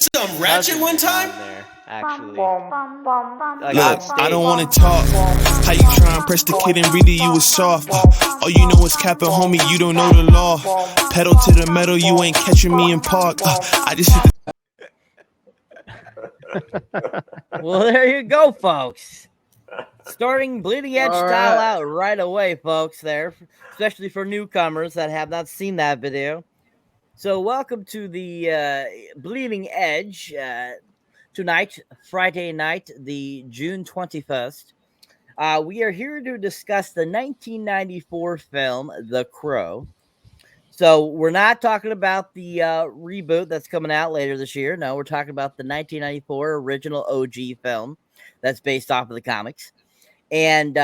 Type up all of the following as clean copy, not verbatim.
some ratchet one time? There, actually. Look, I don't wanna talk. How you try and press the kid and really you was soft? All you know is capping, homie, you don't know the law. Pedal to the metal, you ain't catching me in park. I just hit Well, there you go, folks. Starting Bleeding Edge style out right away, folks, there, especially for newcomers that have not seen that video. So welcome to the Bleeding Edge tonight, Friday night, the June 21st. We are here to discuss the 1994 film, The Crow. So we're not talking about the reboot that's coming out later this year. No, we're talking about the 1994 original OG film that's based off of the comics. And,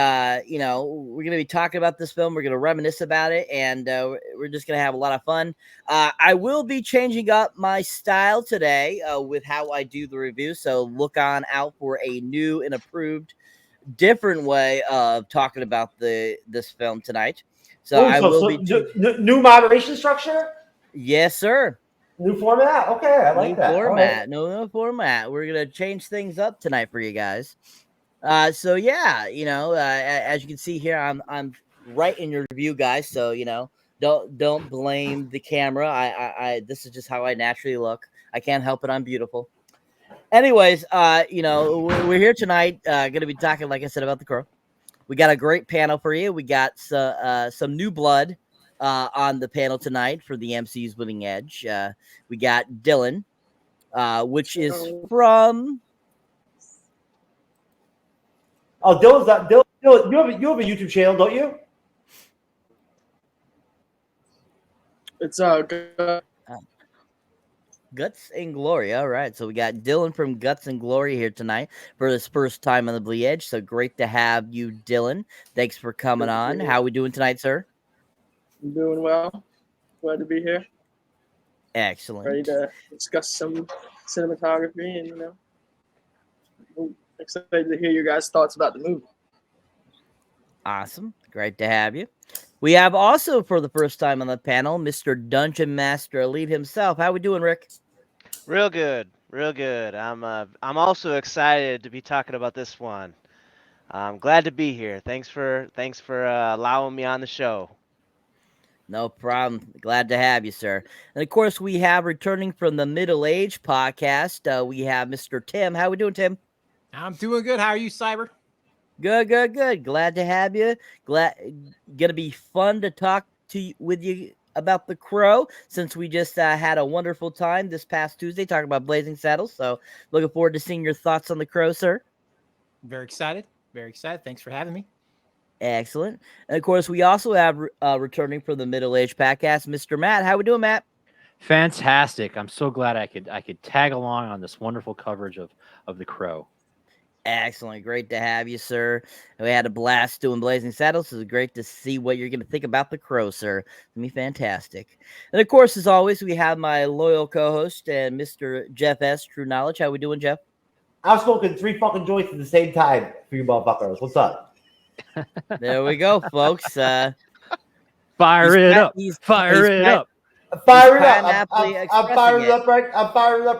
you know, we're going to be talking about this film. We're going to reminisce about it, and we're just going to have a lot of fun. I will be changing up my style today with how I do the review. So look on out for a new and approved different way of talking about this film tonight. So I will be new moderation structure. Yes, sir. New format. Okay, I like that. Format. No format. We're gonna change things up tonight for you guys. So yeah, you know, as you can see here, I'm right in your review, guys. So you know, don't blame the camera. I this is just how I naturally look. I can't help it. I'm beautiful. Anyways, you know, we're here tonight. Gonna be talking, like I said, about The Crow. We got a great panel for you. We got some new blood on the panel tonight for the MCU'S Bleeding Edge. We got Dylan, which is from. Oh, Dylan, you have a YouTube channel, don't you? It's Guts and Glory. All right. So we got Dylan from Guts and Glory here tonight for his first time on the Bleed Edge. So great to have you, Dylan. Thanks for coming on. How are we doing tonight, sir? I'm doing well. Glad to be here. Excellent. Ready to discuss some cinematography and, you know, I'm excited to hear your guys' thoughts about the movie. Awesome. Great to have you. We have also, for the first time on the panel, Mr. Dungeon Master Elite himself. How we doing, Rick? Real good, real good. I'm also excited to be talking about this one. I'm glad to be here. Thanks for allowing me on the show. No problem. Glad to have you, sir. And of course, we have returning from the Middle Age podcast. We have Mr. Tim. How we doing, Tim? I'm doing good. How are you, Cyber? Good. Glad to have you. Gonna be fun to talk with you about The Crow, since we just had a wonderful time this past Tuesday talking about Blazing Saddles. So looking forward to seeing your thoughts on The Crow, sir. Very excited. Thanks for having me. Excellent. And of course, we also have returning from the Middle Age podcast, Mr. Matt. How we doing, Matt? Fantastic. I'm so glad I could tag along on this wonderful coverage of The Crow. Excellent. Great to have you, sir. We had a blast doing Blazing Saddles. So it's great to see what you're going to think about The Crow, sir. It's going to be fantastic. And of course, as always, we have my loyal co-host and Mr. Jeff S. TrueKnowledge. How we doing, Jeff? I'm smoking 3 fucking joints at the same time for you motherfuckers. What's up? There we go, folks. Fire it up. I'm firing up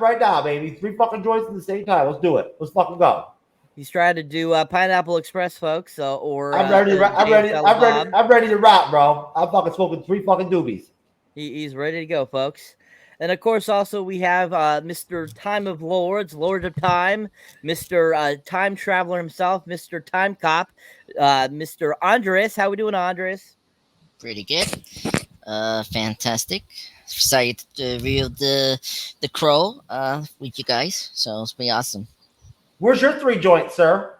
right now, baby. 3 fucking joints at the same time. Let's do it. Let's fucking go. He's trying to do Pineapple Express, folks. I'm ready to rock, bro. I'm fucking smoking 3 fucking doobies. He's ready to go, folks. And of course, also we have Mr. Time of Lords, Lord of Time, Mr. Time Traveler himself, Mr. Time Cop, Mr. Andres. How we doing, Andres? Pretty good. Fantastic. Excited to review the Crow with you guys. So it's pretty awesome. Where's your 3 joints, sir?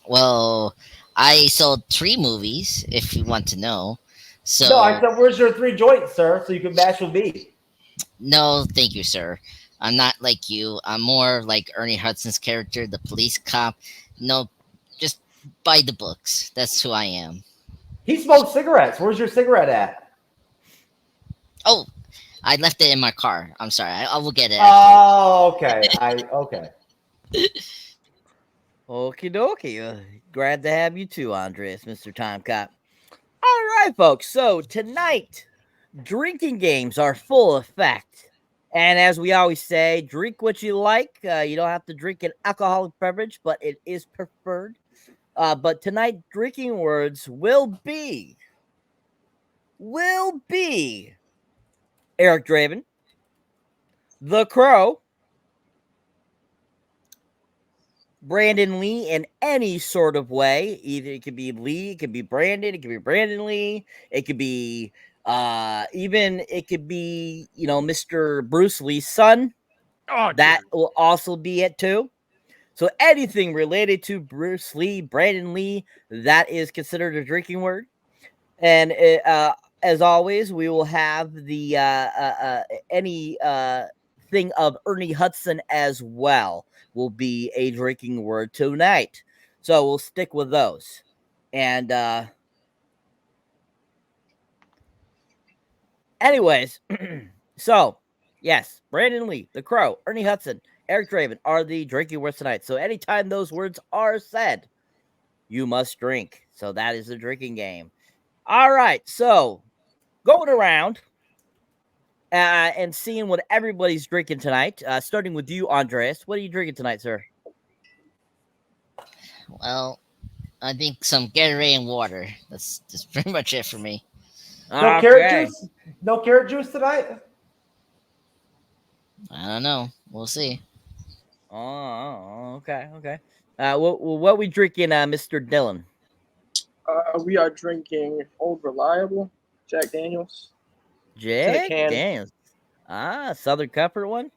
Well, I sold 3 movies, if you want to know. So no, I said, where's your 3 joints, sir? So you can match with me. No, thank you, sir. I'm not like you. I'm more like Ernie Hudson's character, the police cop. No, just buy the books. That's who I am. He smokes cigarettes. Where's your cigarette at? Oh, I left it in my car. I'm sorry. I will get it. Oh, okay. Okay. Okie dokie. Glad to have you too, Andres, Mr. Time Cop. All right, folks. So tonight, drinking games are full effect, And as we always say, drink what you like. You don't have to drink an alcoholic beverage, but it is preferred. But tonight, drinking words will be Eric Draven, the Crow, Brandon Lee in any sort of way. Either it could be Lee, it could be Brandon, it could be Brandon Lee, it could be Mr. Bruce Lee's son. Oh, That will also be it too. So anything related to Bruce Lee, Brandon Lee, that is considered a drinking word. And as always, we will have the any thing of Ernie Hudson as well will be a drinking word tonight. So we'll stick with those. And anyways, so yes, Brandon Lee, the Crow, Ernie Hudson, Eric Draven are the drinking words tonight. So anytime those words are said, you must drink. So that is the drinking game. All right, so going around and seeing what everybody's drinking tonight, starting with you, Andreas. What are you drinking tonight, sir? Well, I think some Gatorade and water. That's pretty much it for me. No carrot juice? No carrot juice tonight? I don't know. We'll see. Oh, okay. What we drinking, Mr. Dillon? We are drinking Old Reliable, Jack Daniels. Jack Daniels. Southern Comfort one.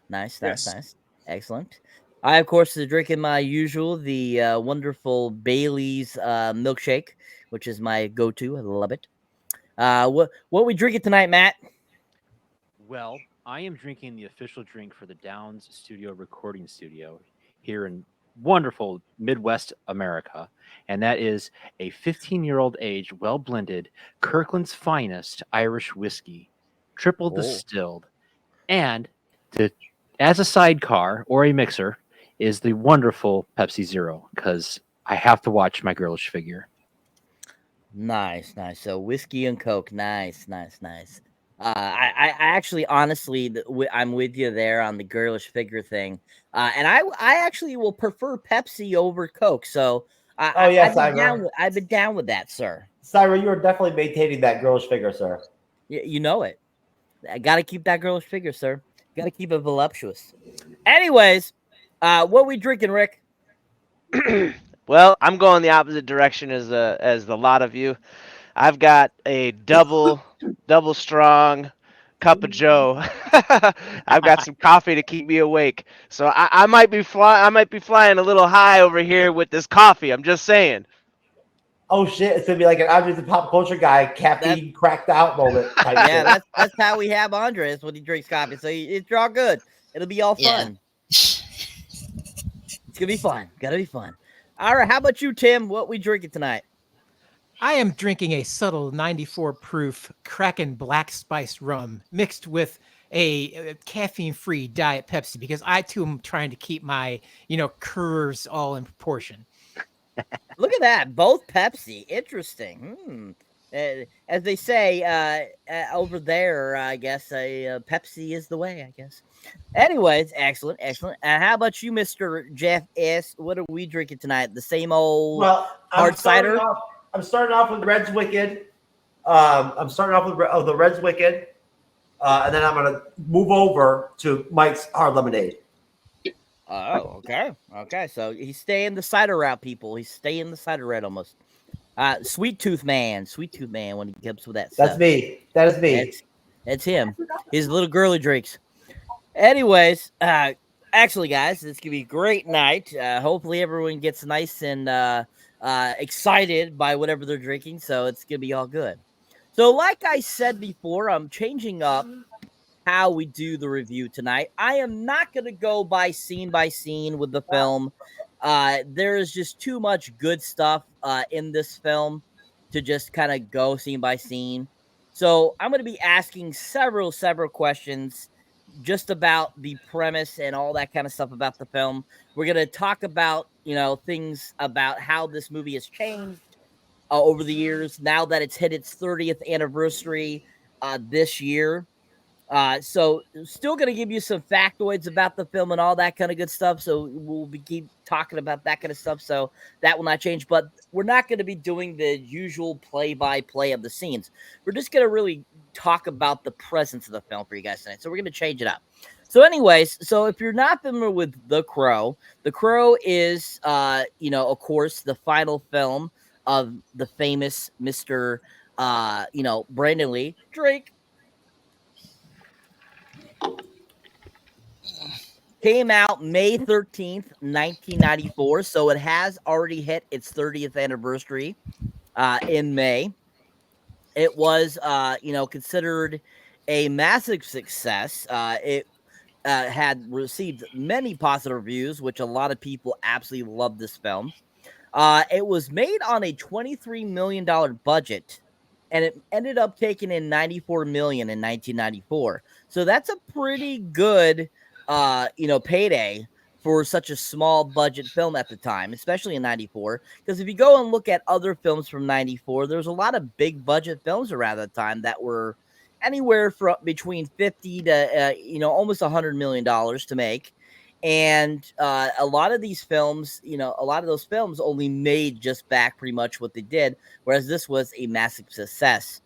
Nice. Excellent. I, of course, is drinking my usual, the wonderful Bailey's milkshake, which is my go-to. I love it. What we drinking tonight, Matt? Well, I am drinking the official drink for the Downs Studio recording studio here in wonderful Midwest America, and that is a 15-year-old age, well-blended Kirkland's finest Irish whiskey, triple distilled, and as a sidecar or a mixer is the wonderful Pepsi Zero, because I have to watch my girlish figure. Nice. So whiskey and Coke. Nice. I actually, honestly, I'm with you there on the girlish figure thing. And I actually will prefer Pepsi over Coke. So I've been down with that, sir. Cyber, you are definitely maintaining that girlish figure, sir. You know it. I got to keep that girlish figure, sir. Got to keep it voluptuous. Anyways, what we drinking, Rick? Well, I'm going the opposite direction as the lot of you. I've got a double strong cup of Joe. I've got some coffee to keep me awake. So I might be flying a little high over here with this coffee. I'm just saying. Oh shit! It's gonna be like an Andres and pop culture guy, caffeine cracked out moment. Yeah, that's how we have Andres when he drinks coffee. So it's all good. It'll be all fun. It's gonna be fun. Gotta be fun. All right, how about you, Tim? What we drinking tonight? I am drinking a subtle 94 proof Kraken black spiced rum mixed with a caffeine-free Diet Pepsi because I too am trying to keep my, curves all in proportion. Look at that, both Pepsi. Interesting. As they say over there, I guess Pepsi is the way. I guess. Anyways, excellent. How about you, Mr. Jeff S? What are we drinking tonight? The same old hard cider. I'm starting off with Red's Wicked. I'm starting off with the Red's Wicked, and then I'm gonna move over to Mike's Hard Lemonade. Oh, okay. So he's staying the cider route, people. He's staying the cider route almost. Sweet Tooth Man when he comes with that stuff. That's me. That is me. That's him. His little girly drinks. Anyways, actually, guys, it's gonna be a great night. Hopefully, everyone gets nice and excited by whatever they're drinking. So it's gonna be all good. So, like I said before, I'm changing up how we do the review tonight. I am not going to go by scene with the film. There is just too much good stuff in this film to just kind of go scene by scene. So I'm going to be asking several questions just about the premise and all that kind of stuff about the film. We're going to talk about, things about how this movie has changed over the years now that it's hit its 30th anniversary this year. So still going to give you some factoids about the film and all that kind of good stuff. So we'll be keep talking about that kind of stuff. So that will not change, but we're not going to be doing the usual play-by-play of the scenes. We're just going to really talk about the presence of the film for you guys tonight. So we're going to change it up. So anyways, so if you're not familiar with The Crow is, of course, the final film of the famous Mr. Brandon Lee Drake. Came out May 13th, 1994. So it has already hit its 30th anniversary in May. It was, considered a massive success. It had received many positive reviews, which a lot of people absolutely loved this film. It was made on a $23 million budget, and it ended up taking in $94 million in 1994. So that's a pretty good, payday for such a small budget film at the time, especially in 94. Because if you go and look at other films from 94, there's a lot of big budget films around that time that were anywhere from between 50 to, almost $100 million to make. And a lot of these films, a lot of those films only made just back pretty much what they did, whereas this was a massive success.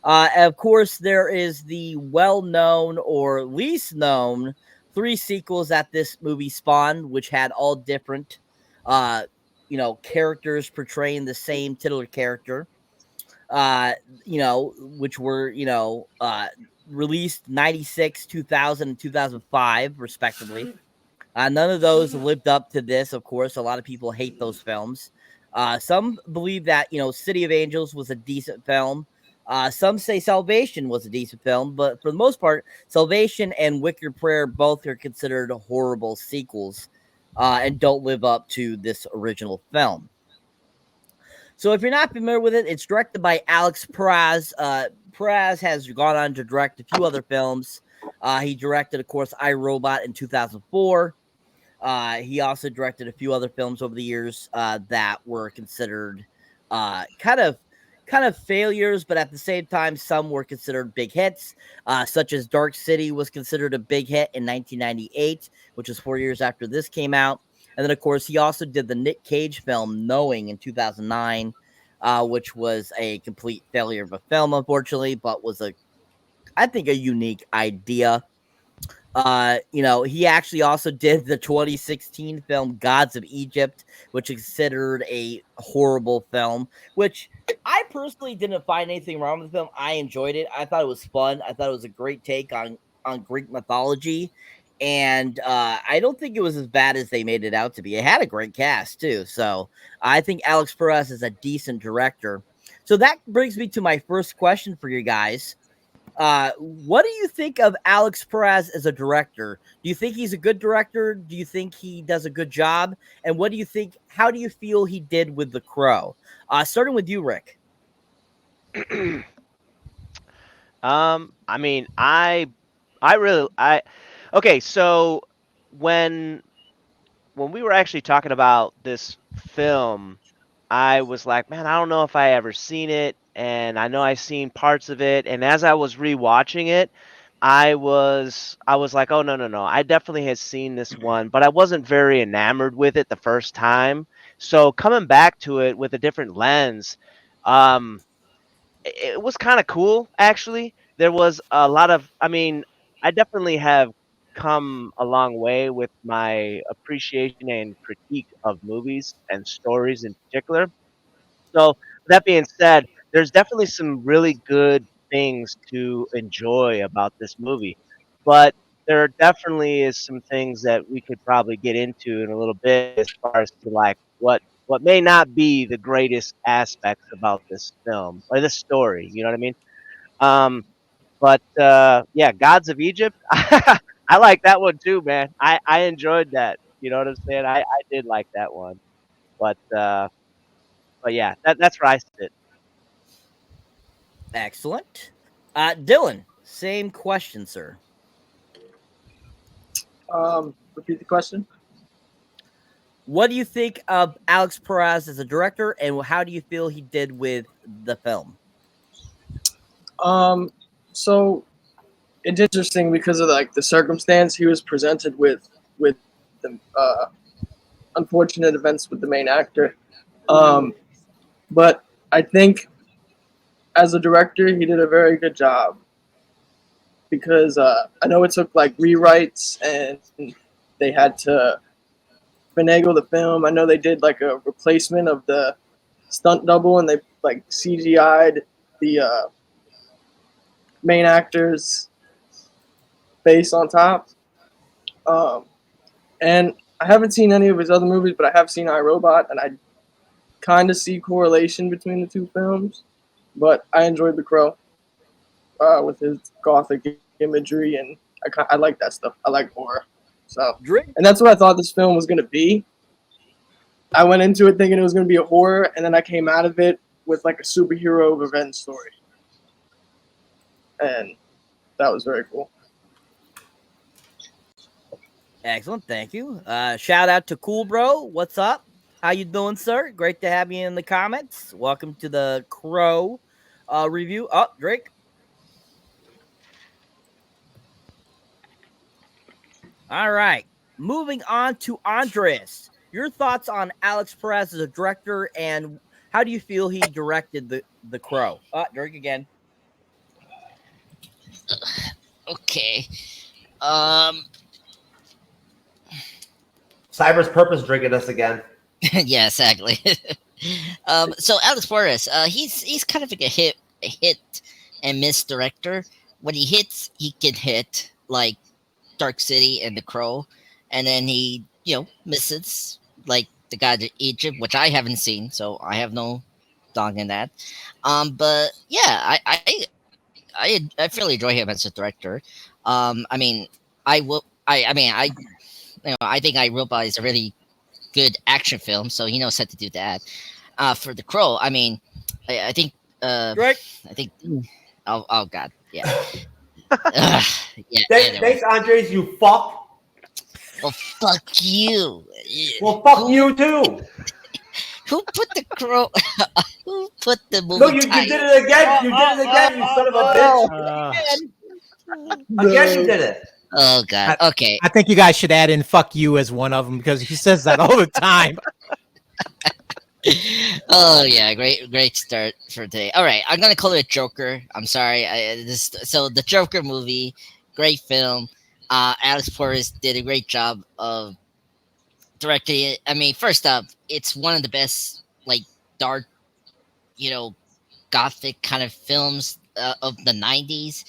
Of course, there is the well-known or least known 3 sequels that this movie spawned, which had all different, characters portraying the same titular character, which were, released 96, 2000, and 2005, respectively. None of those lived up to this, of course. A lot of people hate those films. Some believe that, City of Angels was a decent film. Some say Salvation was a decent film, but for the most part, Salvation and Wicked Prayer both are considered horrible sequels and don't live up to this original film. So if you're not familiar with it, it's directed by Alex Perez. Perez has gone on to direct a few other films. He directed, of course, iRobot in 2004. He also directed a few other films over the years that were considered kind of failures, but at the same time, some were considered big hits, such as Dark City was considered a big hit in 1998, which was 4 years after this came out. And then, of course, he also did the Nick Cage film Knowing in 2009, which was a complete failure of a film, unfortunately, but was I think, a unique idea. He actually also did the 2016 film Gods of Egypt, which is considered a horrible film, which I personally didn't find anything wrong with the film. I enjoyed it. I thought it was fun. I thought it was a great take on Greek mythology. And I don't think it was as bad as they made it out to be. It had a great cast, too. So I think Alex Perez is a decent director. So that brings me to my first question for you guys. What do you think of Alex Perez as a director? Do you think he's a good director? Do you think he does a good job? And what do you think? How do you feel he did with The Crow? Starting with you, Rick. I mean, okay. So when we were actually talking about this film, I was like, man, I don't know if I ever seen it, and I know I've seen parts of it. And as I was rewatching it, I was like, oh no, I definitely had seen this one, but I wasn't very enamored with it the first time. So coming back to it with a different lens, it was kind of cool actually. There was a lot of, I mean, I definitely have come a long way with my appreciation and critique of movies and stories in particular. So that being said, there's definitely some really good things to enjoy about this movie, but there definitely is some things that we could probably get into in a little bit as far as to like what may not be the greatest aspects about this film or this story. You know what I mean? Um, but yeah, Gods of Egypt, I like that one too, man. I enjoyed that. You know what I'm saying? I did like that one, but yeah, that's where I sit. Excellent. Dylan, same question, sir. Repeat the question. What do you think of Alex Perez as a director, and how do you feel he did with the film? So it's interesting because of like the circumstance he was presented with the unfortunate events with the main actor. But I think as a director, he did a very good job because I know it took like rewrites and they had to finagle the film. I know they did like a replacement of the stunt double and they like CGI'd the main actor's face on top. And I haven't seen any of his other movies, but I have seen iRobot, and I kind of see correlation between the two films. But I enjoyed The Crow with his gothic imagery, and I like that stuff. I like horror. So, and that's what I thought this film was going to be. I went into it thinking it was going to be a horror, and then I came out of it with like a superhero revenge story. And that was very cool. Excellent, thank you. Shout out to Cool Bro. What's up? How you doing, sir? Great to have you in the comments. Welcome to the Crow review. Oh, Drake. All right. Moving on to Andres. Your thoughts on Alex Perez as a director, and how do you feel he directed the Crow? Drake again. Okay. Cyber's purpose drinking us again. Yeah, exactly. So Alex Perez, he's kind of like a hit and miss director. When he hits, he can hit like Dark City and The Crow, and then he misses like The God of Egypt, which I haven't seen, so I have no dog in that. But yeah, I fairly enjoy him as a director. I think iRobot is a really good action film, so he knows how to do that. For The Crow, I think Drake. I think oh god, yeah. Yeah. Thanks, Andres, you fuck. Well, fuck you. Well, fuck you too. Who put The Crow? Who put the movie? No, you did it again. You did it again, you son of a bitch. Again, you did it. Oh god. Okay. I think you guys should add in "fuck you" as one of them because he says that all the time. Oh yeah, great start for today. All right, I'm gonna call it Joker. I'm sorry. So the Joker movie, great film. Alex Perez did a great job of directing it. First up, it's one of the best like dark, gothic kind of films of the 90s.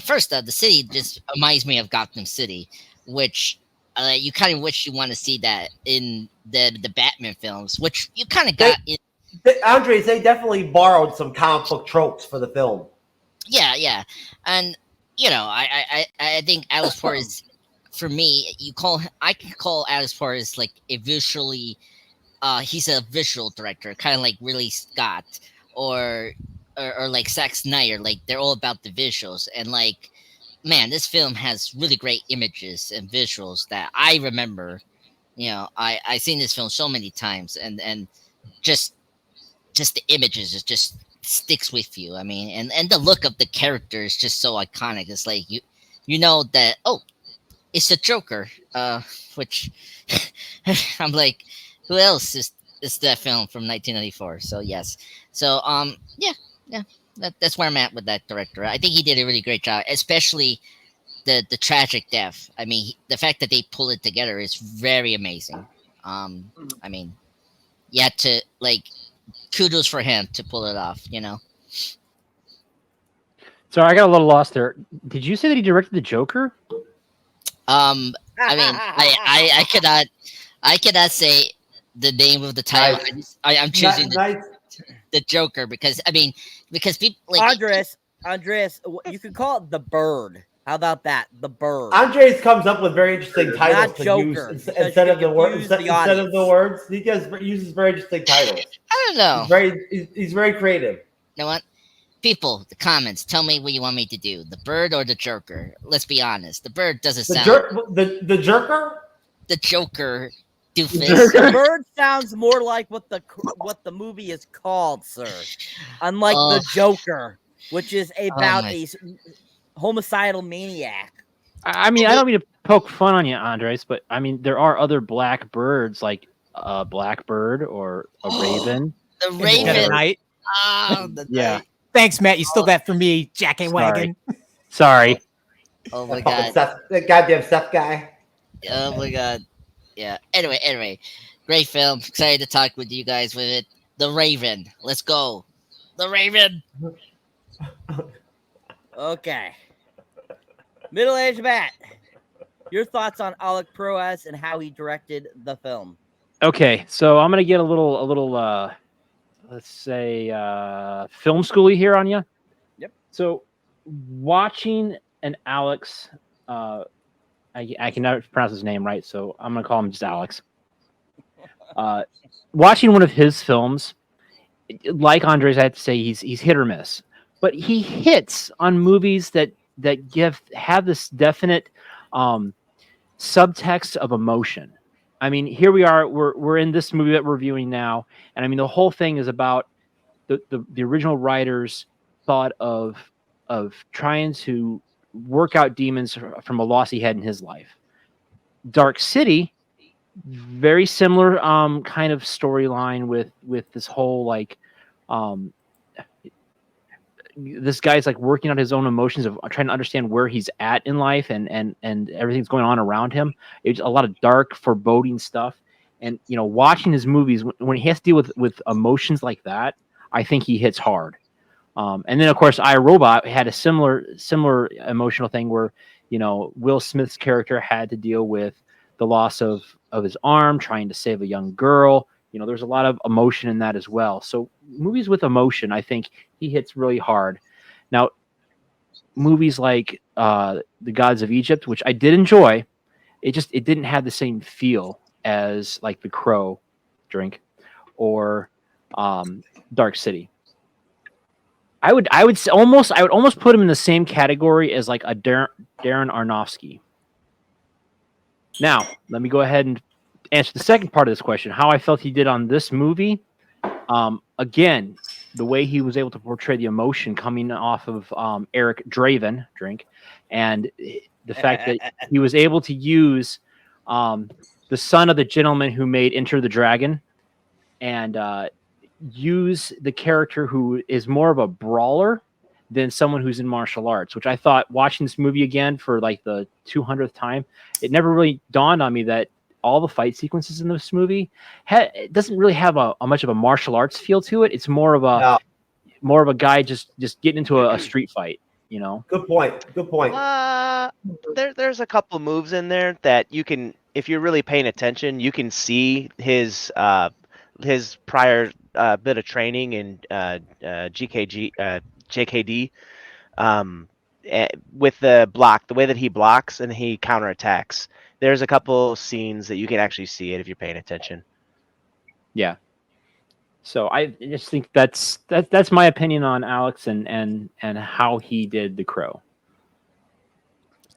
First up, the city just reminds me of Gotham City, which you kind of wish you want to see that in the Batman films, which you kind of got in. Andres, they definitely borrowed some comic book tropes for the film. Yeah, and I think Alex Perez, for me, I can call Alex Perez like a visually, he's a visual director, kind of like Ridley Scott or like Zack Snyder. Like they're all about the visuals, and like, man, this film has really great images and visuals that I remember. I seen this film so many times, and just the images, it just sticks with you. And the look of the character is just so iconic. It's like you know that, oh, it's the Joker, which I'm like, who else is that film from 1994? So yes, so yeah, that's where I'm at with that director. I think he did a really great job, especially the tragic death. The fact that they pull it together is very amazing. You had to like, kudos for him to pull it off. Sorry, I got a little lost there. Did you say that he directed the Joker? I cannot say the name of the title. Nice. I'm choosing Nice. the Joker because people like Andres, you could call it The Bird. How about that? The Bird. Andres comes up with very interesting titles Not to Joker, use because instead you of the can words. confuse the Instead of the audience. words, he uses very interesting titles. I don't know. He's very creative. You know what? People, the comments, tell me what you want me to do. The Bird or the Joker? Let's be honest. The Bird doesn't sound. The Jerker? The Joker, doofus. The Bird sounds more like what the movie is called, sir. Unlike the Joker, which is about homicidal maniac. I mean, I don't mean to poke fun on you, Andres, but I mean, there are other black birds like a blackbird or a raven. The In the Raven. Dead of Night. The Yeah. night. Thanks, Matt. You stole that from me, Jacket Wagon. Sorry. Oh my Fucking god. Seth, that goddamn Seth guy. Oh my god. Yeah. Anyway. Great film. Excited to talk with you guys with it. The Raven. Let's go. The Raven. Okay. Middle-aged Matt. Your thoughts on Alec Proas and how he directed the film? Okay, so I'm gonna get a little let's say film schooly here on you. Yep. So watching an Alex, I can never pronounce his name right, so I'm gonna call him just Alex. Watching one of his films, like Andres, I have to say he's hit or miss, but he hits on movies that have this definite subtext of emotion. I mean, here we are. We're in this movie that we're viewing now, and I mean, the whole thing is about the original writers thought of trying to work out demons from a loss he had in his life. Dark City, very similar kind of storyline with this whole like this guy's like working on his own emotions of trying to understand where he's at in life and everything's going on around him. It's a lot of dark, foreboding stuff. And you know, watching his movies when he has to deal with emotions like that, I think he hits hard. And then of course, iRobot had a similar emotional thing where, you know, Will Smith's character had to deal with the loss of his arm, trying to save a young girl. You know, there's a lot of emotion in that as well. So movies with emotion, I think he hits really hard. Now, movies like The Gods of Egypt, which I did enjoy, it didn't have the same feel as like The Crow or Dark City. I would almost put him in the same category as like a Darren Aronofsky. Now, let me go ahead and answer the second part of this question, how I felt he did on this movie. Again, the way he was able to portray the emotion coming off of Eric Draven, and the fact that he was able to use the son of the gentleman who made Enter the Dragon and use the character who is more of a brawler than someone who's in martial arts, which I thought watching this movie again for like the 200th time, it never really dawned on me that all the fight sequences in this movie it doesn't really have a much of a martial arts feel to it. It's more of a guy just getting into a street fight, you know? Good point. There's a couple moves in there that you can, if you're really paying attention, you can see his prior bit of training in JKD with the way that he blocks and he counterattacks. There's a couple scenes that you can actually see it if you're paying attention. Yeah. So I just think that's my opinion on Alex and how he did The Crow.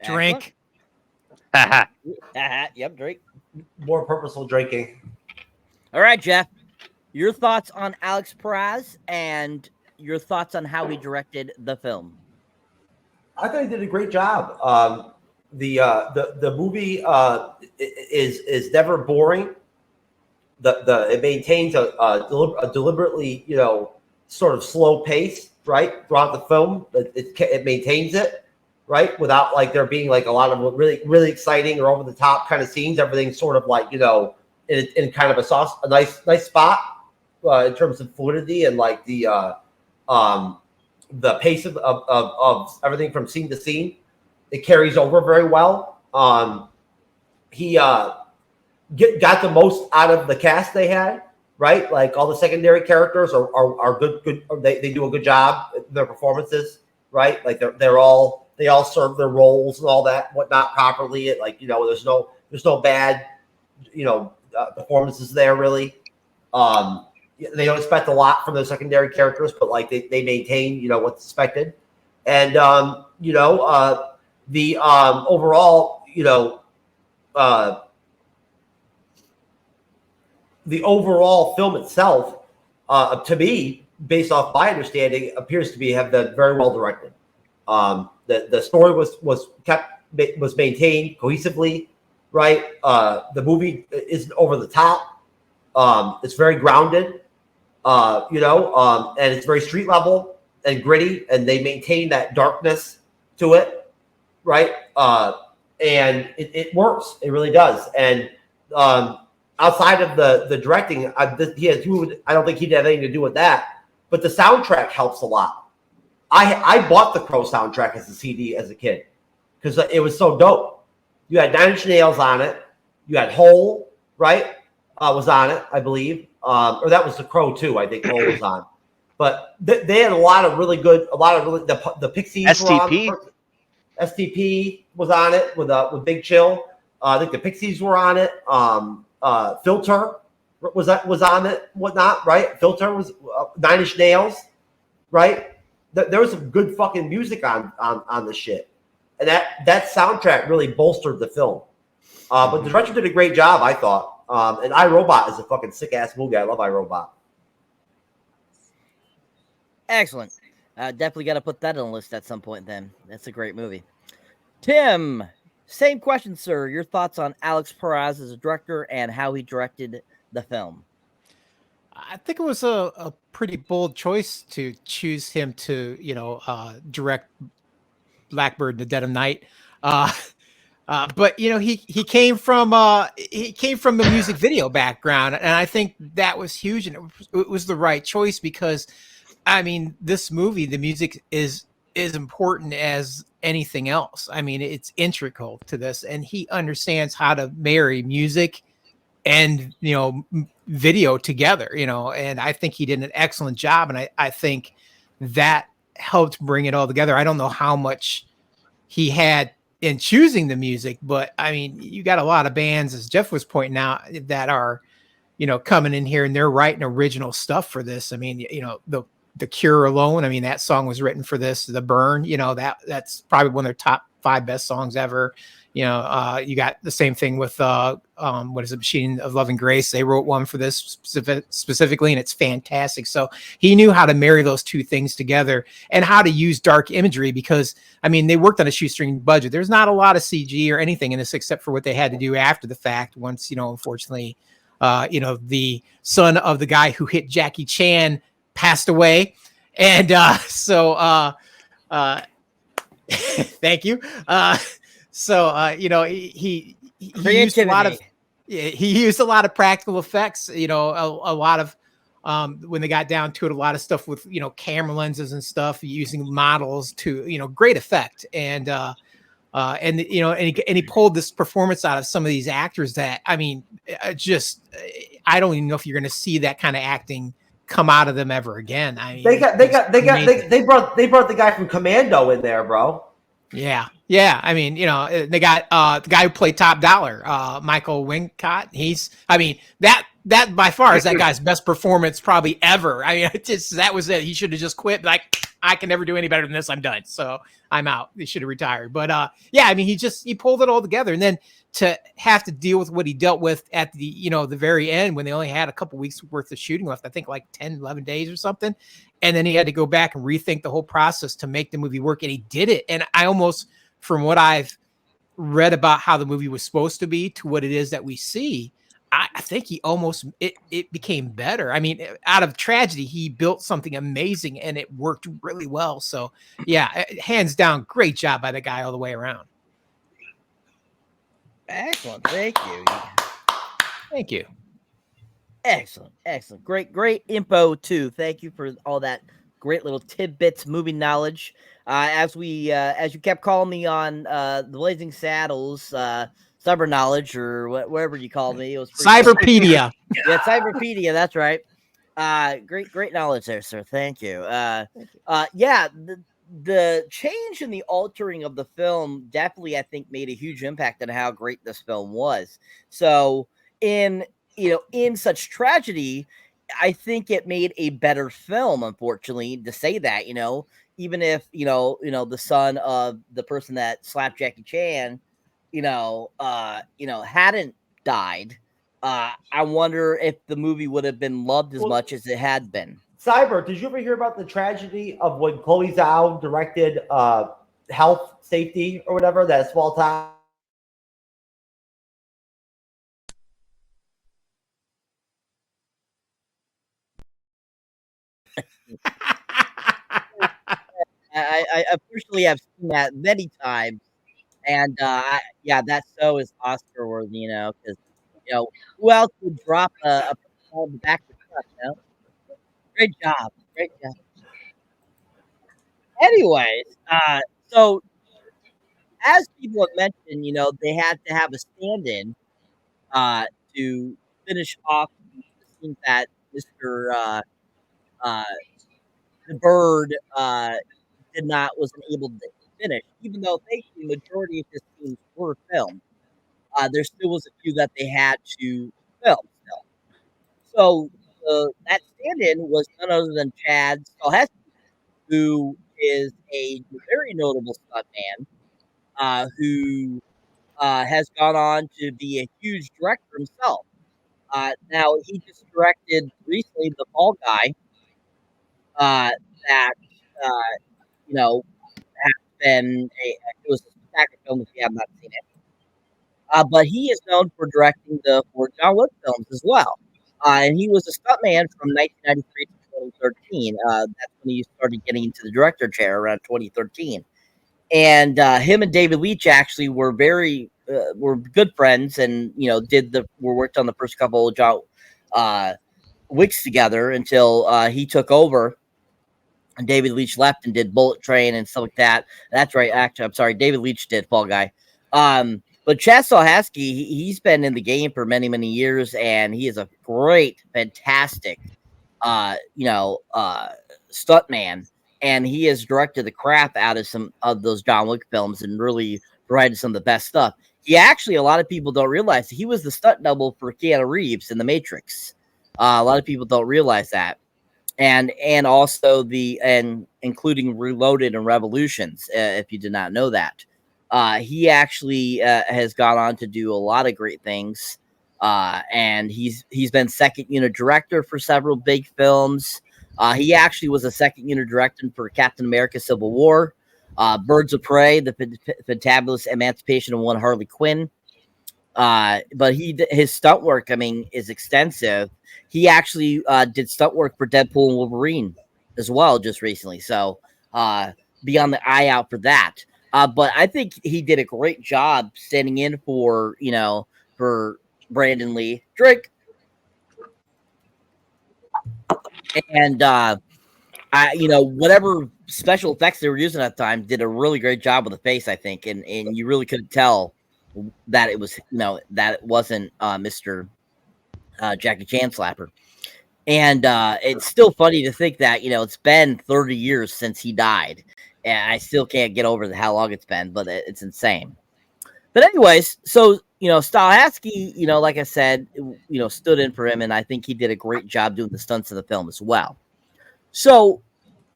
Drink. Yep, Drake. More purposeful drinking. All right, Jeff. Your thoughts on Alex Proas and your thoughts on how he directed the film. I thought he did a great job. The movie is never boring. It maintains a deliberately, you know, sort of slow pace, right, throughout the film. It maintains it, right, without like there being like a lot of really really exciting or over the top kind of scenes. Everything's sort of like, you know, in kind of a nice spot in terms of fluidity and like the pace of everything from scene to scene. It carries over very well. He got the most out of the cast they had, right? Like all the secondary characters are good. They do a good job at their performances, right? Like they all serve their roles and all that whatnot properly. Like, you know, there's no bad, you know, performances there really. They don't expect a lot from their secondary characters, but like they maintain, you know, what's expected. And you know, the overall, you know, the overall film itself, to me, based off my understanding, appears to have been very well directed. The story was maintained cohesively, right? The movie isn't over the top. It's very grounded, and it's very street level and gritty, and they maintain that darkness to it, right? And it works. It really does. And outside of the directing, I don't think he'd have anything to do with that. But the soundtrack helps a lot. I bought the Crow soundtrack as a CD as a kid because it was so dope. You had 9 Inch Nails on it. You had Hole, right? Was on it, I believe. Or that was the Crow too. I think Hole was on. But they had a lot of the Pixies STP. were on. STP was on it with Big Chill. I think the Pixies were on it. Filter was on it, whatnot, right? Filter was 9 Inch Nails, right? There was some good fucking music on the shit, and that soundtrack really bolstered the film. But the director did a great job, I thought. And iRobot is a fucking sick ass movie. I love iRobot. Excellent. Definitely got to put that on the list at some point then. That's a great movie. Tim, same question, sir. Your thoughts on Alex Perez as a director and how he directed the film? I think it was a pretty bold choice to choose him to, direct Blackbird in the Dead of Night. But he came from a music video background, and I think that was huge, and it was the right choice because, I mean, this movie, the music is important as anything else. I mean, it's integral to this, and he understands how to marry music and video together. And I think he did an excellent job, and I think that helped bring it all together. I don't know how much he had in choosing the music, but I mean, you got a lot of bands, as Jeff was pointing out, that are, coming in here and they're writing original stuff for this. I mean, the Cure alone, I mean, that song was written for this. The Burn, that's probably one of their top 5 best songs ever. You got the same thing with Machine of Love and Grace. They wrote one for this specifically, and it's fantastic. So he knew how to marry those two things together and how to use dark imagery because, I mean, they worked on a shoestring budget. There's not a lot of CG or anything in this except for what they had to do after the fact. Once, unfortunately, the son of the guy who hit Jackie Chan passed away. And thank you. He used a lot of practical effects, a lot of when they got down to it, a lot of stuff with, camera lenses and stuff, using models to, great effect. And he pulled this performance out of some of these actors that, I mean, I don't even know if you're going to see that kind of acting come out of them ever again. I mean, they brought the guy from Commando in there, bro. Yeah. I mean, they got the guy who played Top Dollar, Michael Wincott. That by far is that guy's best performance probably ever. I mean, that was it. He should have just quit. Like, I can never do any better than this. I'm done. So I'm out. He should have retired. But I mean, he pulled it all together. And then to have to deal with what he dealt with at the, the very end when they only had a couple weeks worth of shooting left, I think like 10, 11 days or something. And then he had to go back and rethink the whole process to make the movie work. And he did it. And I almost, from what I've read about how the movie was supposed to be to what it is that we see, I think it became better. I mean, out of tragedy, he built something amazing and it worked really well. So yeah, hands down, great job by the guy all the way around. Excellent. Thank you. Thank you. Excellent. Great info too. Thank you for all that great little tidbits, movie knowledge. As you kept calling me on the Blazing Saddles, CyberKnowledge or whatever you called me, it was Cyberpedia. Yeah, Cyberpedia. That's right. Great knowledge there, sir. Thank you. The change in the altering of the film definitely, I think, made a huge impact on how great this film was. So in such tragedy, I think it made a better film, unfortunately, to say that, even if, the son of the person that slapped Jackie Chan, hadn't died, I wonder if the movie would have been loved as much as it had been. Cyber, did you ever hear about the tragedy of when Chloe Zhao directed health, safety, or whatever, that small town. I personally have seen that many times, and yeah, that show is Oscar worthy, because who else would drop a ball in the back of the truck? Great job, great job. Anyways, so as people have mentioned, they had to have a stand-in uh, to finish off the scenes that Mister uh, the Bird wasn't able to finish, even though thankfully the majority of his scenes were filmed. There still was a few that they had to film still. So that stand-in was none other than Chad Stahelski, who is a very notable stuntman, who has gone on to be a huge director himself. Now he just directed recently The Fall Guy, that uh, you know has been it was a spectacular film if you have not seen it. But he is known for directing the four John Wick films as well. And he was a stuntman from 1993 to 2013. That's when he started getting into the director chair around 2013. And him and David Leitch actually were good friends, and were worked on the first couple of John Wicks together until he took over. And David Leitch left and did Bullet Train and stuff like that. That's right. Actually, I'm sorry. David Leitch did Fall Guy. But Chad Stahelski, he's been in the game for many, many years, and he is a great, fantastic, stuntman. And he has directed the crap out of some of those John Wick films and really provided some of the best stuff. He actually, a lot of people don't realize he was the stunt double for Keanu Reeves in The Matrix. A lot of people don't realize that. And also including Reloaded and Revolutions, if you did not know that. He actually has gone on to do a lot of great things, and he's been second unit director for several big films. He actually was a second unit director for Captain America: Civil War, Birds of Prey, The Fantabulous Emancipation of One Harley Quinn. But his stunt work, is extensive. He actually did stunt work for Deadpool and Wolverine as well just recently. So be on the eye out for that. But I think he did a great job standing in for Brandon Lee. Drake. And whatever special effects they were using at the time did a really great job with the face, I think, and you really couldn't tell that it was that it wasn't Mr. Jackie Chan Slapper. And it's still funny to think that it's been 30 years since he died, and I still can't get over how long it's been, but it's insane. But anyways, so Stahelski, like I said, stood in for him, and I think he did a great job doing the stunts of the film as well. So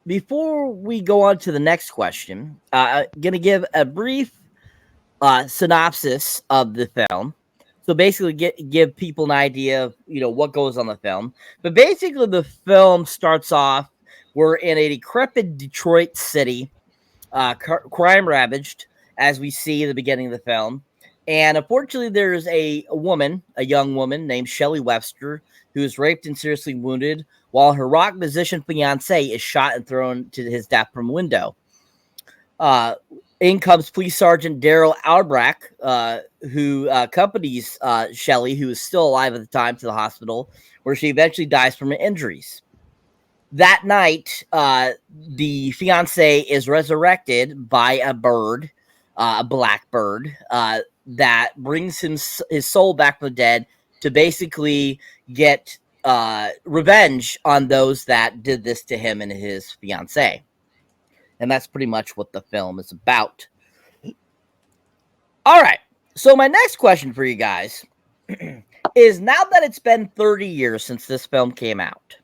before we go on to the next question, I'm gonna give a brief synopsis of the film. So basically, give people an idea of what goes on the film. But basically, the film starts off. We're in a decrepit Detroit city, crime ravaged, as we see at the beginning of the film. And unfortunately, there's a young woman named Shelley Webster, who is raped and seriously wounded, while her rock musician fiance is shot and thrown to his death from a window. In comes Police Sergeant Daryl Albrecht, who accompanies Shelley, who is still alive at the time, to the hospital, where she eventually dies from her injuries. That night, the fiance is resurrected by a bird, a black bird, that brings his soul back from the dead to basically get revenge on those that did this to him and his fiance. And that's pretty much what the film is about. All right. So my next question for you guys is, now that it's been 30 years since this film came out,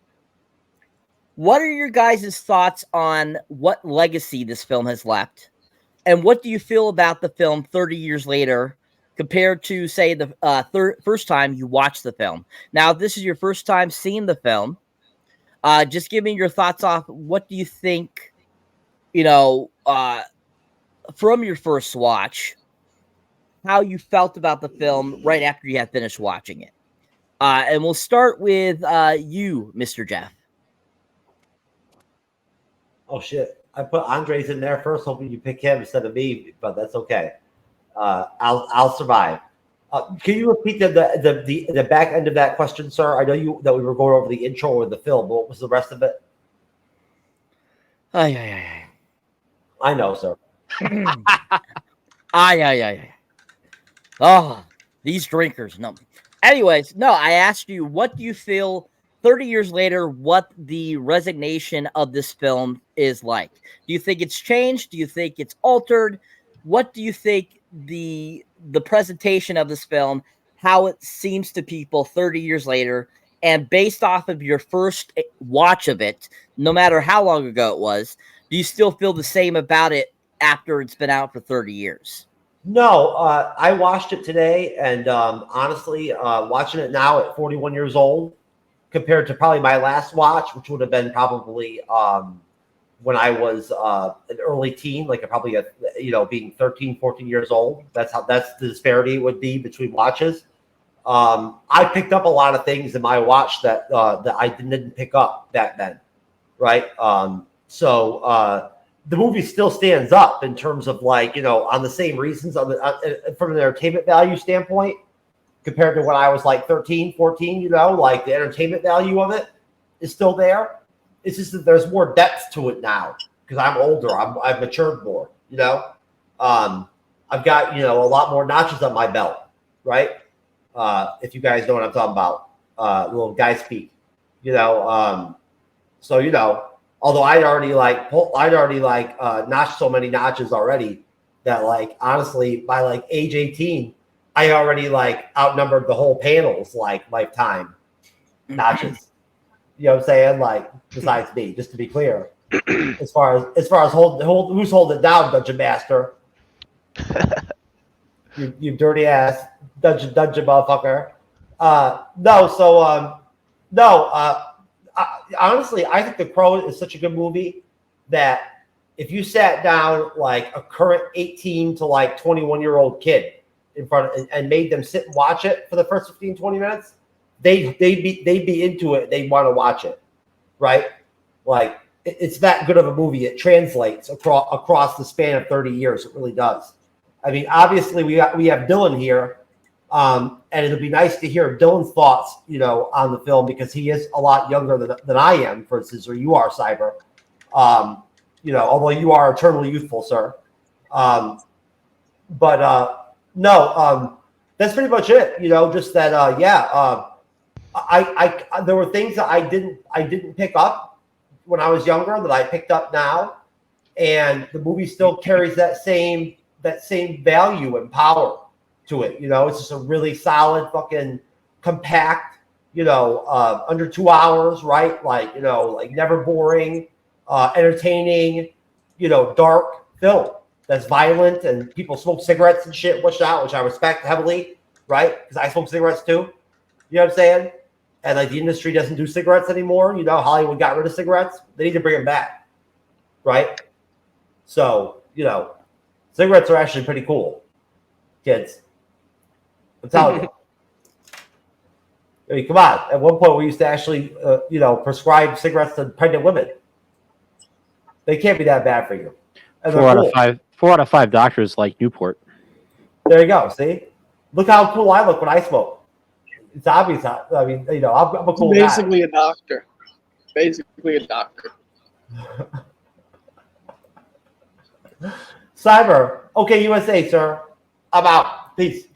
what are your guys' thoughts on what legacy this film has left? And what do you feel about the film 30 years later compared to, say, the first time you watched the film? Now, if this is your first time seeing the film, just give me your thoughts off what do you think, from your first watch, how you felt about the film right after you had finished watching it. And we'll start with you, Mr. Jeff. Oh shit! I put Andres in there first, hoping you pick him instead of me, but that's okay. I'll survive. Can you repeat the back end of that question, sir? I know that we were going over the intro of the film. But what was the rest of it? Ay. I know, sir. Ay. Oh, these drinkers. No. Anyways, no, I asked you, what do you feel 30 years later, what the resignation of this film is like? Do you think it's changed? Do you think it's altered? What do you think the presentation of this film, how it seems to people 30 years later, and based off of your first watch of it, no matter how long ago it was, do you still feel the same about it after it's been out for 30 years? No, I watched it today, and honestly, watching it now at 41 years old, compared to probably my last watch, which would have been probably when I was an early teen, like probably being 13, 14 years old. That's the disparity would be between watches. I picked up a lot of things in my watch that I didn't pick up back then, right? So the movie still stands up in terms of on the same reasons from an entertainment value standpoint compared to when I was like 13, 14, like the entertainment value of it is still there. It's just that there's more depth to it now because I'm older. I've matured more, I've got, a lot more notches on my belt, right? If you guys know what I'm talking about, little guy speak, although I'd already notched so many notches already that honestly by age 18, I already outnumbered the whole panel's lifetime notches. You know what I'm saying? Besides me, just to be clear, as far as who's holding it down, Dungeon Master, you dirty ass dungeon motherfucker. Honestly, I think The Crow is such a good movie that if you sat down a current 18 to 21-year-old kid in front of, and made them sit and watch it for the first 15, 20 minutes, they'd be into it. They'd want to watch it, right? It's that good of a movie. It translates across the span of 30 years. It really does. I mean, obviously we have Dylan here. And it'll be nice to hear Dylan's thoughts, on the film because he is a lot younger than I am, for instance, or you are, Cyber. Although you are eternally youthful, sir. That's pretty much it. Just that, there were things that I didn't pick up when I was younger that I picked up now, and the movie still carries that same value and power to it. It's just a really solid fucking compact, under 2 hours, right? Never boring, entertaining, dark film that's violent and people smoke cigarettes and shit, which I respect heavily, right? Because I smoke cigarettes too. You know what I'm saying? And the industry doesn't do cigarettes anymore. Hollywood got rid of cigarettes. They need to bring them back, right? So, cigarettes are actually pretty cool, kids. I'm telling you. I mean, come on. At one point, we used to actually, prescribe cigarettes to pregnant women. They can't be that bad for you. And 4 out of 5 doctors like Newport. There you go. See, look how cool I look when I smoke. It's obvious. I mean, I'm a cool guy. Basically a doctor. Cyber. Okay, USA, sir. I'm out. Peace.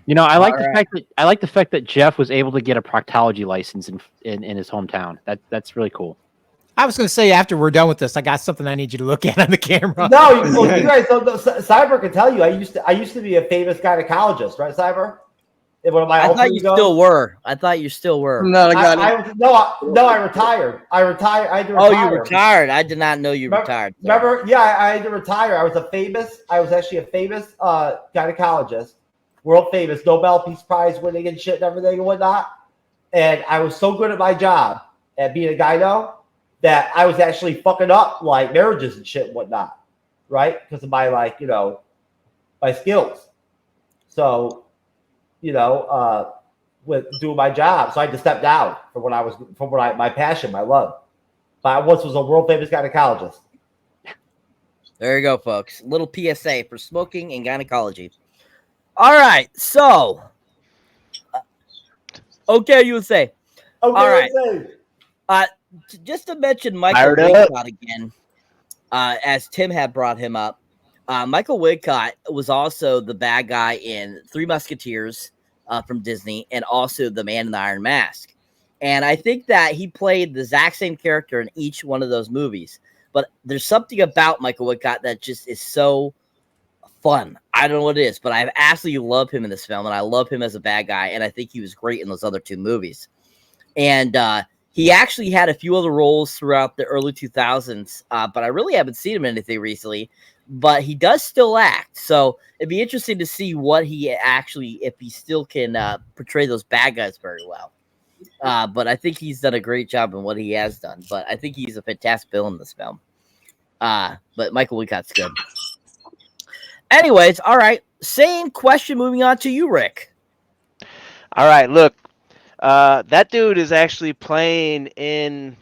I like the fact that Jeff was able to get a proctology license in his hometown. That's really cool. I was going to say after we're done with this, I got something I need you to look at on the camera. No, you guys don't know. Cyber can tell you. I used to be a famous gynecologist, right, Cyber? In one of my I thought you still were. No, I retired. I had to retire. Oh, you retired. I did not know you retired. Sir. Remember? Yeah, I had to retire. I was actually a famous gynecologist, world famous, Nobel Peace Prize winning and shit and everything and whatnot. And I was so good at my job at being a gyno that I was actually fucking up marriages and shit and whatnot. right? Because of my my skills. So, with doing my job, so I had to step down from my passion, my love. But I once was a world famous gynecologist. There you go, folks. Little PSA for smoking and gynecology. All right, so okay, you would say. Okay, All right. let's Just to mention Michael Fired up. Wincott again, as Tim had brought him up. Michael Wincott was also the bad guy in Three Musketeers from Disney, and also The Man in the Iron Mask. And I think that he played the exact same character in each one of those movies. But there's something about Michael Wincott that just is so fun. I don't know what it is, but I absolutely love him in this film, and I love him as a bad guy, and I think he was great in those other two movies. And he actually had a few other roles throughout the early 2000s, but I really haven't seen him in anything recently. But he does still act, so it'd be interesting to see what he actually, if he still can portray those bad guys very well. But I think he's done a great job in what he has done. But I think he's a fantastic villain in this film. But Michael Wincott's good. Anyways, all right. Same question. Moving on to you, Rick. All right, look, that dude is actually playing in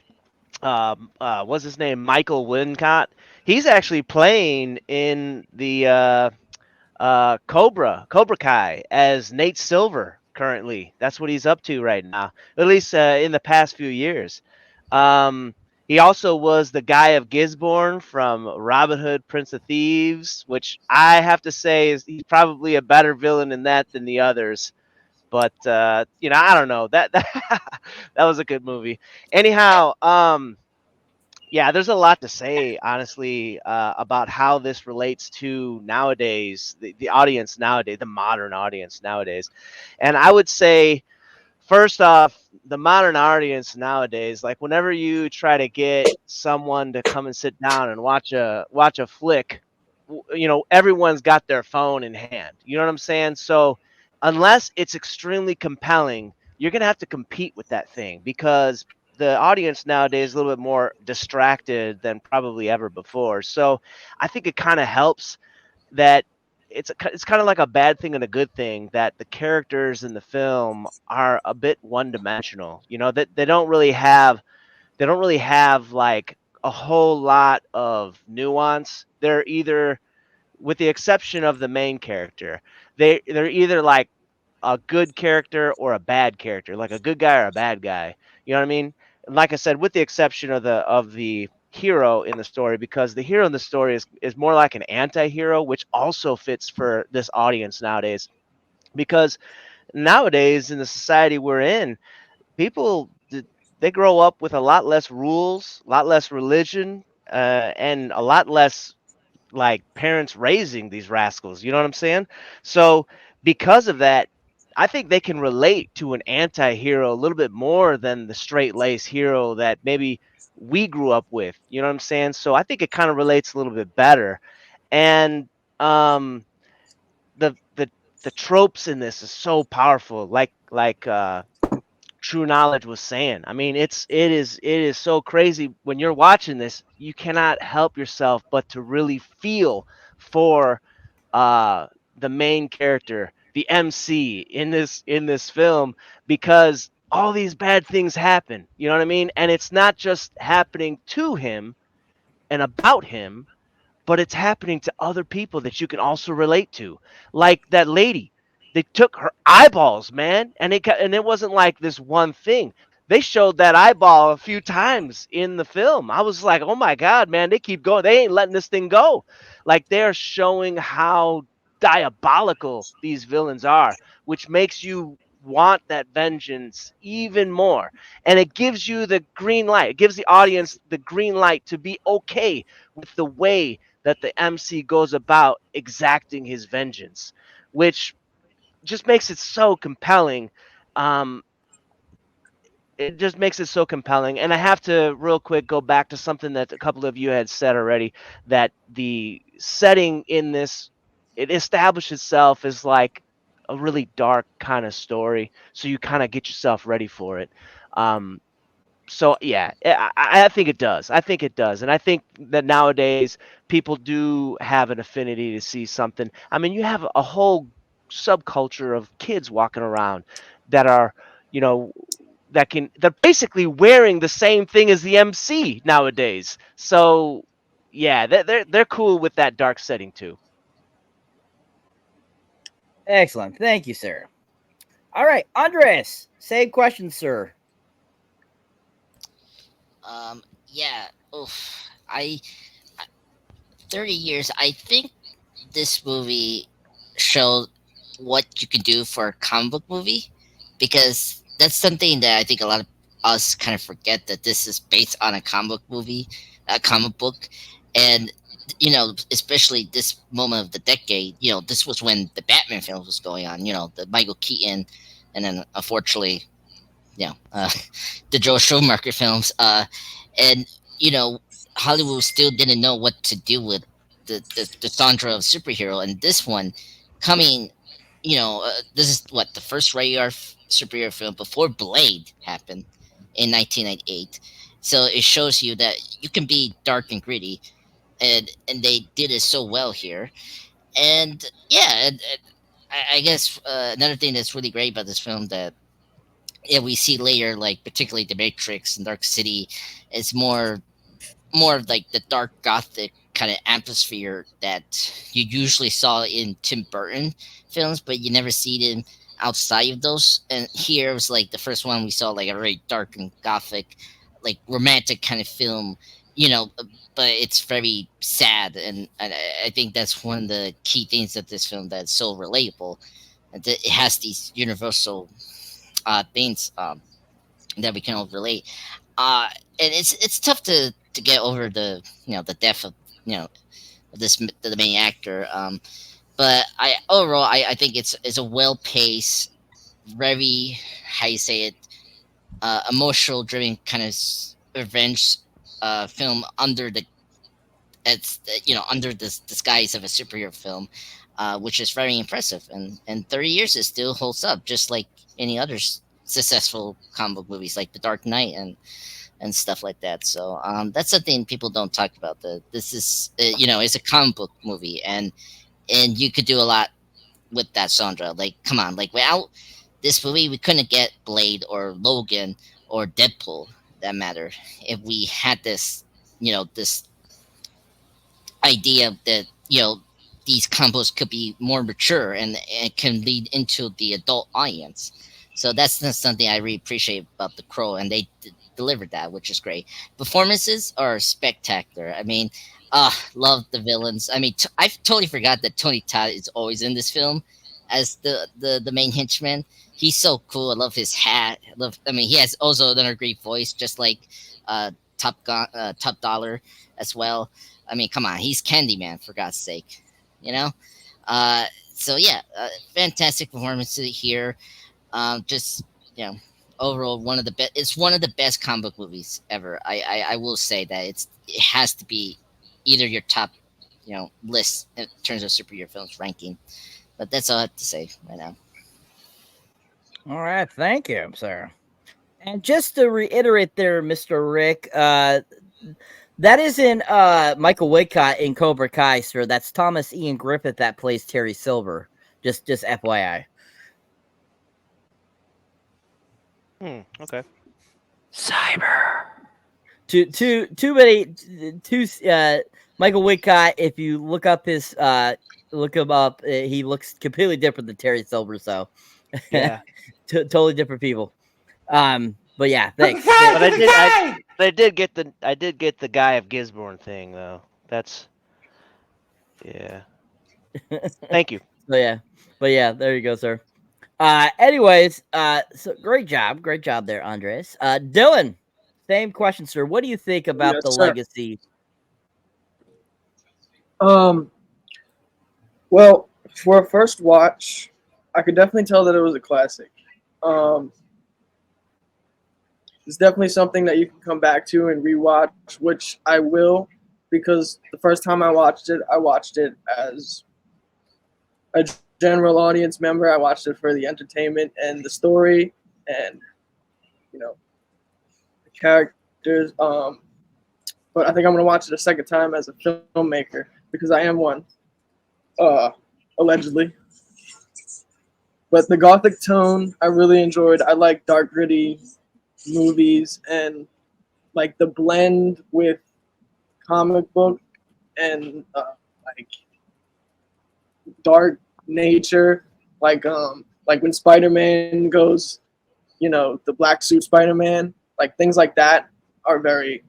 what's his name? Michael Wincott. He's actually playing in the Cobra Kai as Nate Silver currently. That's what he's up to right now, at least in the past few years. He also was the guy of Gisborne from Robin Hood, Prince of Thieves, which I have to say is he's probably a better villain in that than the others. But I don't know, that that was a good movie. Anyhow, yeah, there's a lot to say, honestly, about how this relates to nowadays, the audience nowadays, the modern audience nowadays. And I would say, first off, the modern audience nowadays, like whenever you try to get someone to come and sit down and watch a flick, everyone's got their phone in hand. You know what I'm saying? So unless it's extremely compelling, you're going to have to compete with that thing, because the audience nowadays is a little bit more distracted than probably ever before. So I think it kind of helps that it's kind of like a bad thing and a good thing that the characters in the film are a bit one-dimensional. That they don't really have like a whole lot of nuance. They're either, with the exception of the main character, they're either like a good character or a bad character, like a good guy or a bad guy. You know what I mean? And like I said, with the exception of the hero in the story, because the hero in the story is more like an anti-hero, which also fits for this audience nowadays. Because nowadays in the society we're in, people, they grow up with a lot less rules, a lot less religion, and a lot less like parents raising these rascals. You know what I'm saying? So because of that, I think they can relate to an anti-hero a little bit more than the straight-laced hero that maybe we grew up with. You know what I'm saying? So I think it kind of relates a little bit better. And the tropes in this is so powerful. Like True Knowledge was saying. I mean, it is so crazy when you're watching this. You cannot help yourself but to really feel for the main character, the MC in this film, because all these bad things happen. You know what I mean? And it's not just happening to him and about him, but it's happening to other people that you can also relate to. Like that lady, they took her eyeballs, man, and it wasn't like this one thing. They showed that eyeball a few times in the film. I was like, oh my god, man, they keep going. They ain't letting this thing go. Like, they're showing how diabolical these villains are, which makes you want that vengeance even more. And it gives you the green light. It gives the audience the green light to be okay with the way that the MC goes about exacting his vengeance, which just makes it so compelling. It just makes it so compelling. And I have to real quick go back to something that a couple of you had said already, that the setting in this, it established itself as like a really dark kind of story. So you kind of get yourself ready for it. So yeah, I think it does. I think it does, and I think that nowadays people do have an affinity to see something. I mean, you have a whole subculture of kids walking around that are, you know, they're basically wearing the same thing as the MC nowadays. So yeah, they're cool with that dark setting too. Excellent. Thank you, sir. All right, Andres, same question, sir. Yeah. Oof. 30 years. I think this movie showed what you can do for a comic book movie, because that's something that I think a lot of us kind of forget, that this is based on a comic book movie, a comic book, and especially this moment of the decade. This was when the Batman film was going on. The Michael Keaton, and then unfortunately, the Joe Schumacher films. And Hollywood still didn't know what to do with the genre of superhero, and this one coming. This is what the first regular superhero film before Blade happened in 1998. So it shows you that you can be dark and gritty, and they did it so well here. And yeah, I guess another thing that's really great about this film that we see later, like particularly the Matrix and Dark City, is more of like the dark gothic kind of atmosphere that you usually saw in Tim Burton films, but you never see them outside of those. And here was like the first one we saw, like a very dark and gothic, like romantic kind of film, but it's very sad. And I think that's one of the key things of this film that's so relatable. And that it has these universal things that we can all relate. And it's tough to get over the death of the main actor. But I think it's a well paced, very, how you say it, emotional driven kind of revenge film under the under this disguise of a superhero film, which is very impressive. And 30 years it still holds up, just like any other successful comic book movies like The Dark Knight and stuff like that. So that's something people don't talk about. This is it's a comic book movie, and you could do a lot with that genre. Like, come on, like without this movie, we couldn't get Blade or Logan or Deadpool, that matter, if we had this idea that these combos could be more mature and can lead into the adult audience. So that's something I really appreciate about The Crow, and they delivered that, which is great. Performances are spectacular. I mean, love the villains. I mean, I totally forgot that Tony Todd is always in this film as the main henchman. He's so cool. I love his hat. I mean, he has also another great voice, just like Top Dollar as well. I mean, come on, he's Candyman, for God's sake, you know. So yeah, fantastic performance here. Just overall one of the best. It's one of the best comic book movies ever. I will say that it has to be either your top list in terms of superhero films ranking. But that's all I have to say right now. All right, thank you, sir. And just to reiterate there, Mr. Rick, that isn't Michael Waycott in Cobra Kai, sir. That's Thomas Ian Griffith that plays Terry Silver. Just FYI. Okay. Cyber. Too many. Michael Waycott. If you look up look him up, he looks completely different than Terry Silver. So, Yeah. Totally different people. But yeah, thanks. But I did get the guy of Gisborne thing though. That's yeah. Thank you. But yeah, there you go, sir. Anyways, so great job there, Andres. Dylan, same question, sir. What do you think about Yes, the sir. legacy? Well, for a first watch, I could definitely tell that it was a classic. It's definitely something that you can come back to and rewatch, which I will, because the first time I watched it as a general audience member. I watched it for the entertainment and the story, and the characters. But I think I'm gonna watch it a second time as a filmmaker because I am one, allegedly. But the gothic tone I really enjoyed. I like dark, gritty movies, and like the blend with comic book and like dark nature, like when Spider-Man goes, the black suit Spider-Man, like things like that are very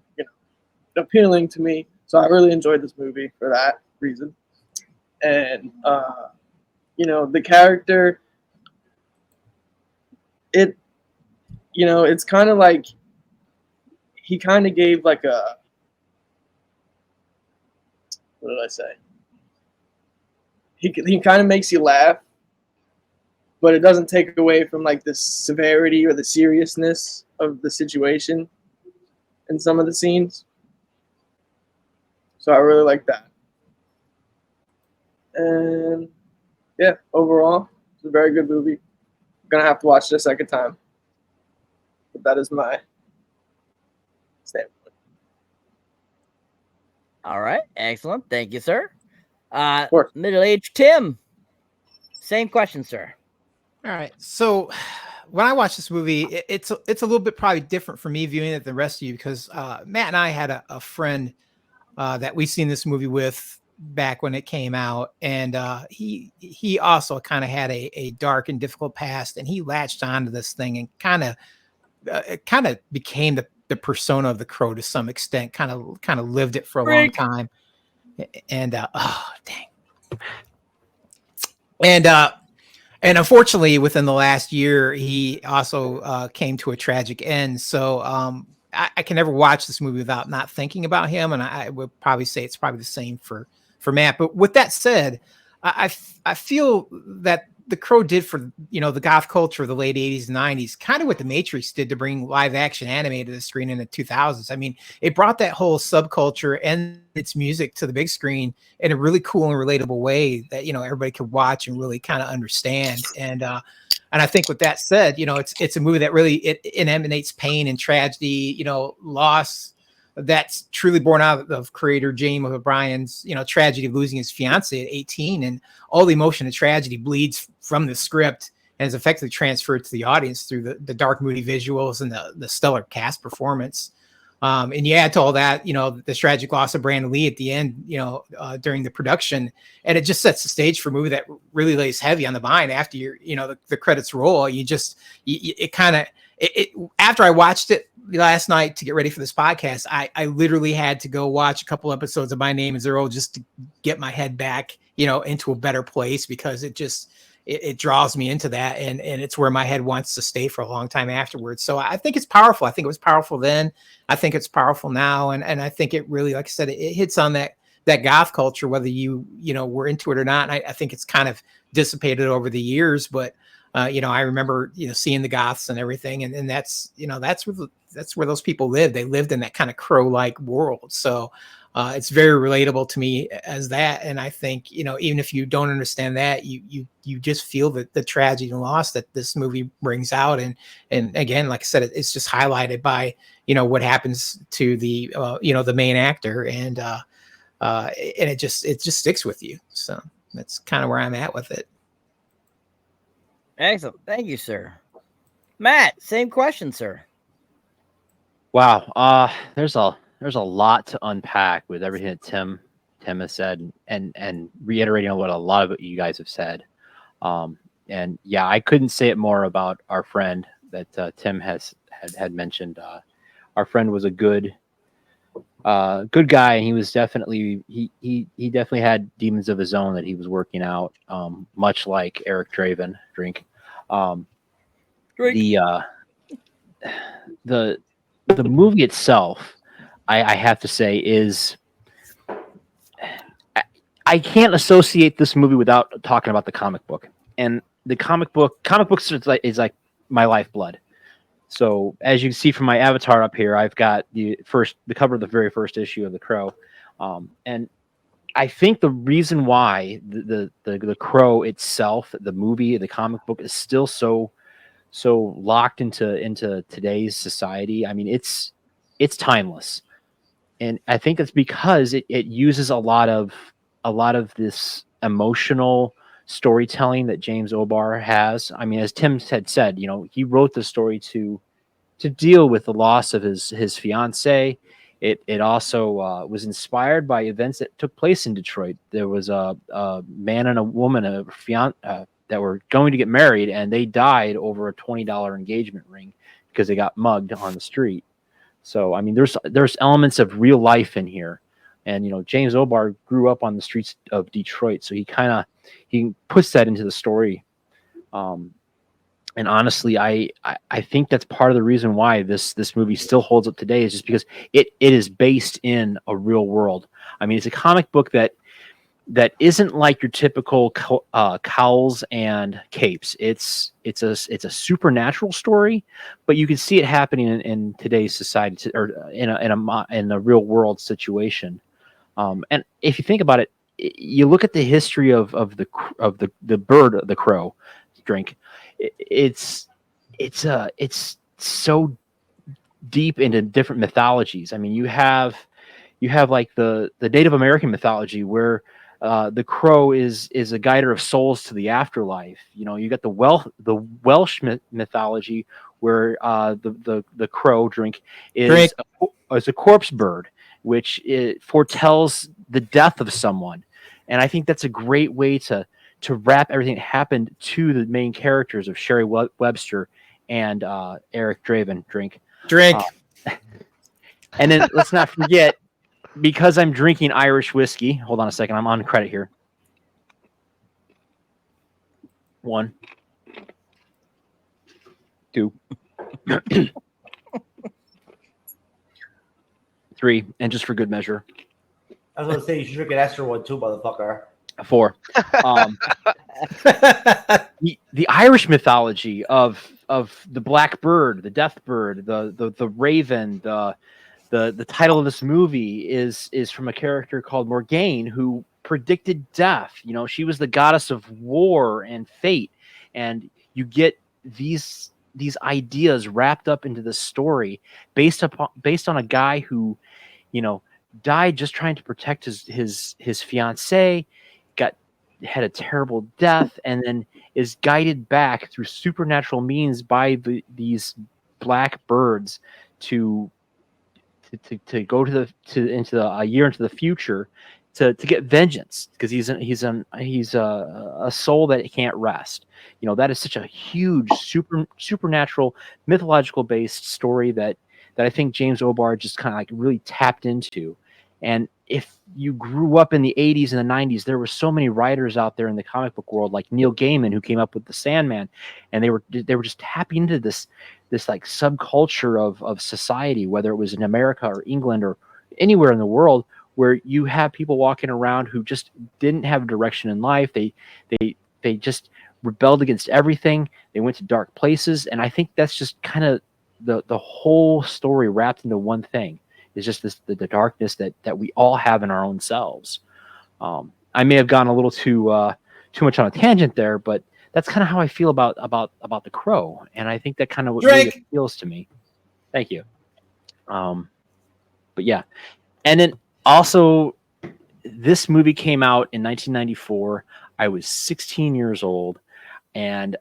appealing to me. So I really enjoyed this movie for that reason. And the character, it's kind of like he kind of gave like a, what did I say? He kind of makes you laugh, but it doesn't take away from like the severity or the seriousness of the situation in some of the scenes. So I really like that. And yeah, overall, it's a very good movie. I'm gonna have to watch it a second time. But that is my standpoint. All right, excellent. Thank you, sir. course. Middle-aged Tim. Same question, sir. All right. So when I watch this movie, it's a little bit probably different for me viewing it than the rest of you because Matt and I had a friend that we seen this movie with back when it came out, and he also kind of had a dark and difficult past, and he latched onto this thing and kind of became the persona of the Crow to some extent. Kind of lived it for a long time, and oh dang, and unfortunately, within the last year, he also came to a tragic end. So I can never watch this movie without not thinking about him, and I would probably say it's probably the same for Matt. But with that said, I feel that the Crow did for the goth culture of the late 80s and 90s, kind of what the Matrix did to bring live action anime to the screen in the 2000s. I mean, it brought that whole subculture and its music to the big screen in a really cool and relatable way that everybody could watch and really kind of understand. And I think with that said, it's a movie that really it emanates pain and tragedy, loss that's truly born out of creator James O'Brien's, tragedy of losing his fiance at 18, and all the emotion of tragedy bleeds from the script and is effectively transferred to the audience through the dark, moody visuals and the stellar cast performance. And you add to all that, the tragic loss of Brandon Lee at the end, during the production, and it just sets the stage for a movie that really lays heavy on the mind after the credits roll. After I watched it last night to get ready for this podcast, I literally had to go watch a couple episodes of My Name Is Earl just to get my head back, into a better place, because it draws me into that, and it's where my head wants to stay for a long time afterwards. So I think it's powerful. I think it was powerful then. I think it's powerful now, and I think it really, like I said, it hits on that goth culture, whether you were into it or not. And I think it's kind of dissipated over the years, but I remember seeing the goths and everything, and that's that's where those people lived. They lived in that kind of Crow-like world. So it's very relatable to me as that. And I think, even if you don't understand that, you just feel the tragedy and loss that this movie brings out. And again, like I said, it's just highlighted by, what happens to the main actor, and it just sticks with you. So that's kind of where I'm at with it. Excellent. Thank you, sir. Matt, same question, sir. Wow. There's a lot to unpack with everything that Tim has said, and reiterating on what a lot of you guys have said. And yeah, I couldn't say it more about our friend that Tim had mentioned. Our friend was a good guy, and he was definitely he definitely had demons of his own that he was working out, much like Eric Draven. Drink. The movie itself, I have to say, is I can't associate this movie without talking about the comic book. And the comic books is like my lifeblood. So as you can see from my avatar up here, I've got the cover of the very first issue of The Crow. And I think the reason why the Crow itself, the movie, the comic book, is still so locked into today's society. I mean, it's it's timeless. And I think it's because it uses a lot of this emotional storytelling that James O'Barr has. I mean, as Tim had said, you know, he wrote the story to deal with the loss of his fiance. It also was inspired by events that took place in Detroit. There was a man and a woman, that were going to get married, and they died over a $20 engagement ring because they got mugged on the street. So I mean, there's elements of real life in here, and you know, James O'Barr grew up on the streets of Detroit, so he puts that into the story. And honestly, I think that's part of the reason why this movie still holds up today, is just because it is based in a real world. I mean, it's a comic book that isn't like your typical cowls and capes. It's a supernatural story, but you can see it happening in today's society, or in a real world situation. And if you think about it, you look at the history of the bird, the crow drink. It's so deep into different mythologies. I mean, you have like the Native American mythology, where the crow is a guider of souls to the afterlife. You know, you got the Welsh mythology, where the crow drink is a corpse bird, which it foretells the death of someone. And I think that's a great way to wrap everything that happened to the main characters of Sherry Webster and Eric Draven. Drink. And then let's not forget, because I'm drinking Irish whiskey. Hold on a second. I'm on credit here. 1, 2, 3, and just for good measure, I was going to say you should drink an extra one too, motherfucker. 4. The Irish mythology of the black bird, the death bird, the raven, the title of this movie is from a character called Morgaine, who predicted death. You know, she was the goddess of war and fate, and you get these ideas wrapped up into the story based on a guy who, you know, died just trying to protect his fiancée, had a terrible death, and then is guided back through supernatural means by these black birds to go into a year into the future to get vengeance, because he's a soul that can't rest. You know, that is such a huge supernatural mythological based story that I think James O'Barr just kind of like really tapped into. And if you grew up in the 80s and the 90s, there were so many writers out there in the comic book world, like Neil Gaiman, who came up with the Sandman, and they were just tapping into this like subculture of society, whether it was in America or England or anywhere in the world, where you have people walking around who just didn't have a direction in life. They just rebelled against everything. They went to dark places, and I think that's just kind of the whole story wrapped into one thing. Is just the darkness that we all have in our own selves. I may have gone a little too much on a tangent there, but that's kind of how I feel about the Crow, and I think that kind of really appeals to me. Thank you. But yeah, and then also, this movie came out in 1994. I was 16 years old, and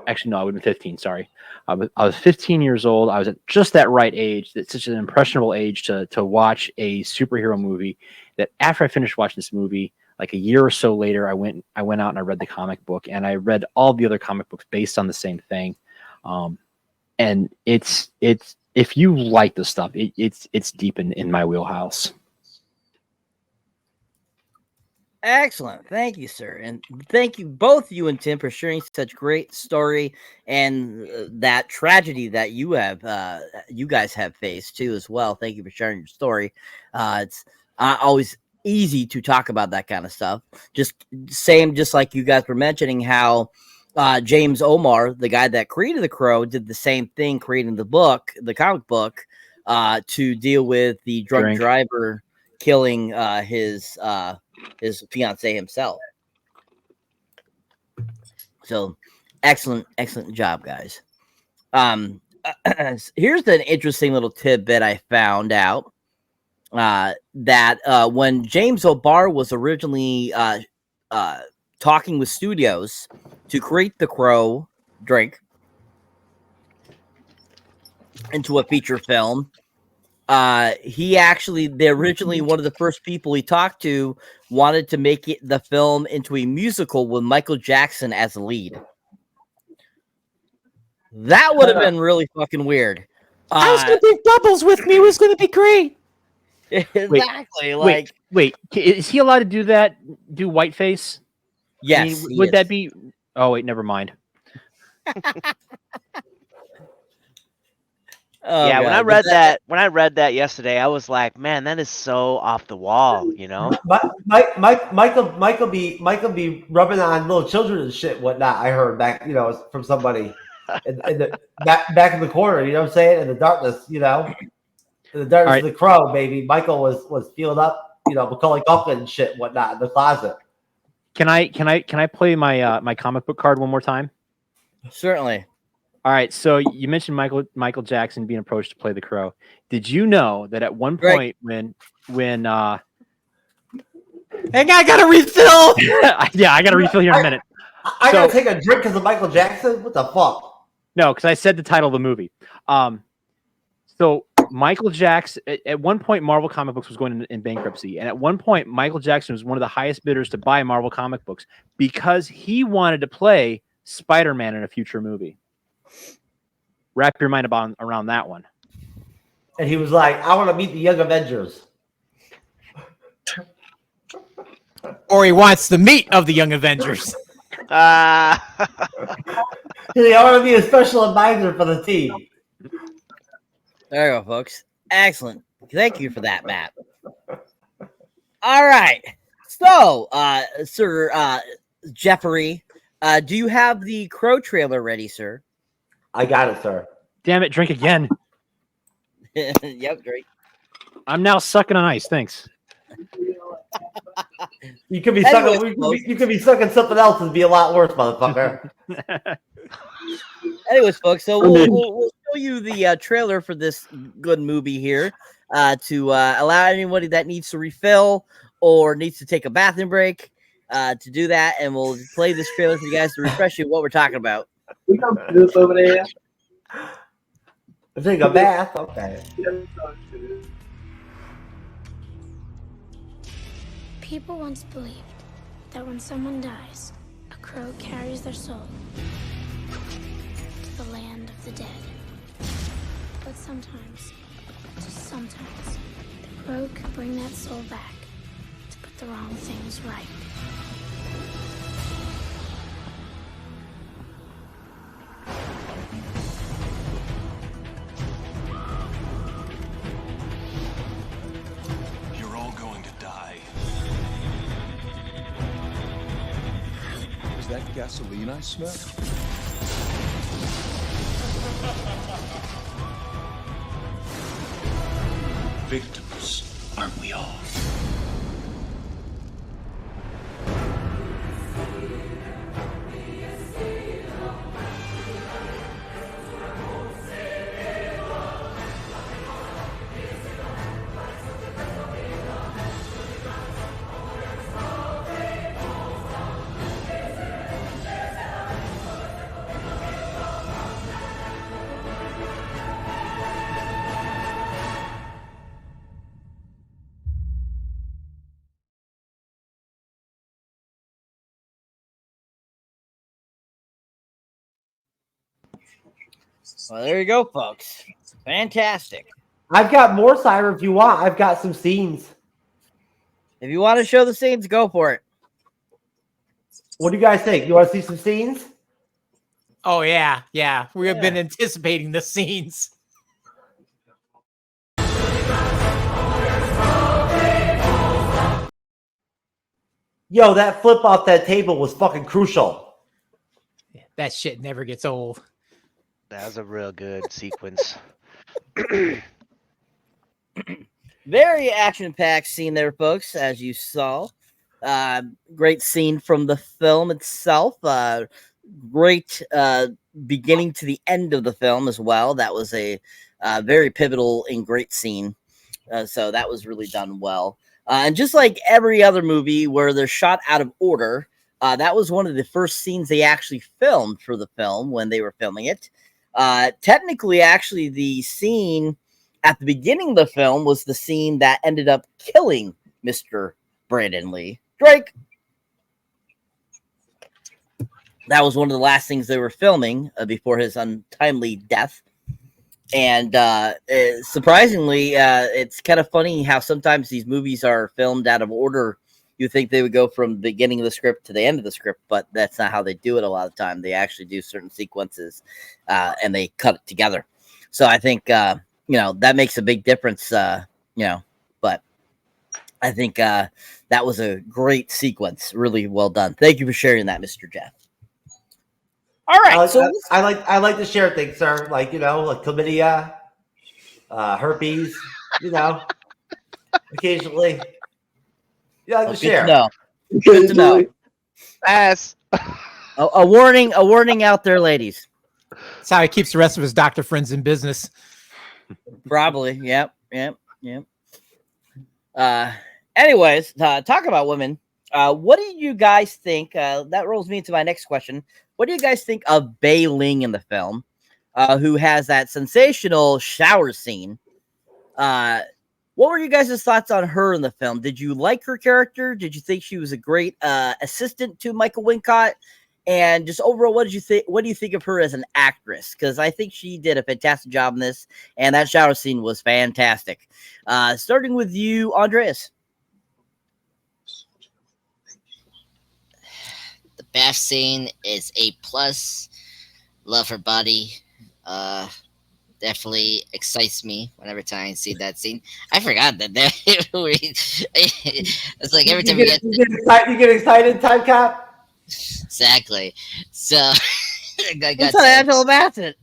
actually no, I would have been 15. Sorry. I was 15 years old. I was at just that right age, that's such an impressionable age to watch a superhero movie, that after I finished watching this movie, like a year or so later, I went out and I read the comic book, and I read all the other comic books based on the same thing. And it's if you like this stuff, it's deep in my wheelhouse. Excellent. Thank you, sir. And thank you, both you and Tim, for sharing such great story and that tragedy that you guys have faced too as well. Thank you for sharing your story. It's always easy to talk about that kind of stuff. Just like you guys were mentioning how James O'Barr, the guy that created the Crow, did the same thing, creating the comic book, to deal with the drunk driver killing his fiance himself. So excellent job, guys. here's an interesting little tidbit I found out. That when James O'Barr was originally talking with studios to create the Crow drink into a feature film, originally one of the first people he talked to wanted to make the film into a musical with Michael Jackson as the lead. That would have been really fucking weird. I was gonna bring Bubbles with me. It was gonna be great. Exactly. Wait. Is he allowed to do that? Do whiteface? Yes. Would that be? Oh wait, never mind. Yeah, when I read that yesterday, I was like, man, that is so off the wall, you know. Michael be rubbing on little children and shit, whatnot. I heard back, from somebody in the back in the corner. You know what I'm saying? In the darkness, in the darkness of the Crow, baby. Michael was feeling up, Macaulay Culkin and shit, whatnot, in the closet. Can I play my comic book card one more time? Certainly. All right, so you mentioned Michael Jackson being approached to play the Crow. Did you know that at one point when Hang on, I gotta refill. yeah, I gotta refill here in a minute. I gotta take a drink because of Michael Jackson. What the fuck? No, because I said the title of the movie. So Michael Jackson at one point, Marvel comic books was going in bankruptcy, and at one point, Michael Jackson was one of the highest bidders to buy Marvel comic books because he wanted to play Spider-Man in a future movie. Wrap your mind around that one. And he was like, I want to meet the Young Avengers. Or he wants the meat of the Young Avengers. I want to be a special advisor for the team. There you go, folks. Excellent. Thank you for that, Matt. All right. So, Sir Jeffrey, do you have the Crow trailer ready, sir? I got it, sir. Damn it, drink again. Yep, great. I'm now sucking on ice. Thanks. You could be sucking. You could be sucking something else and be a lot worse, motherfucker. Anyways, folks, so we'll show you the trailer for this good movie here to allow anybody that needs to refill or needs to take a bathroom break to do that, and we'll play this trailer for you guys to refresh you what we're talking about. Over there. Take a bath. Okay. People once believed that when someone dies, a crow carries their soul to the land of the dead. But sometimes, just sometimes, the crow can bring that soul back to put the wrong things right. You're all going to die. Is that gasoline I smell? Victims, aren't we all? Well, there you go, folks. Fantastic. I've got more, Cyber, if you want. I've got some scenes. If you want to show the scenes, go for it. What do you guys think? You want to see some scenes? Oh, yeah. We have been anticipating the scenes. Yo, that flip off that table was fucking crucial. That shit never gets old. That was a real good sequence. Very action-packed scene there, folks, as you saw. Great scene from the film itself. great beginning to the end of the film as well. That was a very pivotal and great scene. So that was really done well. And just like every other movie where they're shot out of order, that was one of the first scenes they actually filmed for the film when they were filming it. Technically, actually, the scene at the beginning of the film was the scene that ended up killing Mr. Brandon Lee. Drake. That was one of the last things they were filming before his untimely death. And surprisingly, it's kind of funny how sometimes these movies are filmed out of order. You think they would go from the beginning of the script to the end of the script, but that's not how they do it a lot of the time. They actually do certain sequences and they cut it together. So I think, that makes a big difference, but I think that was a great sequence. Really well done. Thank you for sharing that, Mr. Jeff. All right. I like to share things, sir. Like, like chlamydia, herpes, occasionally. Yeah, I like to share. Good to know. Pass. A warning out there, ladies. That's how he keeps the rest of his doctor friends in business. Probably. Yep. Anyways, talk about women. What do you guys think? That rolls me into my next question. What do you guys think of Bei Ling in the film, who has that sensational shower scene? What were you guys' thoughts on her in the film? Did you like her character? Did you think she was a great assistant to Michael Wincott? And just overall, what did you think? What do you think of her as an actress? Because I think she did a fantastic job in this, and that shower scene was fantastic. Starting with you, Andreas. The bath scene is A+. Love her body. Definitely excites me whenever time I see that scene. I forgot that it's like every time you get excited, Time Cap. Exactly. So I got That's how I feel about it.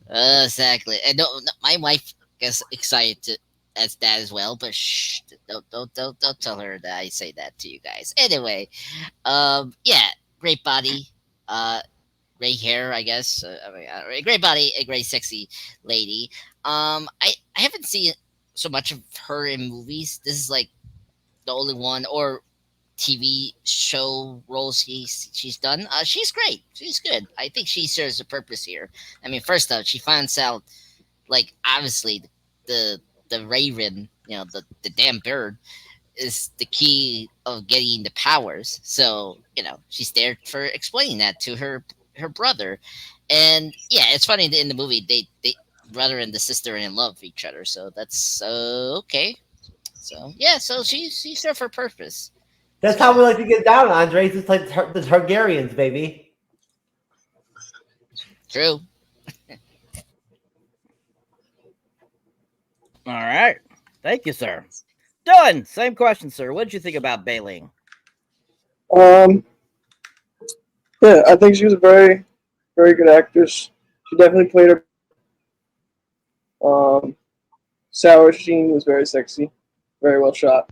Exactly. And my wife gets excited as that as well, but shh, don't tell her that I say that to you guys. Anyway, yeah, great body, great hair, I guess. Great body, a great sexy lady. I haven't seen so much of her in movies. This is like the only one or TV show roles she's done. She's great. She's good. I think she serves a purpose here. I mean, first off, she finds out, like, obviously the raven, the damn bird, is the key of getting the powers. So she's there for explaining that to her brother. And yeah, it's funny in the movie they brother and the sister are in love with each other. So that's okay. So yeah, so she served her purpose. That's how we like to get down, Andres. It's like the Targaryens, baby. True. All right. Thank you, sir. Dylan, same question, sir. What did you think about Bei Ling? Yeah, I think she was a very, very good actress. She definitely played her. Sour Sheen was very sexy, very well shot.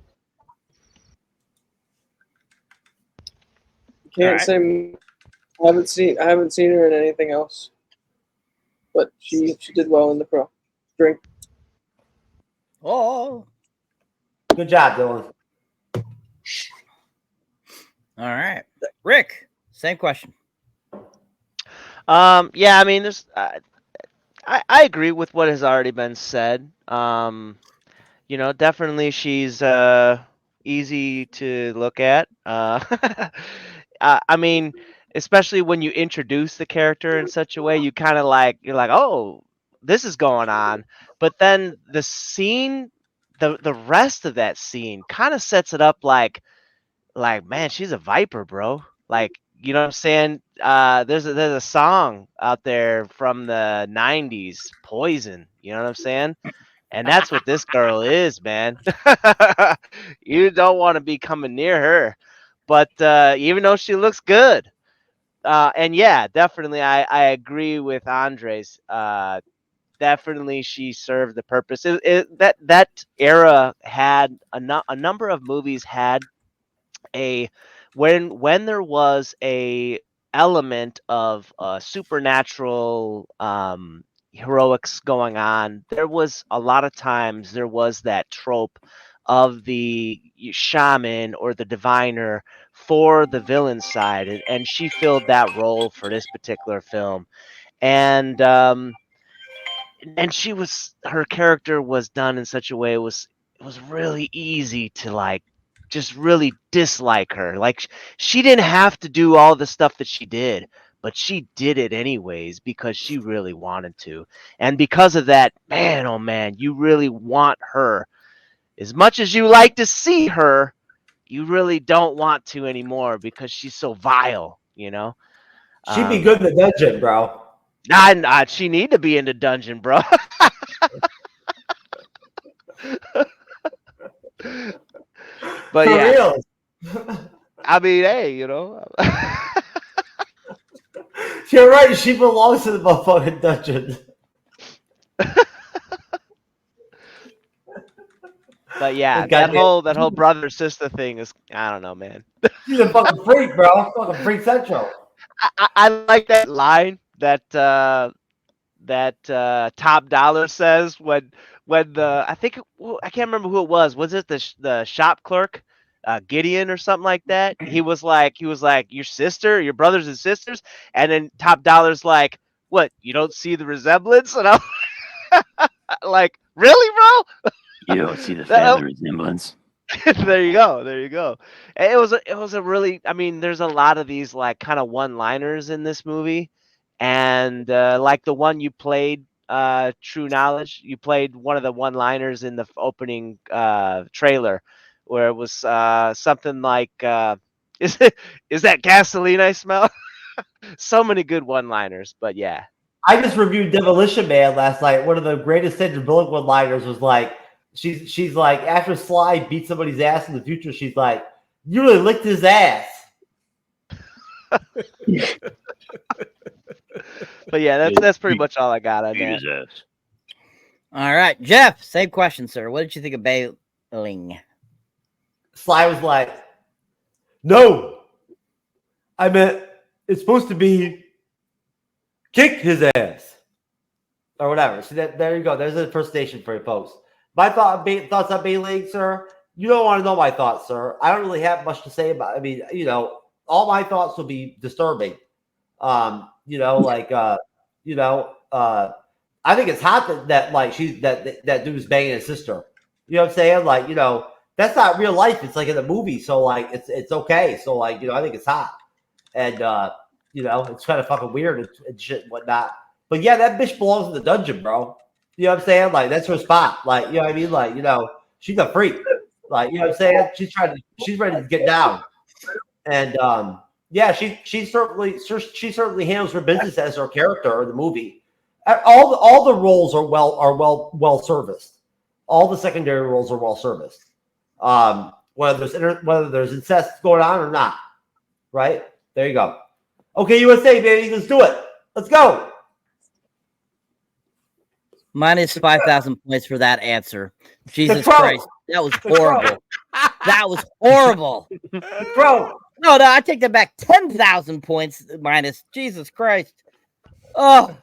Can't say I haven't seen her in anything else, but she did well in the Crow. Drink. Oh, good job, Dylan. All right, Rick. Same question. Yeah, I mean, there's. I agree with what has already been said. Definitely she's easy to look at. I mean, especially when you introduce the character in such a way, you're like, oh, this is going on. But then the scene, the rest of that scene kind of sets it up like, man, she's a viper, bro. Like, you know what I'm saying? There's a song out there from the 90s, Poison. You know what I'm saying? And that's what this girl is, man. You don't want to be coming near her. But even though she looks good, and yeah, definitely, I agree with Andres. Definitely, she served the purpose. That era had a number of movies had when there was a element of supernatural heroics going on. There was a lot of times there was that trope of the shaman or the diviner for the villain side, and she filled that role for this particular film. And she was, her character was done in such a way, it was really easy to like just really dislike her. Like she didn't have to do all the stuff that she did, but she did it anyways because she really wanted to. And because of that, man, oh man, you really want her. As much as you like to see her, you really don't want to anymore because she's so vile, you know? She'd be good in the dungeon, bro. Nah, she need to be in the dungeon, bro. But For yeah, real. I mean, hey, you know. You're right. She belongs to the motherfucking dungeon. But yeah, Goddamn. that whole brother sister thing is, I don't know, man. She's a fucking freak, bro. Fucking freak central. I like that line that Top Dollar says when the, I think I can't remember who it was. Was it the shop clerk, Gideon or something like that? He was like your sister, your brothers and sisters, and then Top Dollar's like, what? You don't see the resemblance? And I'm like, really, bro? You don't see the family resemblance. There you go. And it was a really, I mean, there's a lot of these like kind of one-liners in this movie, and like the one you played, True Knowledge, you played one of the one-liners in the opening trailer, where it was something like, is that gasoline I smell? So many good one-liners, but yeah. I just reviewed Demolition Man last night. One of the greatest Sandra Bullock one-liners was like, she's like, after Sly beats somebody's ass in the future, she's like, you really licked his ass. But yeah, that's pretty much all I got on that. All right, Jeff, same question, sir. What did you think of Bailing? Sly was like, no, I meant it's supposed to be kick his ass or whatever. So there you go. There's an impersonation for you folks. My thoughts on Bailing, sir. You don't want to know my thoughts, sir. I don't really have much to say about. I mean, you know, all my thoughts will be disturbing. You know, like, I think it's hot that like that dude's banging his sister. You know what I'm saying? Like, you know, that's not real life. It's like in a movie, so like it's okay. So like, you know, I think it's hot, and you know, it's kind of fucking weird and shit and whatnot. But yeah, that bitch belongs in the dungeon, bro. You know what I'm saying? Like, that's her spot. Like, you know what I mean? Like, you know, she's a freak. Like, you know what I'm saying? She's ready to get down. And yeah, she certainly handles her business as her character in the movie. All the roles are well serviced. All the secondary roles are well serviced. Whether there's incest going on or not. Right? There you go. Okay, USA, baby, let's do it. Let's go. Minus 5,000 points for that answer. Jesus Christ. That was horrible. That was horrible. Bro. No, I take that back. 10,000 points minus. Jesus Christ. Oh,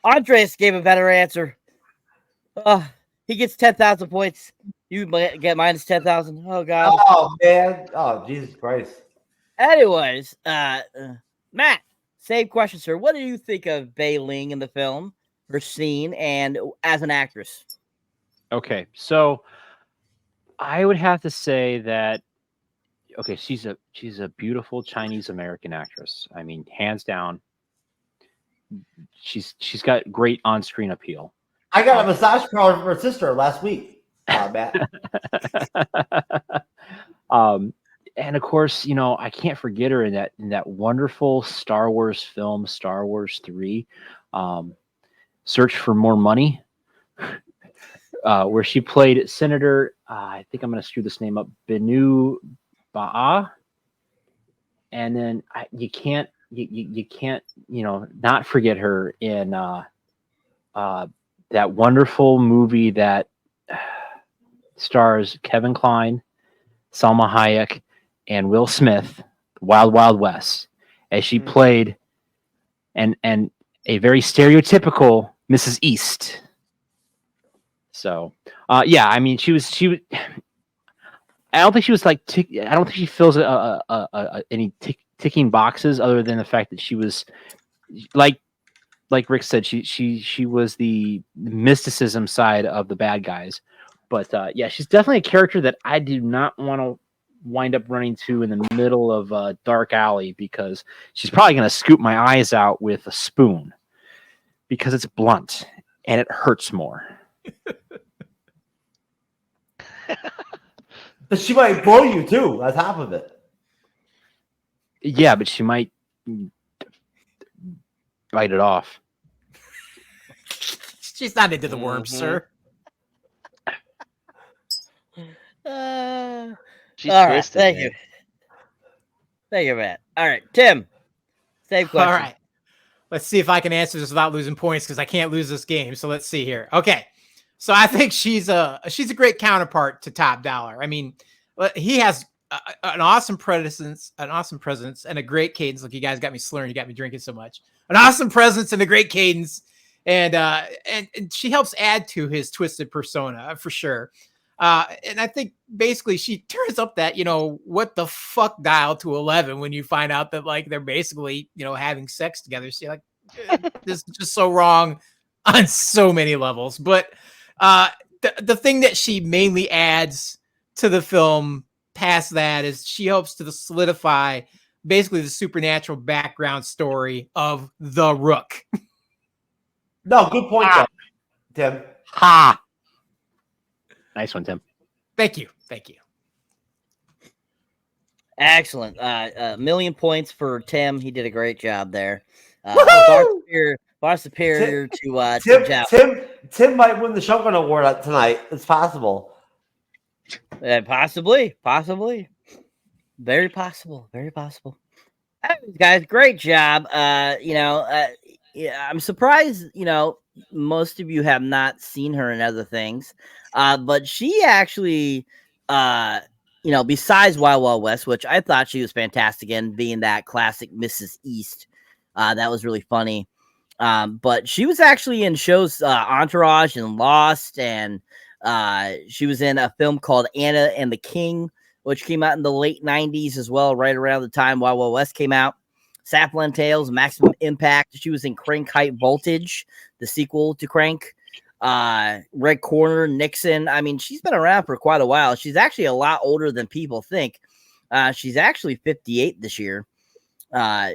Andres gave a better answer. He gets 10,000 points. You get minus 10,000. Oh, God. Oh, man. Oh, Jesus Christ. Anyways, Matt, same question, sir. What do you think of Bailing in the film? Her scene and as an actress. Okay, so I would have to say that she's a beautiful Chinese American actress. I mean, hands down, she's got great on-screen appeal. I got a massage parlor from her sister last week, Matt. And of course, you know, I can't forget her in that wonderful Star Wars film, Star Wars 3. Search for More Money, where she played Senator, I think I'm going to screw this name up, Benu Ba'a. And then you can't, you know, not forget her in that wonderful movie that stars Kevin Kline, Salma Hayek, and Will Smith, Wild Wild West. as she played and a very stereotypical Mrs. East. So, yeah, I mean, she was. I don't think she was like. I don't think she fills any ticking boxes other than the fact that she was like Rick said. She was the mysticism side of the bad guys. But yeah, she's definitely a character that I do not want to wind up running to in the middle of a dark alley, because she's probably going to scoop my eyes out with a spoon because it's blunt and it hurts more. But she might blow you too on top of it. Yeah, but she might bite it off. She's not into the worms, sir. She's all right, twisted. thank man. you. Thank you, Matt. All right, Tim. Same question. All right. Let's see if I can answer this without losing points, because I can't lose this game. So let's see here. Okay. So I think she's a great counterpart to Top Dollar. I mean, he has an awesome presence, and a great cadence. Look, you guys got me slurring. You got me drinking so much. An awesome presence and a great cadence, and she helps add to his twisted persona for sure. And I think basically she turns up that, what the fuck dial to 11 when you find out that like they're basically, having sex together. So you're like, this is just so wrong on so many levels. But the thing that she mainly adds to the film past that is she helps to solidify basically the supernatural background story of the Rook. No, good point, though, Tim. Ha! Nice one, Tim. Thank you. Excellent. A million points for Tim. He did a great job there. Far superior to Jeff. Tim might win the Shogun Award tonight. It's possible. Possibly. Very possible. Anyways, guys, great job. Yeah, I'm surprised, most of you have not seen her in other things. But she actually, besides Wild Wild West, which I thought she was fantastic in, being that classic Mrs. East, that was really funny. But she was actually in shows Entourage and Lost, and she was in a film called Anna and the King, which came out in the late 90s as well, right around the time Wild Wild West came out. Sapland Tales, Maximum Impact. She was in Crank High Voltage, the sequel to Crank. Red Corner, Nixon. I mean, she's been around for quite a while. She's actually a lot older than people think. She's actually 58 this year.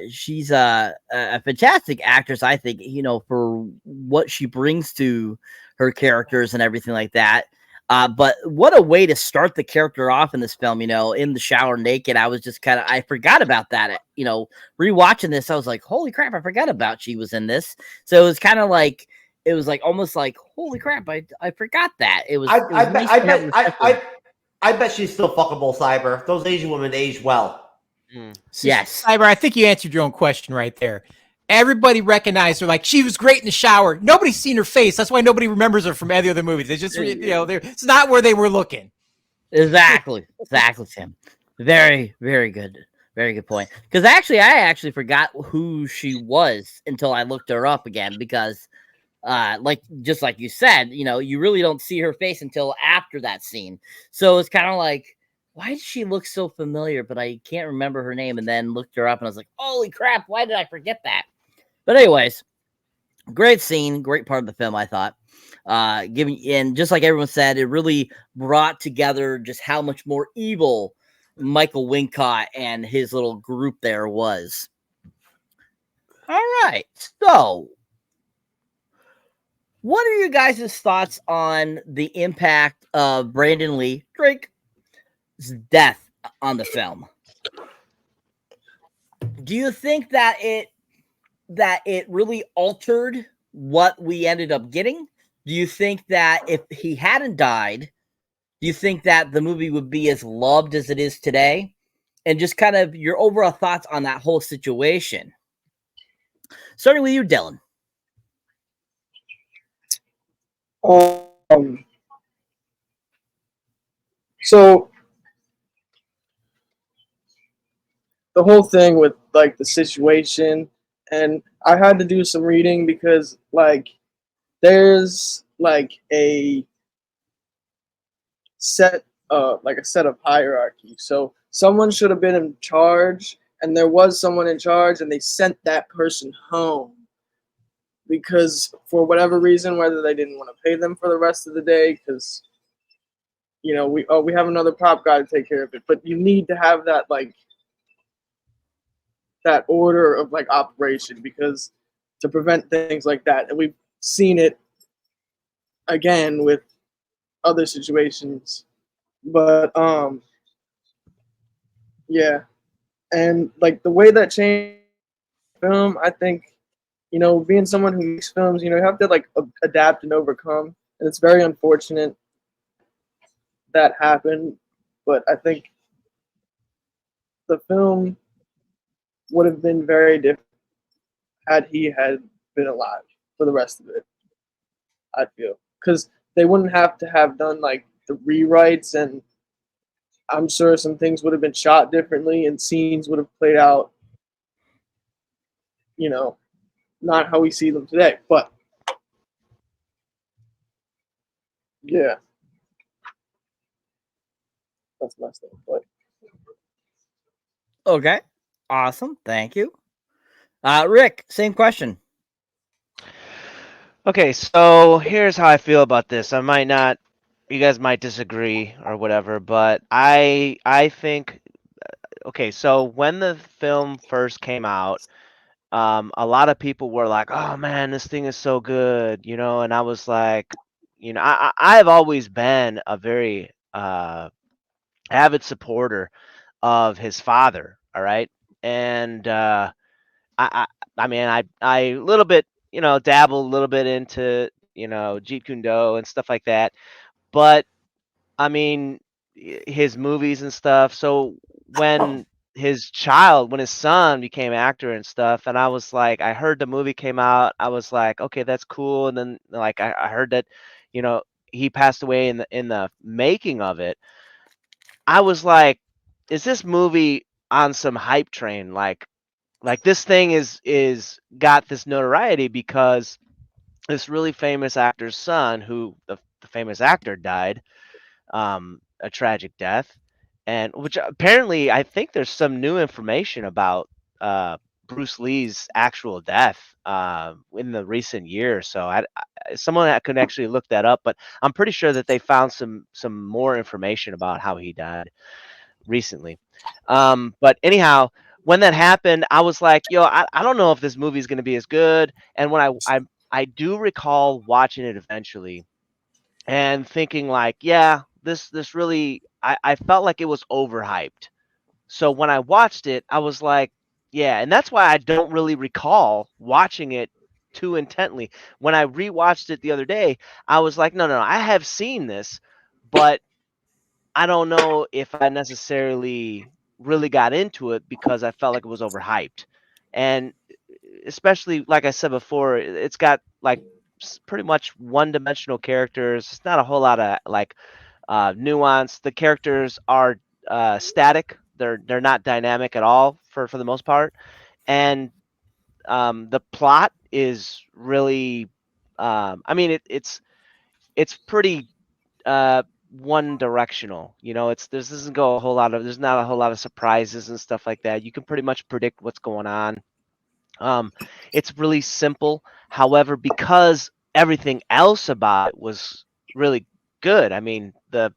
She's a fantastic actress, I think, for what she brings to her characters and everything like that. But what a way to start the character off in this film, in the shower naked. I was just I forgot about that. Rewatching this, I was like, holy crap, I forgot about she was in this. So it was almost like, holy crap, I forgot that. I bet she's still fuckable, Cyber. Those Asian women age well. Yes. Cyber, I think you answered your own question right there. Everybody recognized her, like she was great in the shower. Nobody's seen her face. That's why nobody remembers her from any other movies. They just, it's not where they were looking. Exactly, Tim. Very, very good. Very good point. Because I actually forgot who she was until I looked her up again. Because, just like you said, you really don't see her face until after that scene. So it's kind of like, why does she look so familiar? But I can't remember her name. And then looked her up, and I was like, holy crap! Why did I forget that? But anyways, great scene, great part of the film, I thought. And just like everyone said, it really brought together just how much more evil Michael Wincott and his little group there was. All right, so what are you guys' thoughts on the impact of Brandon Lee Drake's death on the film? Do you think that it really altered what we ended up getting? Do you think that if he hadn't died, do you think that the movie would be as loved as it is today? And just kind of your overall thoughts on that whole situation. Starting with you, Dylan. So the whole thing with like the situation, and I had to do some reading because like there's like a set of hierarchy. So someone should have been in charge, and there was someone in charge, and they sent that person home because for whatever reason, whether they didn't want to pay them for the rest of the day, because we have another prop guy to take care of it. But you need to have that like that order of like operation because to prevent things like that, and we've seen it again with other situations. But yeah, and like the way that changed film, I think being someone who makes films, you have to like adapt and overcome, and it's very unfortunate that happened. But I think the film would have been very different had he had been alive for the rest of it. I feel because they wouldn't have to have done like the rewrites, and I'm sure some things would have been shot differently and scenes would have played out, not how we see them today. But yeah, that's my standpoint. Okay, awesome, thank you. Rick, same question. Okay, so here's how I feel about this. You guys might disagree or whatever, but I think, okay, so when the film first came out, a lot of people were like, "Oh man, this thing is so good," and I was like, I've always been a very avid supporter of his father. All right, and I I mean I a little bit dabble a little bit into Jeet Kune Do and stuff like that, but I mean his movies and stuff. So when his son became actor and stuff, and I was like, I heard the movie came out, I was like, okay, that's cool, and then like I heard that he passed away in the making of it. I was like, is this movie on some hype train? Like this thing is got this notoriety because this really famous actor's son, who the famous actor died, a tragic death, and which apparently I think there's some new information about Bruce Lee's actual death in the recent year. So someone that could actually look that up, but I'm pretty sure that they found some more information about how he died recently. But anyhow, when that happened, I was like, yo, I don't know if this movie is going to be as good. And when I do recall watching it eventually and thinking like, yeah, this really, I felt like it was overhyped. So when I watched it, I was like, yeah, and that's why I don't really recall watching it too intently. When I rewatched it the other day, I was like, no, I have seen this, but I don't know if I necessarily really got into it because I felt like it was overhyped. And especially, like I said before, it's got like pretty much one-dimensional characters. It's not a whole lot of like nuance. The characters are static. They're not dynamic at all for the most part. And the plot is really, I mean, it's pretty one directional. This doesn't go a whole lot of, there's not a whole lot of surprises and stuff like that. You can pretty much predict what's going on. It's really simple. However, because everything else about it was really good. I mean, the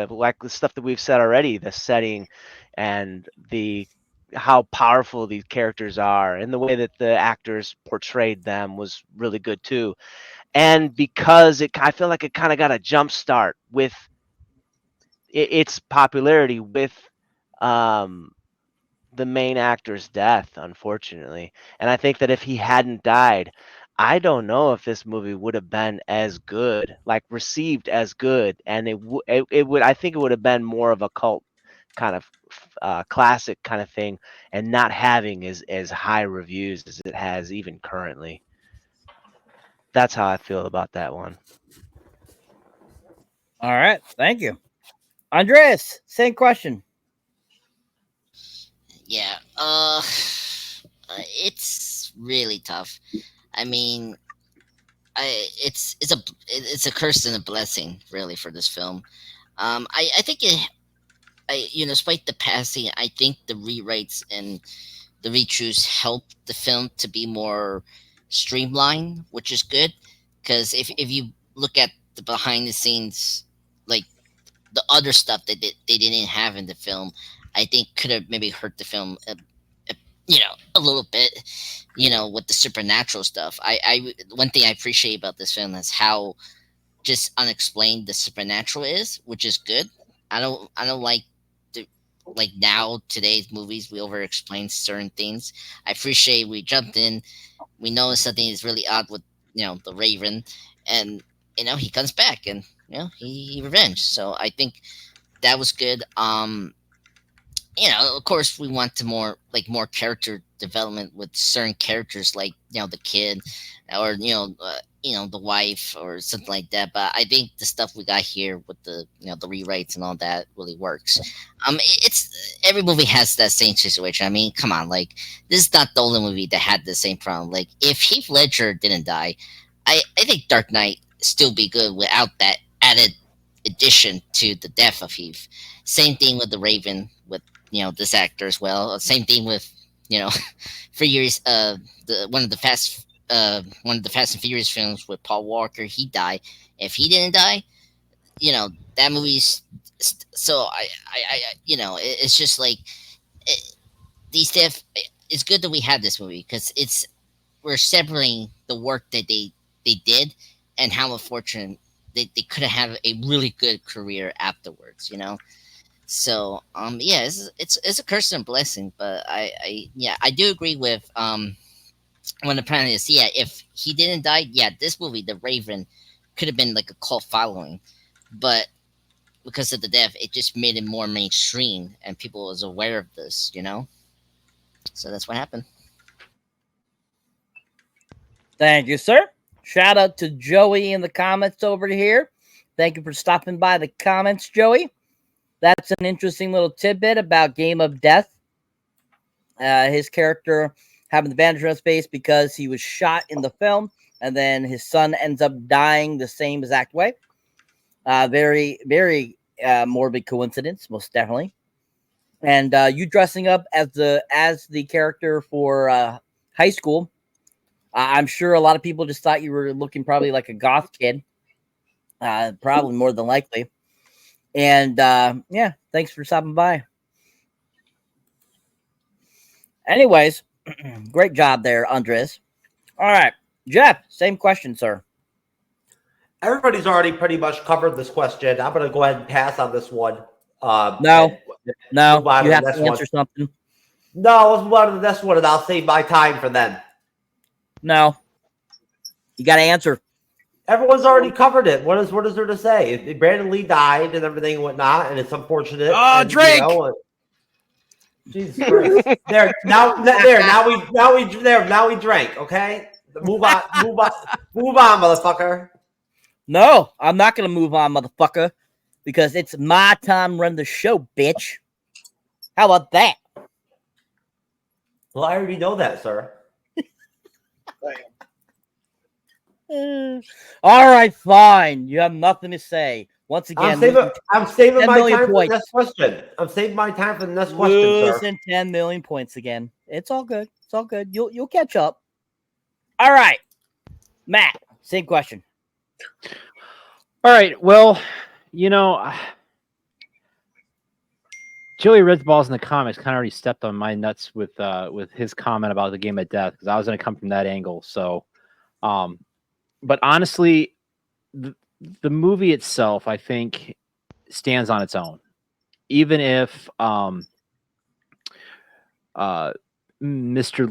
like the stuff that we've said already, the setting and the how powerful these characters are and the way that the actors portrayed them was really good too. And because I feel like it kind of got a jump start with its popularity with um, the main actor's death, unfortunately. And I think that if he hadn't died, I don't know if this movie would have been as good, like received as good, and it would. I think it would have been more of a cult kind of classic kind of thing, and not having as high reviews as it has even currently. That's how I feel about that one. All right, thank you. Andreas, same question. Yeah. Uh, it's really tough. I mean, it's a curse and a blessing, really, for this film. I think despite the passing, I think the rewrites and the retrues help the film to be more streamlined, which is good. Because if you look at the behind the scenes, like the other stuff that they didn't have in the film, I think could have maybe hurt the film, a, a little bit. With the supernatural stuff. I one thing I appreciate about this film is how just unexplained the supernatural is, which is good. I don't like the like now today's movies we over explain certain things. I appreciate we jumped in, we know something is really odd with the Raven, and he comes back and he revenge. So I think that was good. Of course, we want to more character development with certain characters, like the kid, or the wife or something like that. But I think the stuff we got here with the the rewrites and all that really works. It's every movie has that same situation. I mean, come on, like this is not the only movie that had the same problem. Like if Heath Ledger didn't die, I think Dark Knight still be good without that added addition to the death of Heath. Same thing with the Raven with this actor as well. Same thing with Furious. One of the Fast and Furious films with Paul Walker. He died. If he didn't die, that movie's. So it's just like these death. It's good that we had this movie because we're separating the work that they did and how unfortunate they could have a really good career afterwards. So yeah, it's a curse and a blessing, but I do agree with when the planet is, yeah, if he didn't die, yeah, this movie The Raven could have been like a cult following, but because of the death, it just made it more mainstream and people was aware of this, so that's what happened. Thank you, sir. Shout out to Joey in the comments over here. Thank you for stopping by the comments, Joey. That's an interesting little tidbit about Game of Death. His character having the advantage on space because he was shot in the film, and then his son ends up dying the same exact way. Very, very morbid coincidence, most definitely. And you dressing up as the character for high school. I'm sure a lot of people just thought you were looking probably like a goth kid. Probably more than likely. And yeah, thanks for stopping by. Anyways, great job there, Andres. All right, Jeff, same question, sir. Everybody's already pretty much covered this question. I'm going to go ahead and pass on this one. No, you have to answer something. No, let's move on to the next one, and I'll save my time for then. No, you got to answer. Everyone's already covered it. What is there to say? If Brandon Lee died and everything and whatnot, and it's unfortunate. Drake. Jesus Christ. Now we drank. Okay, move on, motherfucker. No, I'm not gonna move on, motherfucker, because it's my time to run the show, bitch. How about that? Well, I already know that, sir. All right, fine. You have nothing to say. Once again, I'm saving my time for the next question. I'm saving my time for the next question, sir. Losing 10 million points again. It's all good. It's all good. You'll catch up. All right, Matt. Same question. All right. Well, Joey Redballs in the comments kind of already stepped on my nuts with his comment about the Game of Death because I was going to come from that angle. So, but honestly, the movie itself, I think, stands on its own. Even if Mr.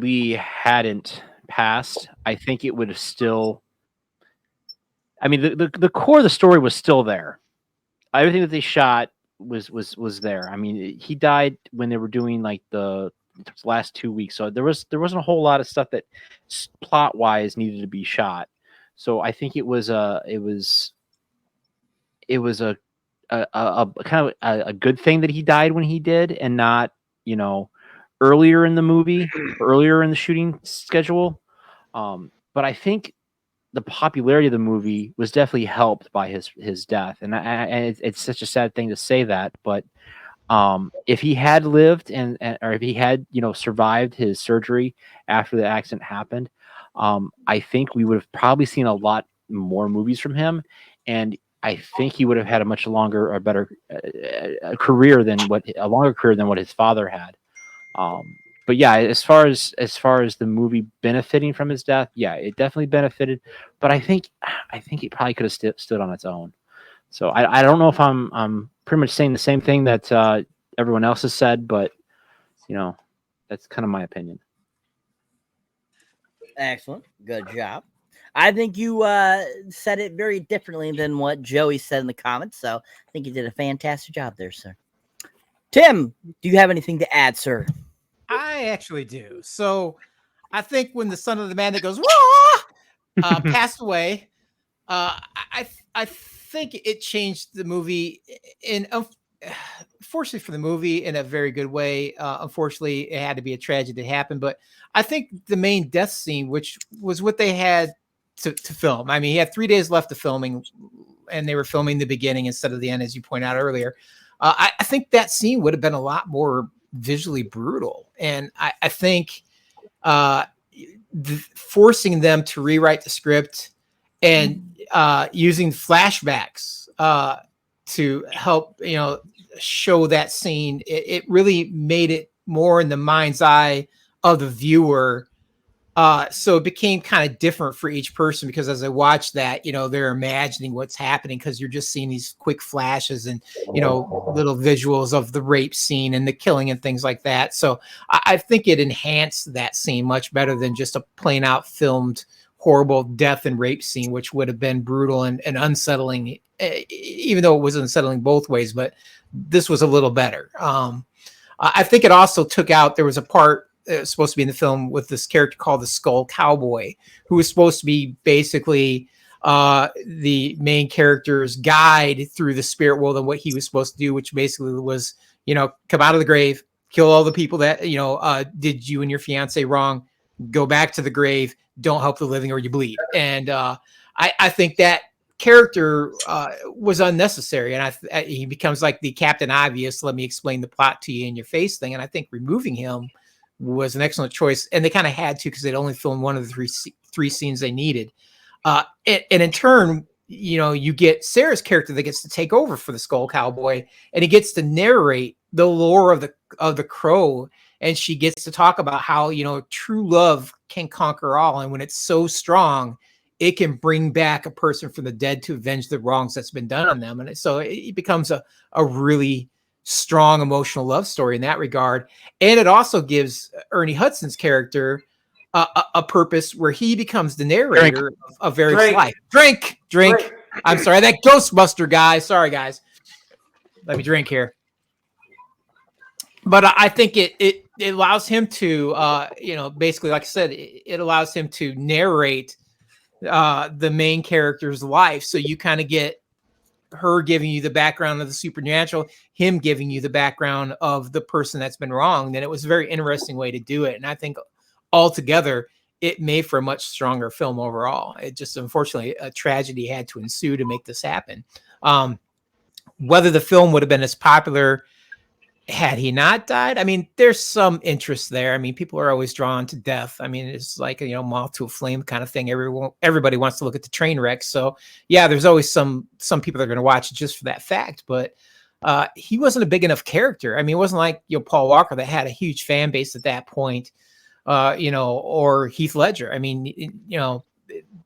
Lee hadn't passed, I think it would have still. I mean, the core of the story was still there. Everything that they shot was there. I mean, he died when they were doing like the last 2 weeks, so there wasn't a whole lot of stuff that plot wise needed to be shot. So I think it was a kind of a good thing that he died when he did, and not earlier in the movie, earlier in the shooting schedule. But I think the popularity of the movie was definitely helped by his death, and it's such a sad thing to say that, but if he had lived or if he had survived his surgery after the accident happened, I think we would have probably seen a lot more movies from him, and I think he would have had a much longer or better career than what his father had. But yeah, as far as the movie benefiting from his death, yeah, it definitely benefited. But I think it probably could have stood on its own. So I don't know if I'm pretty much saying the same thing that everyone else has said, but that's kind of my opinion. Excellent, good job. I think you said it very differently than what Joey said in the comments, so I think you did a fantastic job there, sir. Tim, do you have anything to add, sir? I actually do. So I think when the son of the man that goes "Wah!" passed away, I think it changed the movie fortunately for the movie in a very good way. Unfortunately, it had to be a tragedy that happened, but I think the main death scene, which was what they had to film. I mean, he had 3 days left of filming, and they were filming the beginning instead of the end, as you pointed out earlier. I think that scene would have been a lot more visually brutal, and I think forcing them to rewrite the script and using flashbacks to help show that scene, it really made it more in the mind's eye of the viewer. So it became kind of different for each person, because as I watch that, they're imagining what's happening, because you're just seeing these quick flashes and, little visuals of the rape scene and the killing and things like that. So I think it enhanced that scene much better than just a plain out filmed horrible death and rape scene, which would have been brutal and unsettling, even though it was unsettling both ways, but this was a little better. I think it also took out, there was a part supposed to be in the film with this character called the Skull Cowboy, who was supposed to be basically the main character's guide through the spirit world and what he was supposed to do, which basically was, come out of the grave, kill all the people that, did you and your fiance wrong, go back to the grave, don't help the living or you bleed. And I think that character was unnecessary, and he becomes like the Captain Obvious, let me explain the plot to you in your face thing. And I think removing him was an excellent choice, and they kind of had to, because they'd only filmed one of the three scenes they needed. And in turn, you get Sarah's character that gets to take over for the Skull Cowboy, and he gets to narrate the lore of the Crow, and she gets to talk about how true love can conquer all, and when it's so strong, it can bring back a person from the dead to avenge the wrongs that's been done on them. And so it becomes a really strong emotional love story in that regard. And it also gives Ernie Hudson's character a purpose where he becomes the narrator of various life. Drink. I'm sorry, that Ghostbuster guy. Sorry, guys. Let me drink here. But I think it allows him to, basically, like I said, it allows him to narrate the main character's life. So you kind of get her giving you the background of the supernatural, him giving you the background of the person that's been wronged. And it was a very interesting way to do it. And I think altogether, it made for a much stronger film overall. It just, unfortunately, a tragedy had to ensue to make this happen. Whether the film would have been as popular had he not died, I mean, there's some interest there. I mean, people are always drawn to death. I mean, it's like moth to a flame kind of thing. Everybody wants to look at the train wreck. So yeah, there's always some people that are going to watch it just for that fact. But he wasn't a big enough character. I mean, it wasn't like Paul Walker that had a huge fan base at that point, or Heath Ledger. I mean,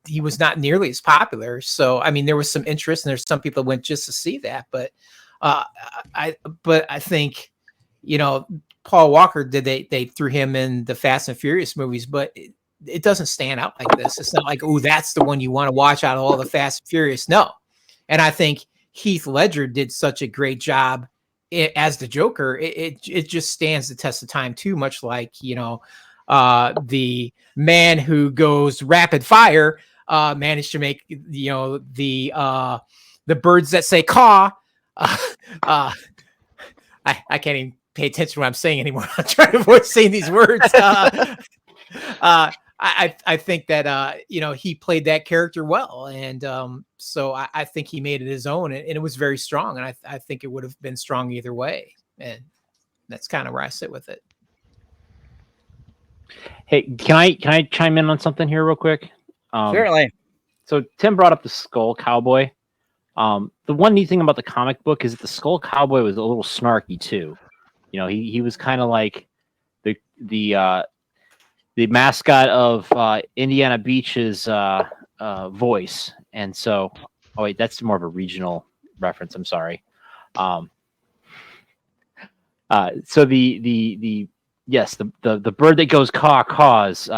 he was not nearly as popular. So I mean, there was some interest, and there's some people that went just to see that. But I think, Paul Walker they threw him in the Fast and Furious movies, but it doesn't stand out like this. It's not like, oh, that's the one you want to watch out of all the Fast and Furious. No. And I think Heath Ledger did such a great job as the Joker. It just stands the test of time too, much like, the man who goes rapid fire managed to make, the birds that say caw. I can't even pay attention to what I'm saying anymore. I'm trying to avoid saying these words. I think that he played that character well, and so I think he made it his own, and it was very strong. And I think it would have been strong either way, and that's kind of where I sit with it. Hey, can I chime in on something here real quick? Certainly. So Tim brought up the Skull Cowboy. The one neat thing about the comic book is that the Skull Cowboy was a little snarky too. He was kind of like the mascot of Indiana Beach's voice, and so that's more of a regional reference. I'm sorry. So the bird that goes caw's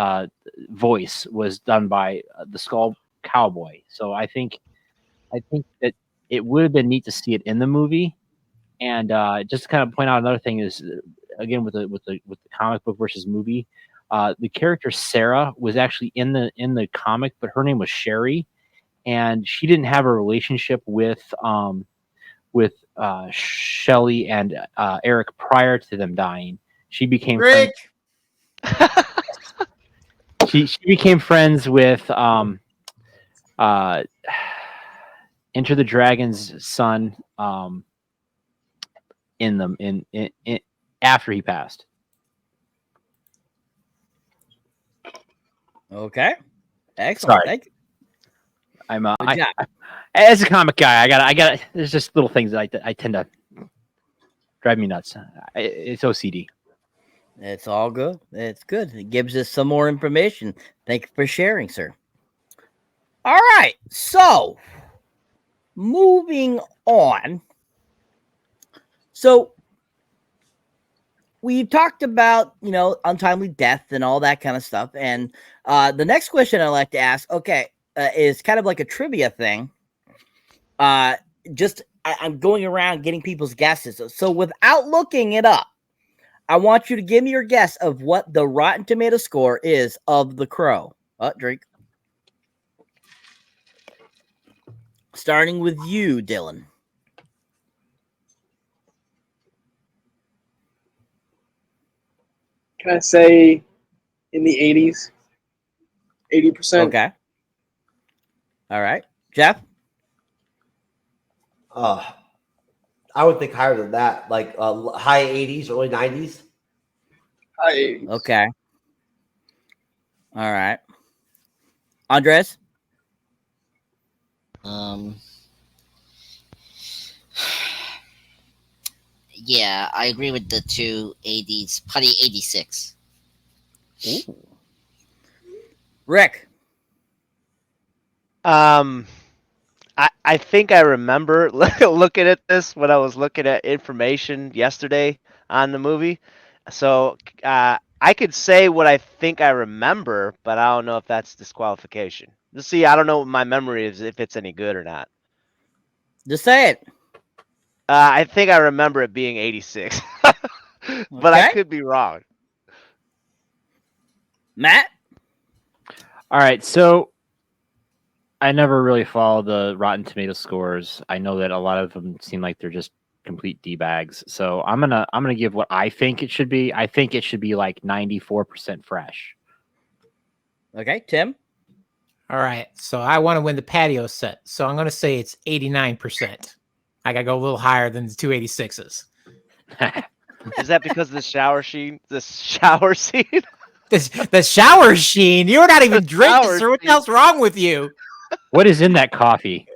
voice was done by the Skull Cowboy. So I think that it would have been neat to see it in the movie. And just to kind of point out another thing is, again, with the comic book versus movie, the character Sarah was actually in the comic, but her name was Sherry, and she didn't have a relationship with Shelley and Eric prior to them dying. She became Rick. she became friends with Enter the Dragon's son in after he passed. Okay. Excellent. Sorry. Thank you. I'm as a comic guy, I got there's just little things that I tend to drive me nuts. It's OCD. It's all good. It's good. It gives us some more information. Thank you for sharing, sir. All right. So, moving on. So, we talked about, untimely death and all that kind of stuff. And the next question I'd like to ask, is kind of like a trivia thing. I'm going around getting people's guesses. So, without looking it up, I want you to give me your guess of what the Rotten Tomato score is of The Crow. Drink. Starting with you, Dylan. Can I say in the 80s? 80%. Okay. All right. Jeff? I would think higher than that, like high 80s, early 90s. High 80s. Okay. All right. Andres? Yeah, I agree with the two 80s, probably 86. Ooh. Rick? I think I remember looking at this when I was looking at information yesterday on the movie. So I could say what I think I remember, but I don't know if that's disqualification. Let's see. I don't know what my memory is, if it's any good or not. Just say it. I think I remember it being 86, but I could be wrong. Matt? All right, so I never really follow the Rotten Tomato scores. I know that a lot of them seem like they're just complete D-bags. So I'm gonna give what I think it should be. I think it should be like 94% fresh. Okay, Tim? All right, so I want to win the patio set, so I'm going to say it's 89%. I got to go a little higher than the 286s. Is that because of the shower scene? The shower scene? The shower sheen. You're not even drinking, sir. What the hell's wrong with you? What is in that coffee?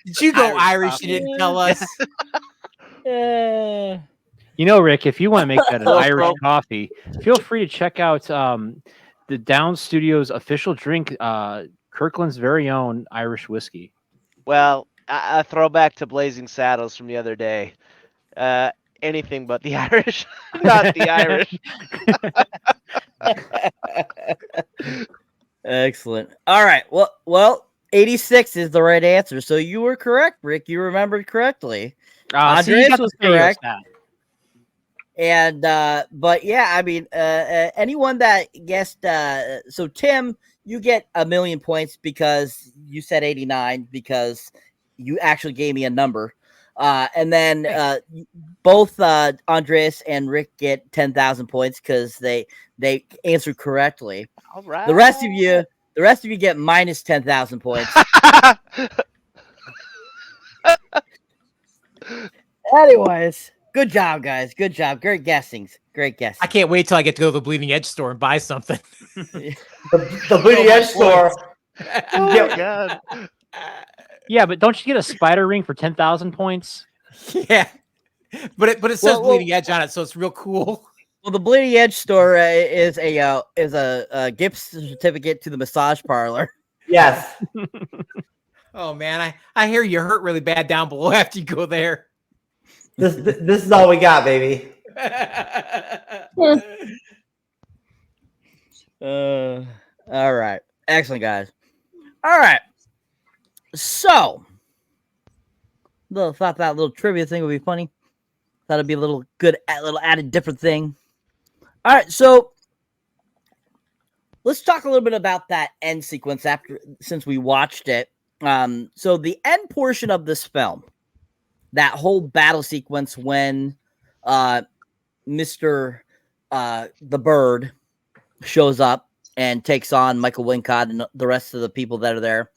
Did you go Irish? You didn't tell us. Rick, if you want to make that an Irish coffee, feel free to check out the Down Studios official drink, Kirkland's very own Irish whiskey. Well, a throwback to Blazing Saddles from the other day. Anything but the Irish. Not the Irish. Excellent. All right. Well, 86 is the right answer. So you were correct, Rick. You remembered correctly. Andres was correct. And but yeah, I mean, anyone that guessed, so Tim, you get 1,000,000 points because you said 89 because you actually gave me a number. And then both Andres and Rick get 10,000 points because they answered correctly. All right. The rest of you get minus 10,000 points. Anyways, good job, guys. Good job. Great guessings. Great guessing. I can't wait till I get to go to the Bleeding Edge store and buy something. The Bleeding Edge store. Oh my god. Yeah, but don't you get a spider ring for 10,000 points? Yeah, but it says Bleeding Edge on it, so it's real cool. Well, the Bleeding Edge store is a gift certificate to the massage parlor. Yes. Oh man, I hear you hurt really bad down below after you go there. This is all we got, baby. All right. Excellent, guys. All right. So, thought that little trivia thing would be funny. Thought it'd be a little added different thing. All right, so let's talk a little bit about that end sequence since we watched it. So the end portion of this film, that whole battle sequence when Mr. The Bird shows up and takes on Michael Wincott and the rest of the people that are there.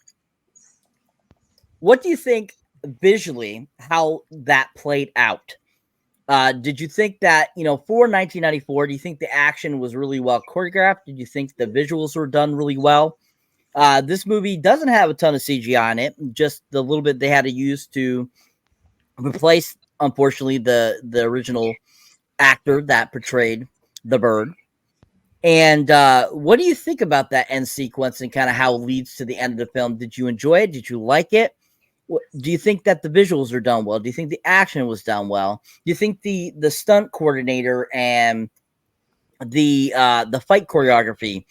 What do you think visually how that played out? Did you think that, for 1994, do you think the action was really well choreographed? Did you think the visuals were done really well? This movie doesn't have a ton of CGI in it, just the little bit they had to use to replace, unfortunately, the original actor that portrayed the Bird. And what do you think about that end sequence and kind of how it leads to the end of the film? Did you enjoy it? Did you like it? Do you think that the visuals are done well? Do you think the action was done well? Do you think the stunt coordinator and the fight choreography,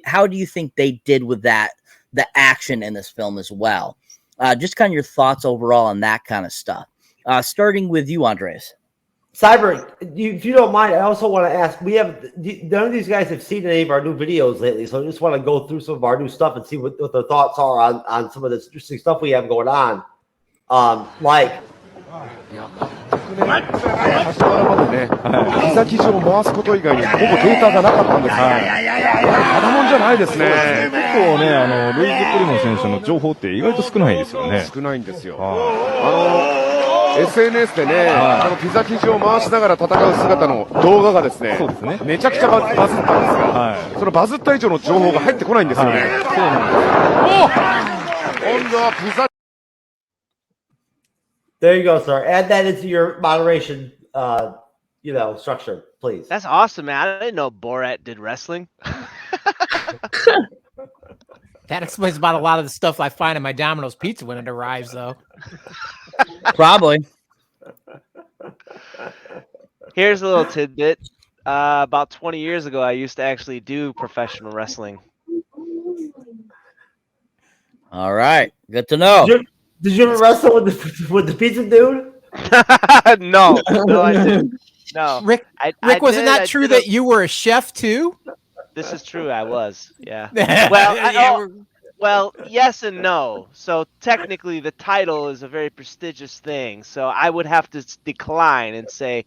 how do you think they did with that, the action in this film as well? Just kind of your thoughts overall on that kind of stuff. Starting with you, Andres. Cyber, if you don't mind, I also want to ask, none of these guys have seen any of our new videos lately, so I just want to go through some of our new stuff and see what their thoughts are on some of this interesting stuff we have going on. Like... 膝基準を回すこと以外にほぼデータがなかったんですが、ただもんじゃないですね。結構ね、ルイズ・プリモ選手の情報って意外と少ないですよね。少ないんですよ。SNS でね、膝基準を回しながら戦う姿の動画がですね、めちゃくちゃバズったんですが、そのバズった以上の情報が入ってこないんですよね。そうなんです。今度は膝 There you go, sir. Add that into your moderation, structure, please. That's awesome, man. I didn't know Borat did wrestling. That explains about a lot of the stuff I find in my Domino's pizza when it arrives, though. Probably. Here's a little tidbit. About 20 years ago, I used to actually do professional wrestling. All right. Good to know. Did you ever wrestle with the pizza dude? No, I didn't. No, Rick, was it not true that you were a chef too? This is true. I was. Yeah. Well, well, yes and no. So technically, the title is a very prestigious thing. So I would have to decline and say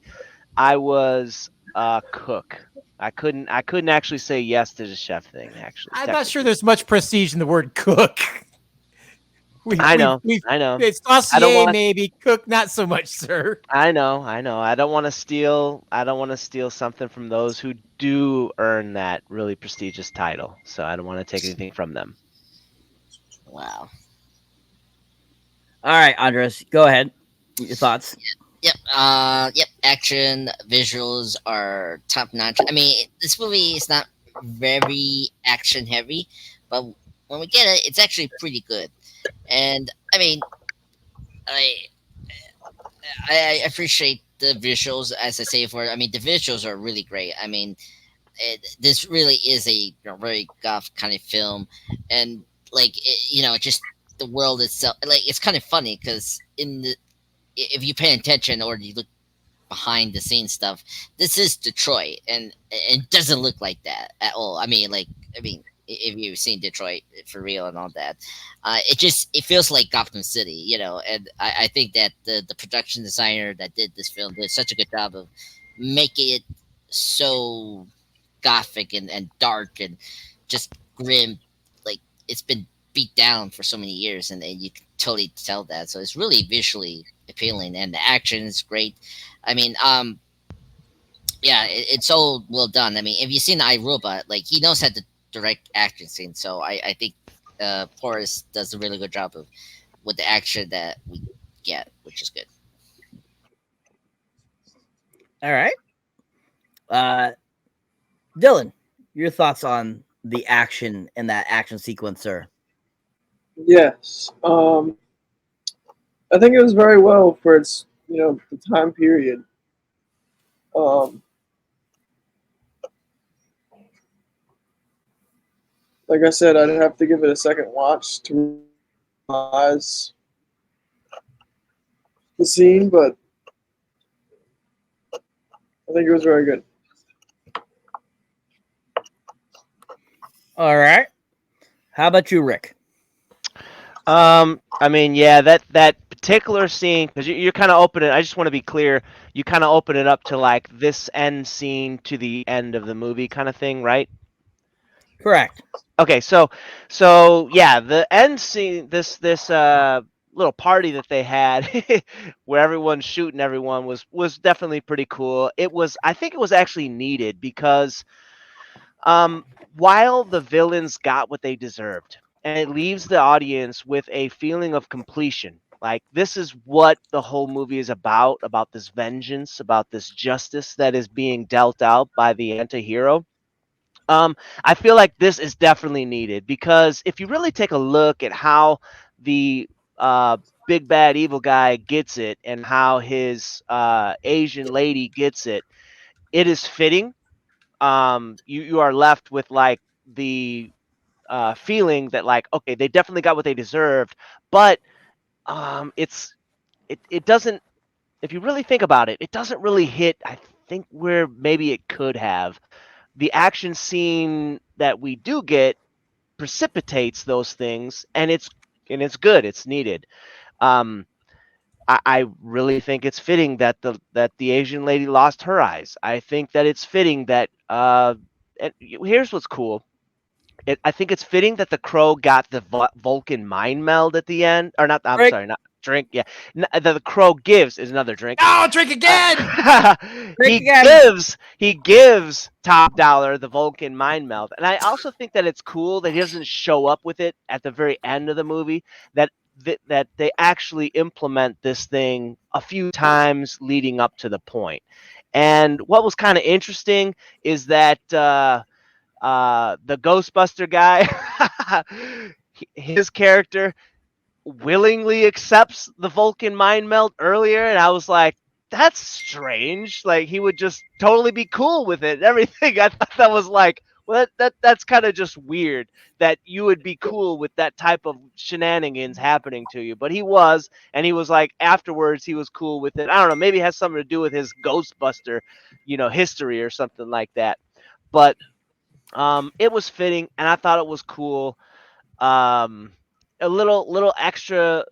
I was a cook. I couldn't actually say yes to the chef thing. Actually, I'm not sure there's much prestige in the word cook. I know. It's saucier, maybe cook, not so much, sir. I know. I don't want to steal something from those who do earn that really prestigious title. So I don't want to take anything from them. Wow. All right, Andres, go ahead. Your thoughts. Yep. Action visuals are top notch. I mean, this movie is not very action heavy, but when we get it, it's actually pretty good. And I mean, I appreciate the visuals, as I say before. I mean, the visuals are really great. I mean, this really is a very goth kind of film, and just the world itself. Like, it's kind of funny because if you pay attention or you look behind the scenes stuff, this is Detroit, and it doesn't look like that at all. I mean, if you've seen Detroit for real and all that. It feels like Gotham City, you know. And I think that the production designer that did this film did such a good job of making it so gothic and dark and just grim. Like it's been beat down for so many years, and you can totally tell that. So it's really visually appealing, and the action is great. I mean, yeah, it's so well done. I mean, if you've seen iRobot, like he knows how to direct action scenes. So I think Forrest does a really good job of with the action that we get, which is good. All right. Dylan, your thoughts on the action in that action sequence, sir? Yes. I think it was very well for its, the time period. Like I said, I'd have to give it a second watch to realize the scene, but I think it was very good. All right. How about you, Rick? I mean, yeah, that particular scene, because you're kind of opening. I just want to be clear. You kind of open it up to like this end scene to the end of the movie, kind of thing, right? Correct. Okay, so yeah, the end scene, this little party that they had, where everyone's shooting everyone, was definitely pretty cool. I think it was actually needed because, while the villains got what they deserved, and it leaves the audience with a feeling of completion. Like this is what the whole movie is about this vengeance, about this justice that is being dealt out by the anti-hero. I feel like this is definitely needed because if you really take a look at how the big bad evil guy gets it and how his Asian lady gets it, it is fitting. You are left with like the feeling that like, okay, they definitely got what they deserved, but it doesn't. If you really think about it, it doesn't really hit. I think where maybe it could have. The action scene that we do get precipitates those things, and it's good. It's needed. I really think it's fitting that the Asian lady lost her eyes. I think that it's fitting that and here's what's cool. I think it's fitting that the Crow got the Vulcan mind meld at the end, or not. I'm Drink. sorry, not drink. Yeah, the Crow gives is another drink. Oh, drink again! He gives Top Dollar the Vulcan mind meld, and I also think that it's cool that he doesn't show up with it at the very end of the movie. That they actually implement this thing a few times leading up to the point. And what was kind of interesting is that the Ghostbuster guy, his character willingly accepts the Vulcan mind melt earlier, and I was like, that's strange. Like he would just totally be cool with it and everything. I thought that was like, well, that's kind of just weird that you would be cool with that type of shenanigans happening to you. But he was, and he was like afterwards he was cool with it. I don't know, maybe it has something to do with his Ghostbuster, history or something like that. But it was fitting, and I thought it was cool. A little extra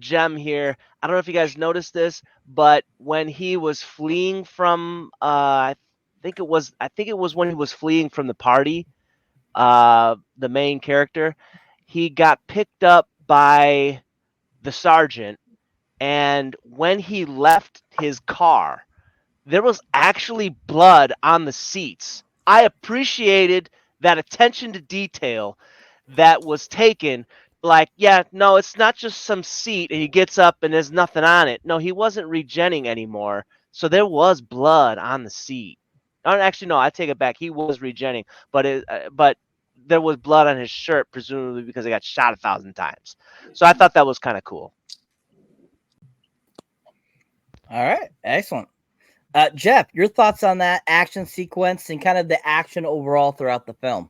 gem here. I don't know if you guys noticed this, but when he was fleeing from, I think it was when he was fleeing from the party, the main character, he got picked up by the sergeant, and when he left his car, there was actually blood on the seats. I appreciated that attention to detail that was taken. Like, yeah, no, it's not just some seat and he gets up and there's nothing on it. No, he wasn't regenning anymore. So there was blood on the seat. Actually, no, I take it back. He was regenning, but there was blood on his shirt, presumably because he got shot 1,000 times. So I thought that was kind of cool. All right, excellent. Jeff, your thoughts on that action sequence and kind of the action overall throughout the film?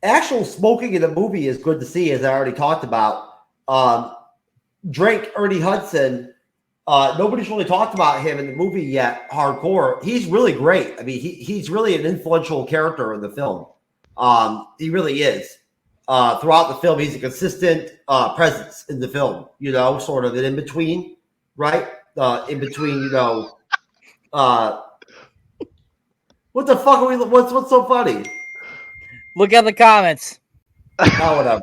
Actual smoking in the movie is good to see, as I already talked about. Drake, Ernie Hudson, Nobody's really talked about him in the movie yet. Hardcore. He's really great. I mean, he's really an influential character in the film. He really is. Throughout the film, he's a consistent presence in the film. You know, sort of an in between, right? In between, you know. What the fuck are we? What's so funny? Look at the comments. Oh, whatever.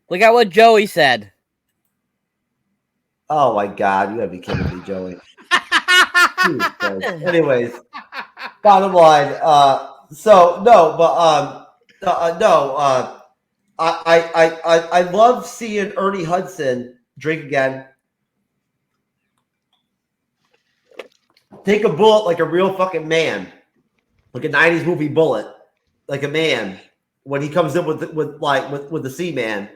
Look at what Joey said. Oh my God, you gotta be kidding me, Joey. Anyways, bottom line. I love seeing Ernie Hudson drink again. Take a bullet like a real fucking man, like a '90s movie bullet, like a man when he comes in with the Seaman,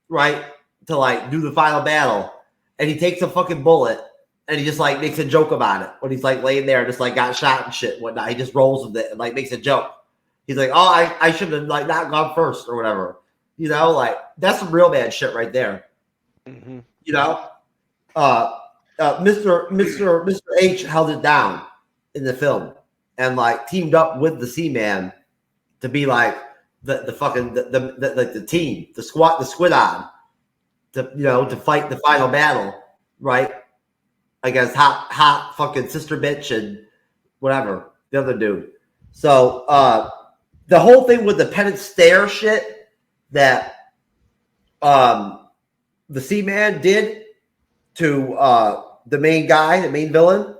right, to like do the final battle, and he takes a fucking bullet and he just like makes a joke about it when he's like laying there, just like got shot and shit, and whatnot. He just rolls with it and like makes a joke. He's like, "Oh, I should have like not gone first or whatever," you know, like that's some real man shit right there. Mm-hmm. You know, Mr. H held it down in the film and like teamed up with the Seaman to be like the team, the squad on to, you know, to fight the final battle, right? Against hot fucking sister bitch and whatever, the other dude. So the whole thing with the penance stare shit that the Seaman did to the main guy, the main villain,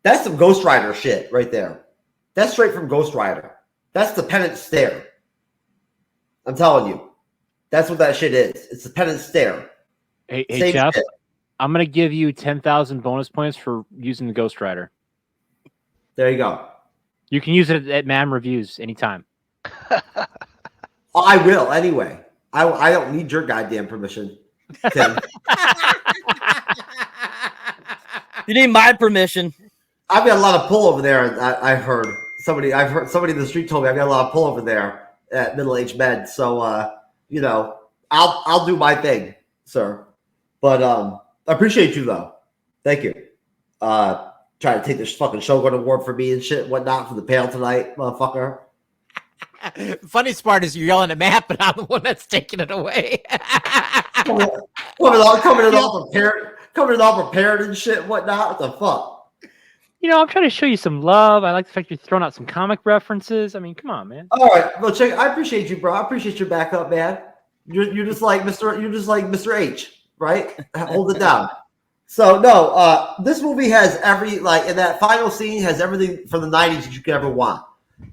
that's some Ghost Rider shit right there. That's straight from Ghost Rider. That's the penance stare. I'm telling you. That's what that shit is. It's the penance stare. Hey Jeff, shit. I'm going to give you 10,000 bonus points for using the Ghost Rider. There you go. You can use it at MAM Reviews anytime. I will anyway. I don't need your goddamn permission, Tim. You need my permission. I've got a lot of pull over there. I've heard somebody in the street told me I've got a lot of pull over there at Middle Age Med. So you know, I'll do my thing, sir. But I appreciate you though. Thank you. Trying to take this fucking Shogun Award for me and shit, whatnot for the panel tonight, motherfucker. Funniest part is you're yelling at Matt, but I'm the one that's taking it away. coming all prepared and shit, whatnot. What the fuck? You know, I'm trying to show you some love. I like the fact you're throwing out some comic references. I mean, come on, man. All right, well, check. I appreciate you, bro. I appreciate your backup, man. You're just like Mr. H, right? Hold it down. So no, this movie has like in that final scene has everything from the '90s that you could ever want.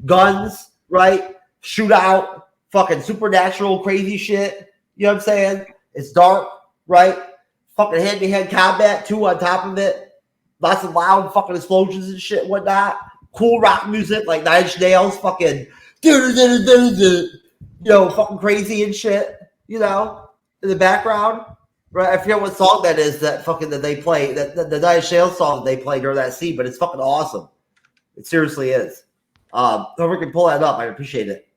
Guns, right? Shootout, fucking supernatural, crazy shit. You know what I'm saying? It's dark, right? Fucking hand-to-hand combat too on top of it. Lots of loud fucking explosions and shit, whatnot. Cool rock music like Nine Inch Nails, fucking, you know, fucking crazy and shit, you know, in the background. Right? I forget what song that is that they play, that the Nine Inch Nails song that they play during that scene, but it's fucking awesome. It seriously is. Whoever can pull that up, I appreciate it.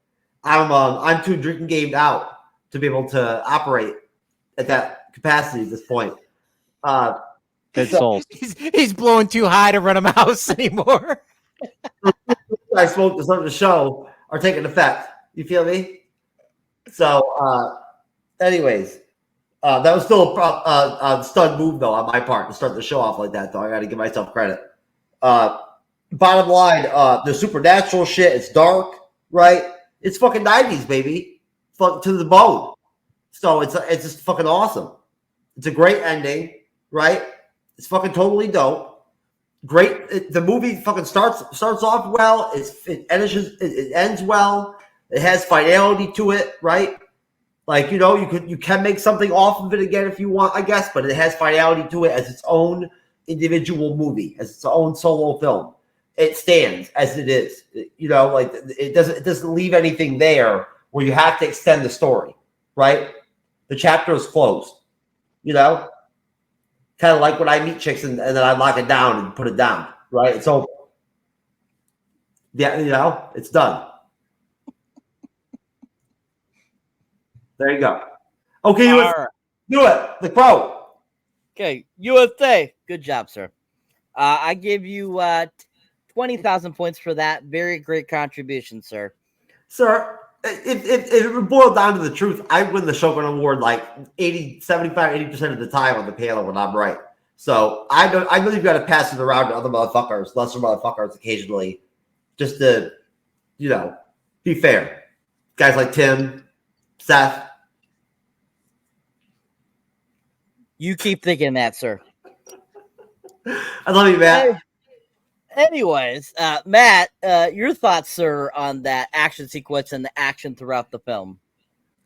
I'm too drinking gamed out to be able to operate at that capacity at this point. He's blowing too high to run a mouse anymore. I smoked to start the show are taking effect. You feel me? So, anyways, that was still a stud move though on my part to start the show off like that. Though I got to give myself credit. Bottom line, the supernatural shit. It's dark, right? It's fucking '90s, baby, fuck to the bone. So it's just fucking awesome. It's a great ending, right? It's fucking totally dope. Great. The movie fucking starts off well. It ends well. It has finality to it, right? Like, you know, you can make something off of it again if you want, I guess, but it has finality to it as its own individual movie, as its own solo film. It stands as it is. You know, like it doesn't leave anything there where you have to extend the story, right? The chapter is closed. You know? Kind of like when I meet chicks and then I lock it down and put it down, right? So, yeah, you know, it's done. There you go. Okay, let's do it. The Crow. Okay, USA. Good job, sir. I give you 20,000 points for that. Very great contribution, sir. Sir, if it boiled down to the truth, I win the Shogun Award like 80% of the time on the panel when I'm right. So I know you've got to pass it around to other motherfuckers, lesser motherfuckers occasionally, just to, be fair. Guys like Tim, Seth. You keep thinking that, sir. I love you, Matt. Anyways, Matt, your thoughts, sir, on that action sequence and the action throughout the film?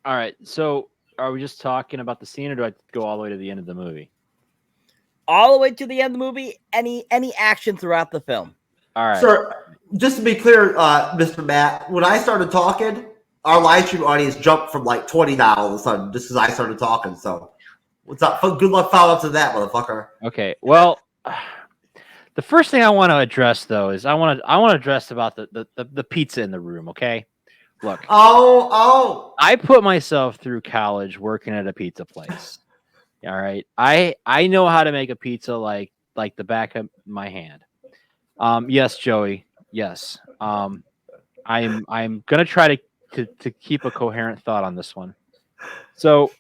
All right. So are we just talking about the scene, or do I go all the way to the end of the movie? All the way to the end of the movie, any action throughout the film. All right. Sir, just to be clear, Mr. Matt, when I started talking, our live stream audience jumped from like 20 now all of a sudden, just as I started talking. So what's up? Good luck follow up to that, motherfucker. Okay. Well, the first thing I want to address though is I want to address about the pizza in the room, okay? Look. Oh. I put myself through college working at a pizza place. All right. I know how to make a pizza like the back of my hand. Yes, Joey. Yes. I'm gonna try to keep a coherent thought on this one. So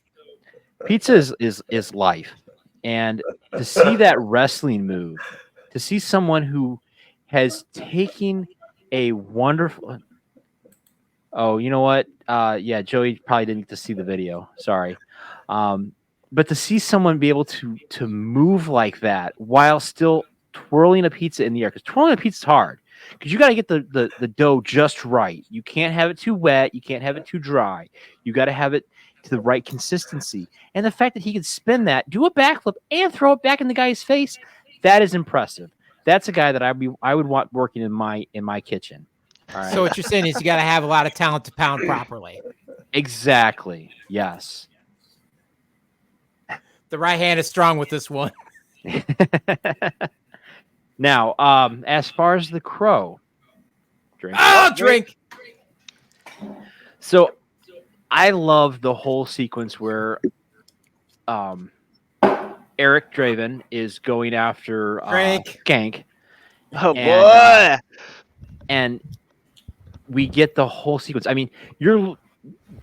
pizza is life. And to see that wrestling move, to see someone who has taken a wonderful you know what? Yeah, Joey probably didn't get to see the video. Sorry. But to see someone be able to move like that while still twirling a pizza in the air, because twirling a pizza is hard, because you got to get the dough just right. You can't have it too wet. You can't have it too dry. You got to have it to the right consistency. And the fact that he could spin that, do a backflip, and throw it back in the guy's face, that is impressive. That's a guy that I would want working in my kitchen. All right. So what you're saying is you got to have a lot of talent to pound properly. Exactly. Yes. The right hand is strong with this one. Now, as far as the crow, drink. Drink. So, I love the whole sequence where, Eric Draven is going after Gank. Oh boy! And we get the whole sequence. I mean,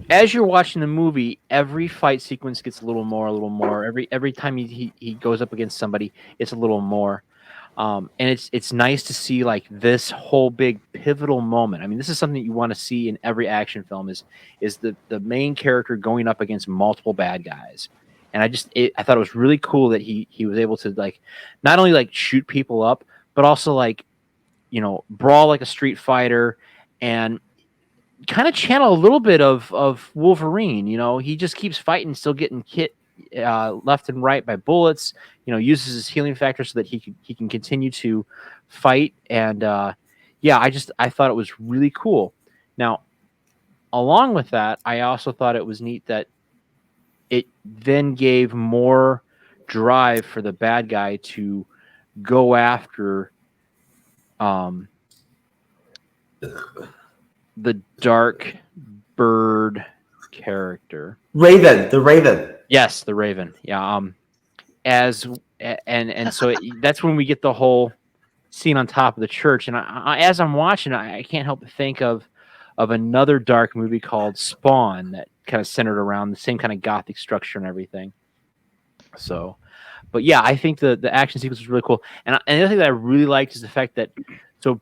as you're watching the movie, every fight sequence gets a little more. Every time he goes up against somebody, it's a little more. And it's nice to see like this whole big pivotal moment. I mean, this is something you want to see in every action film is the main character going up against multiple bad guys. And I thought it was really cool that he was able to like not only like shoot people up, but also like, brawl like a street fighter and kind of channel a little bit of Wolverine. He just keeps fighting, still getting hit left and right by bullets. Uses his healing factor so that he can continue to fight. And I thought it was really cool. Now, along with that, I also thought it was neat that it then gave more drive for the bad guy to go after the dark bird character. The Raven. Yes, the Raven. Yeah. So that's when we get the whole scene on top of the church. And as I'm watching, I can't help but think of another dark movie called Spawn that kind of centered around the same kind of gothic structure and everything. So, but yeah, I think the action sequence was really cool. And the other thing that I really liked is the fact that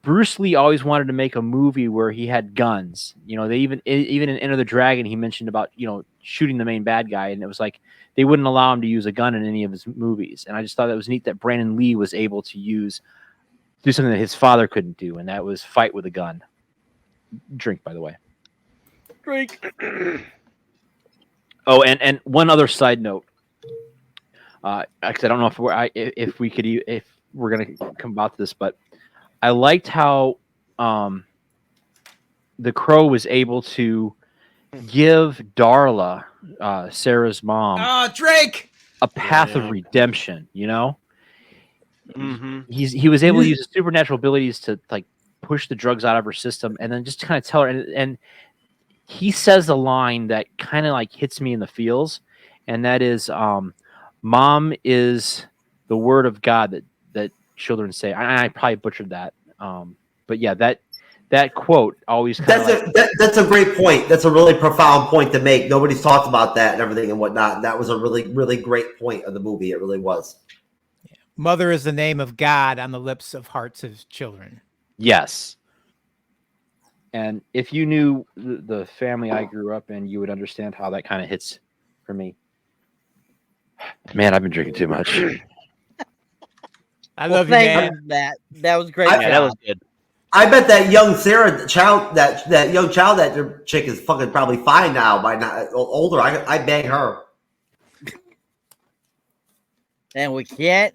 Bruce Lee always wanted to make a movie where he had guns. They even in Enter the Dragon, he mentioned about, shooting the main bad guy. And it was like, they wouldn't allow him to use a gun in any of his movies. And I just thought that was neat that Brandon Lee was able to do something that his father couldn't do. And that was fight with a gun. Drink, by the way. Drink. Oh, and one other side note. Because I don't know if we're going to come about this, but I liked how the Crow was able to give Darla, Sarah's mom, Drake, a path of redemption. Mm-hmm. He was able to use his supernatural abilities to like push the drugs out of her system, and then just kind of tell her. And he says a line that kind of like hits me in the feels, and that is, Mom is the word of God that children say. I probably butchered that. But yeah, that quote always that's a great point. That's a really profound point to make. Nobody's talked about that and everything and whatnot. And that was a really, really great point of the movie. It really was. Mother is the name of God on the lips of hearts of children. Yes. And if you knew the family I grew up in, you would understand how that kind of hits for me. Man, I've been drinking too much. I love you, man. That was great. Yeah, that was good. I bet that young child, that chick is fucking probably fine now. By now, older, I bang her. And we can't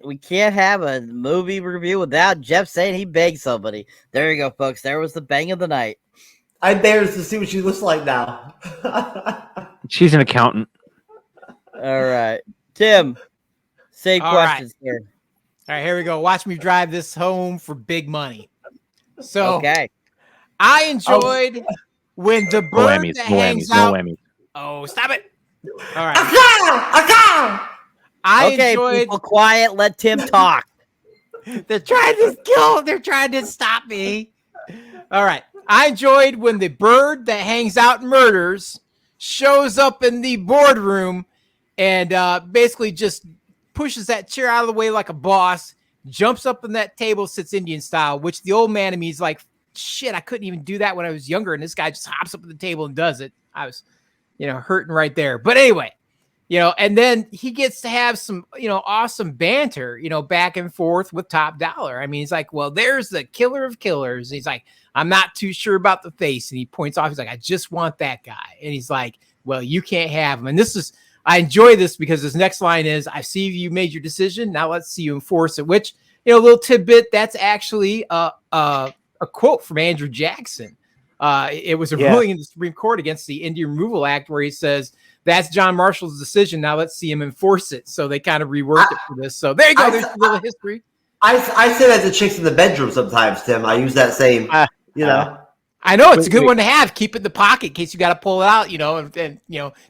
have a movie review without Jeff saying he begged somebody. There you go, folks. There was the bang of the night. I begged her to see what she looks like now. She's an accountant. All right, Tim. Same questions here. All right, here we go. Watch me drive this home for big money. So, okay, I enjoyed when the bird that hangs out. No whammies. Oh, stop it! All right. I enjoyed. People quiet. Let Tim talk. They're trying to stop me. All right. I enjoyed when the bird that hangs out and murders shows up in the boardroom and basically just pushes that chair out of the way like a boss, jumps up on that table, sits Indian style, which the old man in me is like, shit, I couldn't even do that when I was younger. And this guy just hops up at the table and does it. I was, hurting right there. But anyway, and then he gets to have some, awesome banter, back and forth with Top Dollar. I mean, he's like, well, there's the killer of killers. He's like, I'm not too sure about the face. And he points off. He's like, I just want that guy. And he's like, well, you can't have him. And I enjoy this because his next line is, I see you made your decision. Now let's see you enforce it, which, a little tidbit, that's actually a quote from Andrew Jackson. It was a ruling in the Supreme Court against the Indian Removal Act where he says, that's John Marshall's decision. Now let's see him enforce it. So they kind of reworked it for this. So there you go. There's a little history. I say that to chicks in the bedroom sometimes, Tim. I use that same, I know it's a good one to have. Keep it in the pocket in case you got to pull it out, and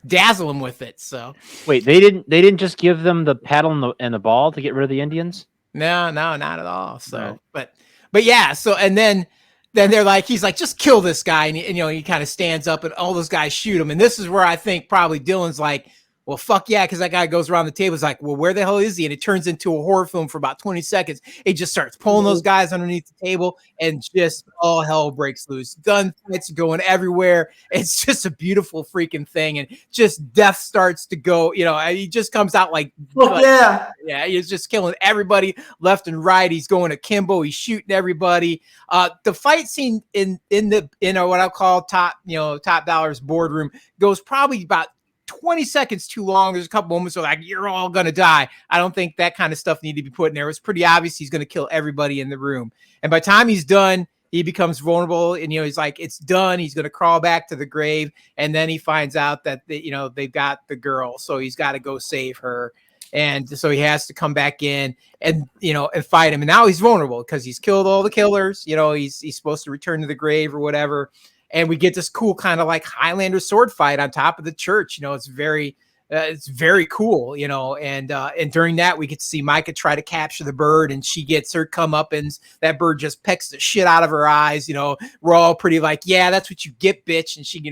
dazzle them with it. So wait, they didn't just give them the paddle and the ball to get rid of the Indians? No, not at all. So, right. but yeah. So and then they're like, he's like, just kill this guy, and he kind of stands up, and all those guys shoot him. And this is where I think probably Dylan's like, well, fuck yeah, because that guy goes around the table. He's like, well, where the hell is he? And it turns into a horror film for about 20 seconds. He just starts pulling those guys underneath the table, and just all hell breaks loose. Gunfights going everywhere. It's just a beautiful freaking thing. And just death starts to go, he just comes out like, he's just killing everybody left and right. He's going akimbo. He's shooting everybody. The fight scene in what I'll call Top Dollar's boardroom goes probably about 20 seconds too long. There's a couple moments where like, you're all gonna die. I don't think that kind of stuff needed to be put in there. It was pretty obvious he's gonna kill everybody in the room. And by the time he's done, he becomes vulnerable, and he's like, it's done. He's gonna crawl back to the grave, and then he finds out that they've got the girl, so he's got to go save her. And so he has to come back in and and fight him. And now he's vulnerable because he's killed all the killers. He's supposed to return to the grave or whatever. And we get this cool kind of like Highlander sword fight on top of the church. It's very cool, and during that we get to see Micah try to capture the bird, and she gets her comeuppance. That bird just pecks the shit out of her eyes. We're all pretty like, yeah, that's what you get, bitch. And she,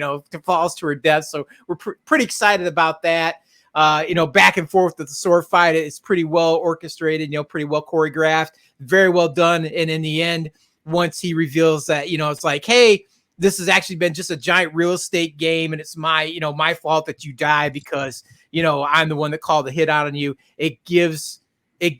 falls to her death. So we're pretty excited about that. Back and forth with the sword fight. It's pretty well orchestrated, pretty well choreographed, very well done. And in the end, once he reveals that, it's like, hey, this has actually been just a giant real estate game, and it's my fault that you die because, I'm the one that called the hit out on you. It gives, the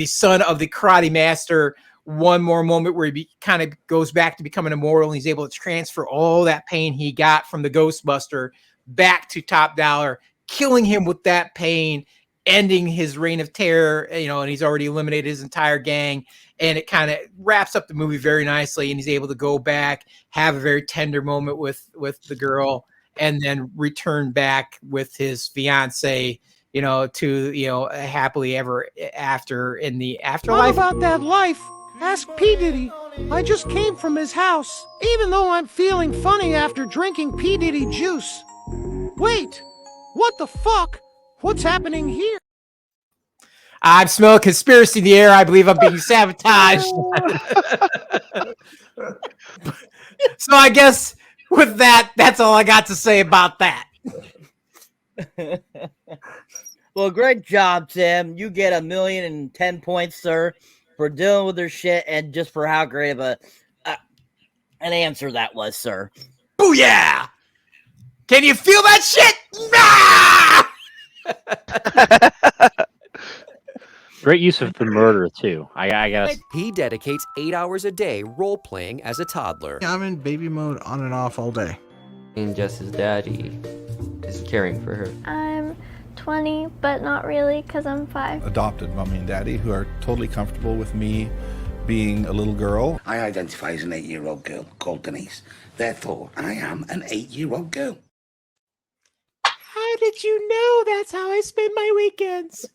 son of the karate master one more moment where he kind of goes back to becoming immortal, and he's able to transfer all that pain he got from the Ghostbuster back to Top Dollar, killing him with that pain, ending his reign of terror, and he's already eliminated his entire gang. And it kind of wraps up the movie very nicely, and he's able to go back, have a very tender moment with the girl, and then return back with his fiance, to happily ever after in the afterlife. What about that life? Ask P. Diddy. I just came from his house, even though I'm feeling funny after drinking P. Diddy juice. Wait, what the fuck? What's happening here? I'm smelling conspiracy in the air. I believe I'm being sabotaged. So I guess with that, that's all I got to say about that. Well, great job, Tim. You get 1,010 points, sir, for dealing with their shit and just for how great of an answer that was, sir. Booyah! Can you feel that shit? Great use of the murder too. I guess he dedicates 8 hours a day role-playing as a toddler. I'm in baby mode on and off all day. And Jess's daddy is caring for her. I'm 20, but not really, because I'm 5. Adopted mommy and daddy who are totally comfortable with me being a little girl. I identify as an 8-year-old girl called Denise. Therefore, I am an 8-year-old girl. How did you know that's how I spend my weekends?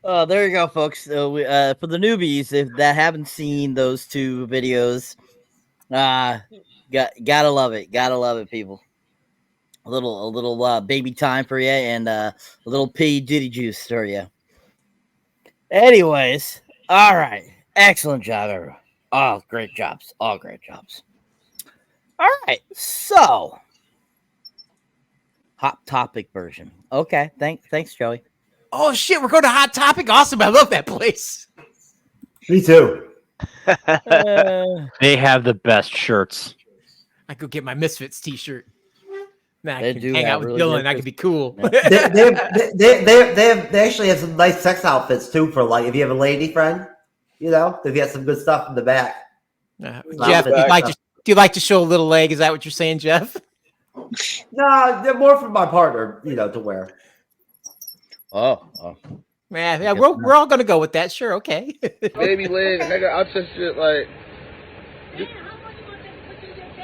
Oh, there you go, folks. For the newbies, if that haven't seen those two videos, gotta love it. Gotta love it, people. A little baby time for you, and a little P Diddy juice for you. Anyways, all right. Excellent job, everyone. Oh, great jobs. All great jobs. All right. So, hot topic version. Okay. Thanks, Joey. Oh, shit. We're going to Hot Topic. Awesome. I love that place. Me too. They have the best shirts. I could get my Misfits t-shirt. Man, They I can do hang have out with really Dylan. good I could be cool. They actually have some nice sex outfits too for like if you have a lady friend, you know, they've got some good stuff in the back. Jeff, do you like to show a little leg? Is that what you're saying, Jeff? No, they're more for my partner, you know, to wear. Oh. Man, yeah, we're all gonna go with that. Sure, okay. Baby leg, nigga, I just shit like.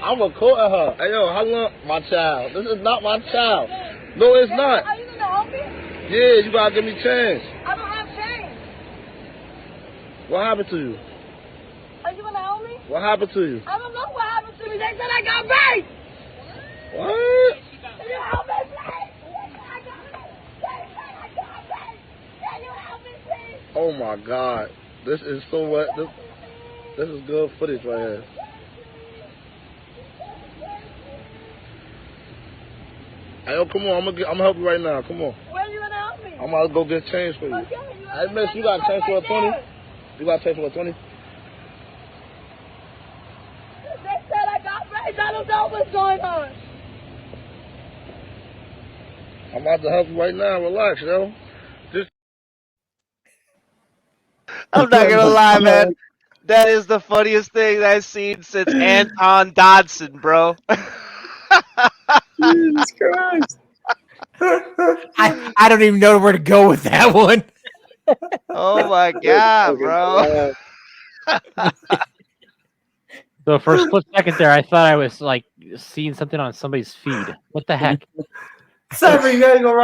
I'm recording her. Hey, yo, how long? My child. This is not my child. No, it's not. Are you gonna help me? Yeah, you gotta give me change. I don't have change. What happened to you? Are you gonna help me? What happened to you? I don't know what happened to me. They said I got raped. What? Can you help me, please? They said I got raped. They said I got raped. Can you help me, please? Oh my God. This is so what? This is good footage right here. Hey, yo, come on, I'm gonna help you right now. Come on. Where are you gonna help me? I'm gonna go get change for you. Okay, Hey, miss, you got change for a 20? You got change for a 20? They said I got raped. I don't know what's going on. I'm about to help you right now. Relax, yo. I'm not gonna lie, man. That is the funniest thing I've seen since Anton Dodson, bro. Jesus Christ. I don't even know where to go with that one. Oh my god, bro. So for a split second there, I thought I was like seeing something on somebody's feed. What the heck? Cyber, you gotta go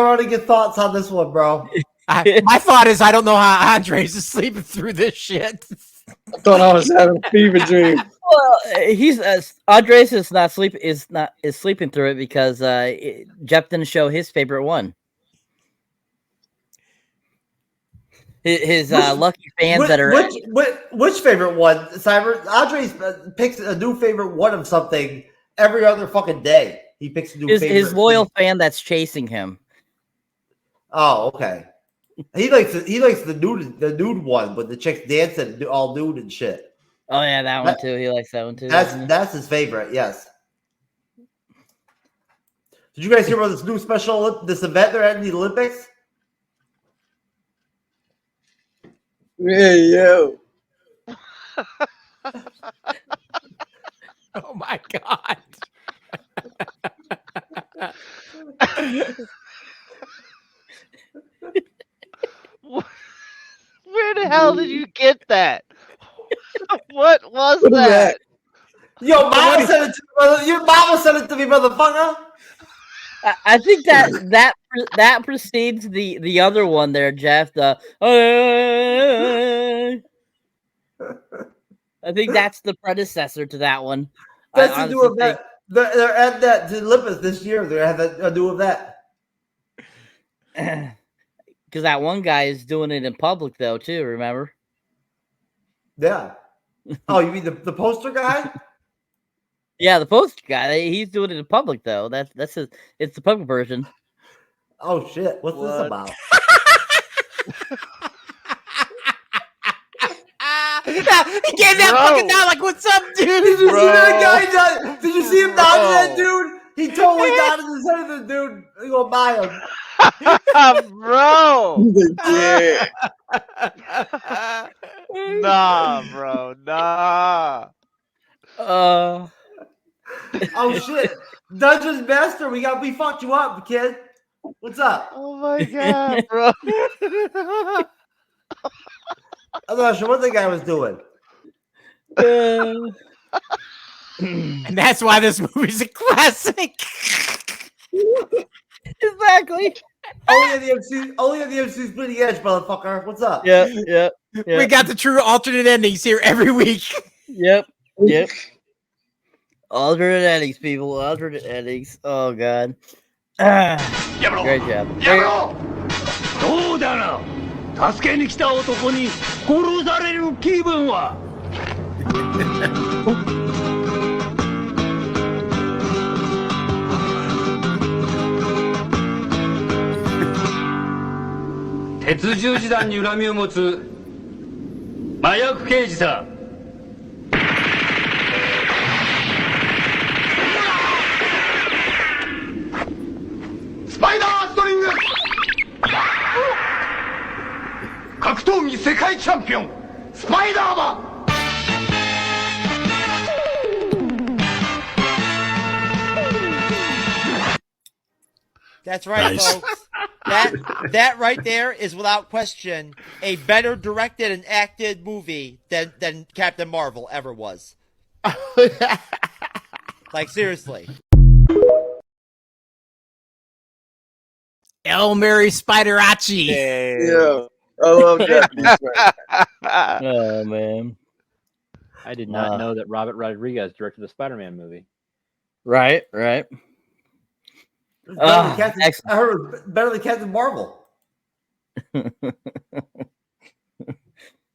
run and get thoughts on this one, bro. My thought is I don't know how Andres is sleeping through this shit. I thought I was having a fever dream. Well, he's Andres is sleeping through it because Jeff didn't show his favorite one. His lucky fans that are which favorite one, Cyber? Andres picks a new favorite one of something every other fucking day. He picks a new favorite. His loyal fan that's chasing him. Oh, okay. He likes the nude one, but the chicks dancing all nude and shit. Oh yeah, that one too. He likes that one too. That's his favorite. Yes. Did you guys hear about this new this event they're at in the Olympics? Yeah, yo. Oh my god. Where the hell did you get that? What was that? Yo, mama sent it to me, brother. Your mama sent it to me, motherfucker. I think that precedes the other one there, Jeff. I think that's the predecessor to that one. That's a new event. They're at that to Olympus this year. They're at a new event. Because that one guy is doing it in public, though, too, remember? Yeah. Oh, you mean the poster guy? Yeah, the poster guy. He's doing it in public, though. That's his. It's the public version. Oh shit! What's this about? He gave that fucking nod like, "What's up, dude?" Did you see that guy? Did you see him nod to that dude? He totally nodded his head to the dude. He gonna buy him. Bro. Yeah. Nah, bro. Nah. Oh shit! Dungeons Master, we fucked you up, kid. What's up? Oh my god, bro. I'm not sure what the guy was doing. And that's why this movie's a classic. Exactly. Only on the MCU'S Bleeding Edge, motherfucker. What's up? Yep. We got the true alternate endings here every week. Yep. Alternate endings, people. Alternate endings. Oh god. Great job. そうだな。助けに来た男に殺される気分は。鉄十字団に恨みを持つ麻薬刑事さ。スパイダーストリング格闘技世界チャンピオンスパイダーマン That's right, Nice. folks. That right there is without question a better directed and acted movie than Captain Marvel ever was. Like seriously. El Mary Spiderachi. Yeah, I love that. Oh man, I did not know that Robert Rodriguez directed the Spider-Man movie. Right. It's better than Captain, I heard it was better than Captain Marvel.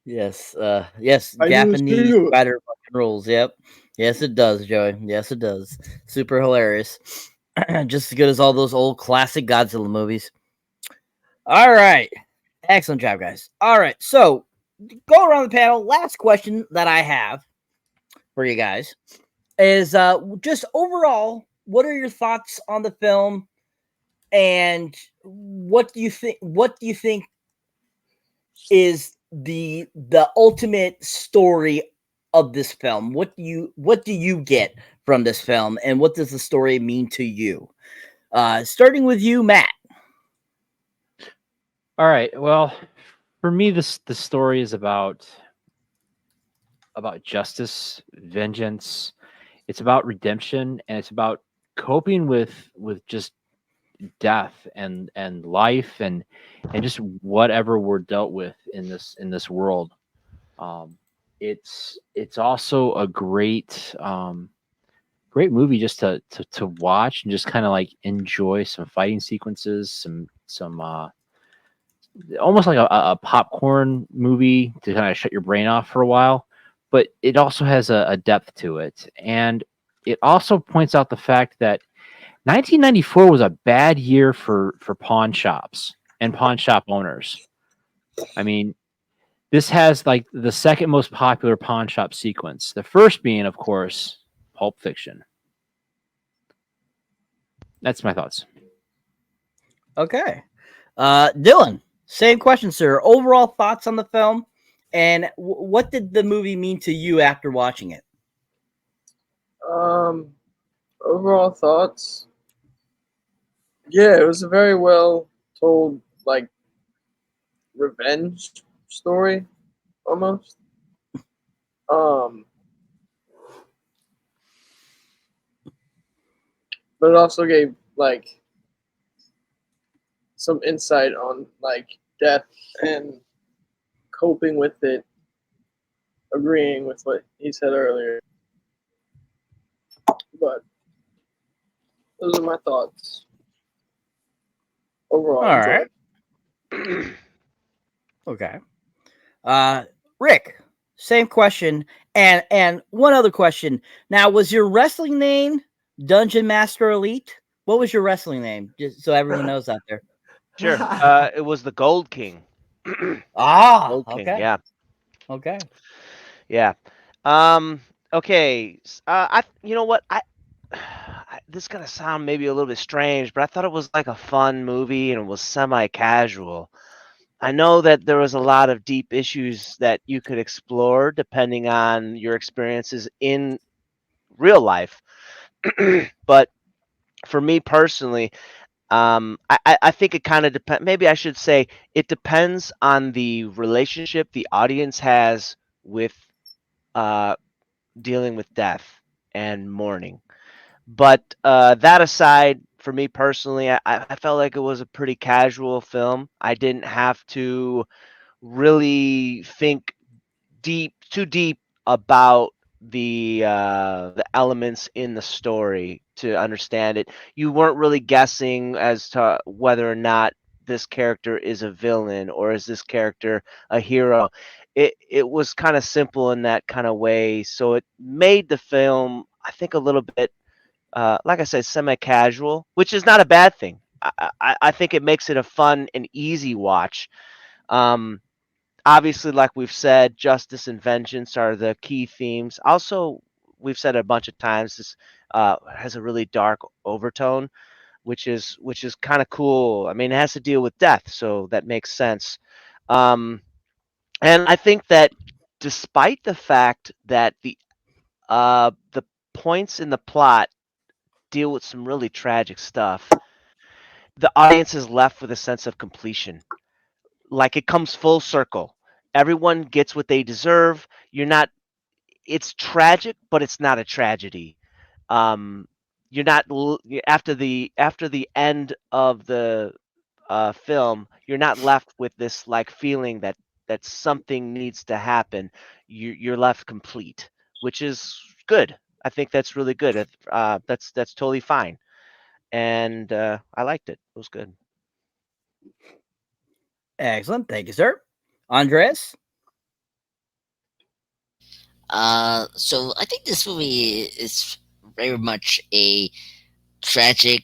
Yes, I Japanese do. spider fucking rules. Yep. Yes, it does, Joey. Yes, it does. Super hilarious. Just as good as all those old classic Godzilla movies. All right. Excellent job, guys. All right. So, go around the panel. Last question that I have for you guys is just overall, what are your thoughts on the film? And what do you think is the ultimate story of this film? What do you get from this film, and what does the story mean to you? Starting with you, Matt. All right. Well, for me, the story is about justice, vengeance. It's about redemption, and it's about coping with just death and life and just whatever we're dealt with in this world. It's also a great movie just to watch and just kind of like enjoy some fighting sequences, some almost like a popcorn movie to kind of shut your brain off for a while. But it also has a depth to it, and it also points out the fact that 1994 was a bad year for pawn shops and pawn shop owners. I mean, this has like the second most popular pawn shop sequence. The first being, of course, Pulp Fiction. That's my thoughts. Okay. Dylan, same question, sir. Overall thoughts on the film, and what did the movie mean to you after watching it? Overall thoughts. Yeah, it was a very well told, like, revenge story, almost. But it also gave, like, some insight on, like, death and coping with it, agreeing with what he said earlier. but those are my thoughts. Overall, All enjoy right. Okay. Rick, same question, and one other question. Now, was your wrestling name Dungeon Master Elite? What was your wrestling name? Just so everyone knows out there. Sure. It was the Gold King. Gold King. Okay. Yeah. Okay. Yeah. Okay. You know what? This is gonna sound maybe a little bit strange, but I thought it was like a fun movie and it was semi-casual. I know that there was a lot of deep issues that you could explore depending on your experiences in real life. But for me personally, I think it kind of depends. Maybe I should say it depends on the relationship the audience has with dealing with death and mourning. But that aside, for me personally, I felt like it was a pretty casual film. I didn't have to really think too deep about the elements in the story to understand it. You weren't really guessing as to whether or not this character is a villain or is this character a hero. It was kind of simple in that kind of way, so it made the film, I think, a little bit like I said, semi-casual, which is not a bad thing. I think it makes it a fun and easy watch. Obviously, like we've said, justice and vengeance are the key themes. Also, we've said a bunch of times, this has a really dark overtone, which is kind of cool. I mean, it has to deal with death, so that makes sense. And I think that despite the fact that the points in the plot deal with some really tragic stuff, the audience is left with a sense of completion. Like it comes full circle. Everyone gets what they deserve. You're not. It's tragic, but it's not a tragedy. You're not after the end of the film. You're not left with this like feeling that something needs to happen. You're left complete, which is good. I think that's really good. That's totally fine. And I liked it. It was good. Excellent. Thank you, sir. Andres? So I think this movie is very much a tragic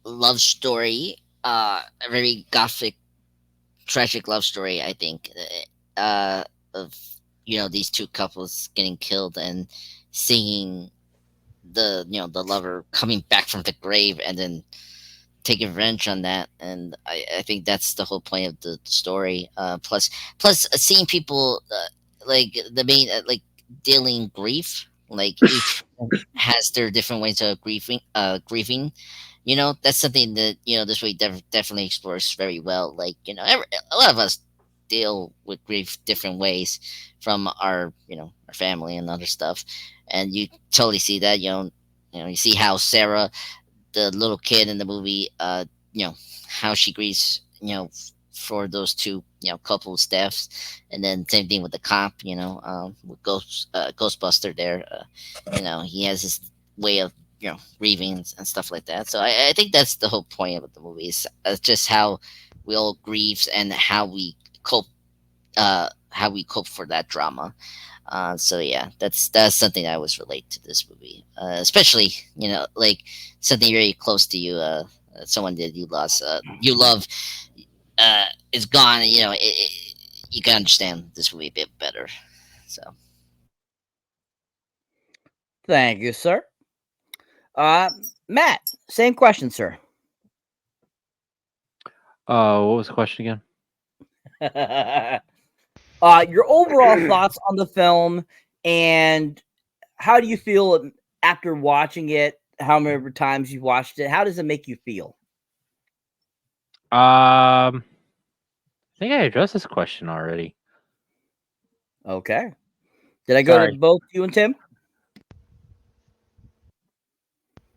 love story, a very gothic, tragic love story. I think of these two couples getting killed and seeing the the lover coming back from the grave and then taking revenge on that. And I think that's the whole point of the story. Plus seeing people like the main like dealing grief, like each has their different ways of grieving. That's something that this way definitely explores very well. Like a lot of us deal with grief different ways from our our family and other stuff, and you totally see that. You see how Sarah, the little kid in the movie, how she grieves, for those two, couples deaths, and then same thing with the cop, with Ghostbuster there, he has his way of grieving and stuff like that. So I think that's the whole point of the movie is just how we all grieve and how we cope for that drama. So yeah, that's something I always relate to this movie, especially like something very close to you, someone that you lost, you love, is gone. You can understand this movie a bit better. So, thank you, sir. Matt, same question, sir. What was the question again? Your overall thoughts on the film, and how do you feel after watching it? How many times you've watched it? How does it make you feel? I think I addressed this question already. Okay. Did I go to both you and Tim?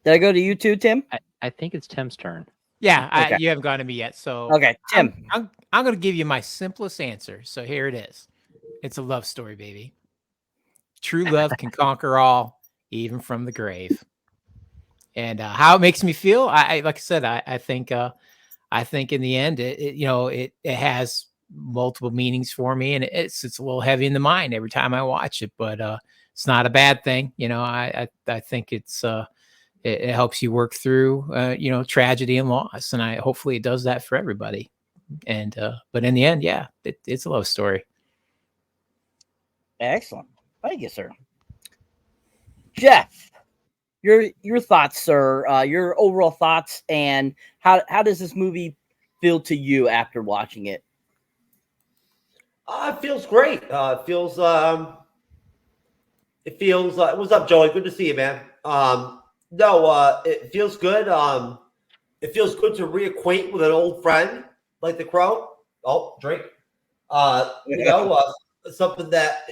Did I go to you too, Tim? I think it's Tim's turn. Yeah, Okay. you haven't gone to me yet. So Okay, Tim. I'm going to give you my simplest answer. So here it is. It's a love story, baby. True love can conquer all. even from the grave. And how it makes me feel, I like I said, I think in the end, it has multiple meanings for me, and it's a little heavy in the mind every time I watch it, but it's not a bad thing. I think it helps you work through tragedy and loss, and hopefully it does that for everybody. And but in the end, yeah, it's a love story. Excellent. Thank you, sir. Jeff, your thoughts, sir, your overall thoughts, and how does this movie feel to you after watching it? It feels great. It feels what's up, Joey? Good to see you, man. It feels good. It feels good to reacquaint with an old friend like the Crow. Oh, drink. Something that,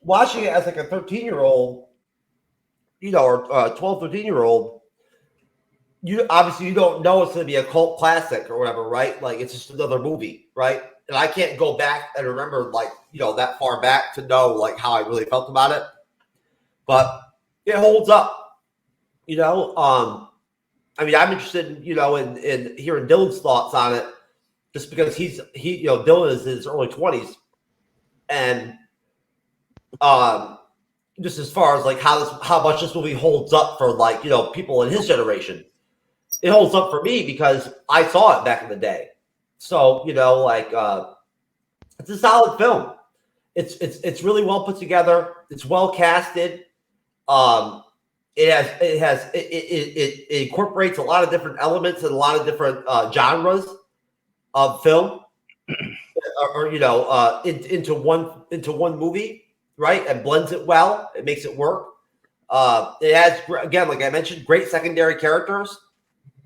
watching it as like a 13-year-old, or 12, 13-year-old, you don't know it's going to be a cult classic or whatever, right? Like, it's just another movie, right? And I can't go back and remember, like, that far back to know, like, how I really felt about it. But it holds up, I'm interested in, in hearing Dylan's thoughts on it, just because Dylan is in his early 20s. And just as far as, like, how much this movie holds up for, like, people in his generation. It holds up for me because I saw it back in the day. So, it's a solid film. It's really well put together. It's well casted. It incorporates a lot of different elements and a lot of different genres of film, into one movie, right? And blends it well. It makes it work. It has, again, like I mentioned, great secondary characters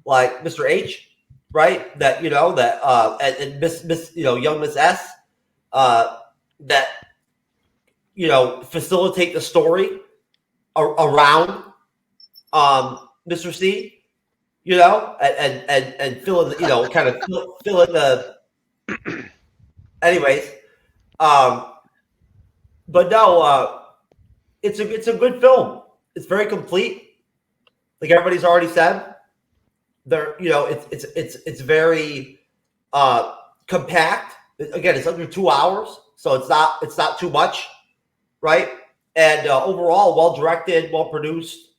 like Mr. H, right? That and Miss young Miss S, that facilitate the story around Mr. C, and fill in, kind of fill in the. Anyways, but no, it's a good film. It's very complete, like everybody's already said. There, it's very compact. Again, it's under 2 hours, so it's not too much, right? And overall, well directed, well produced,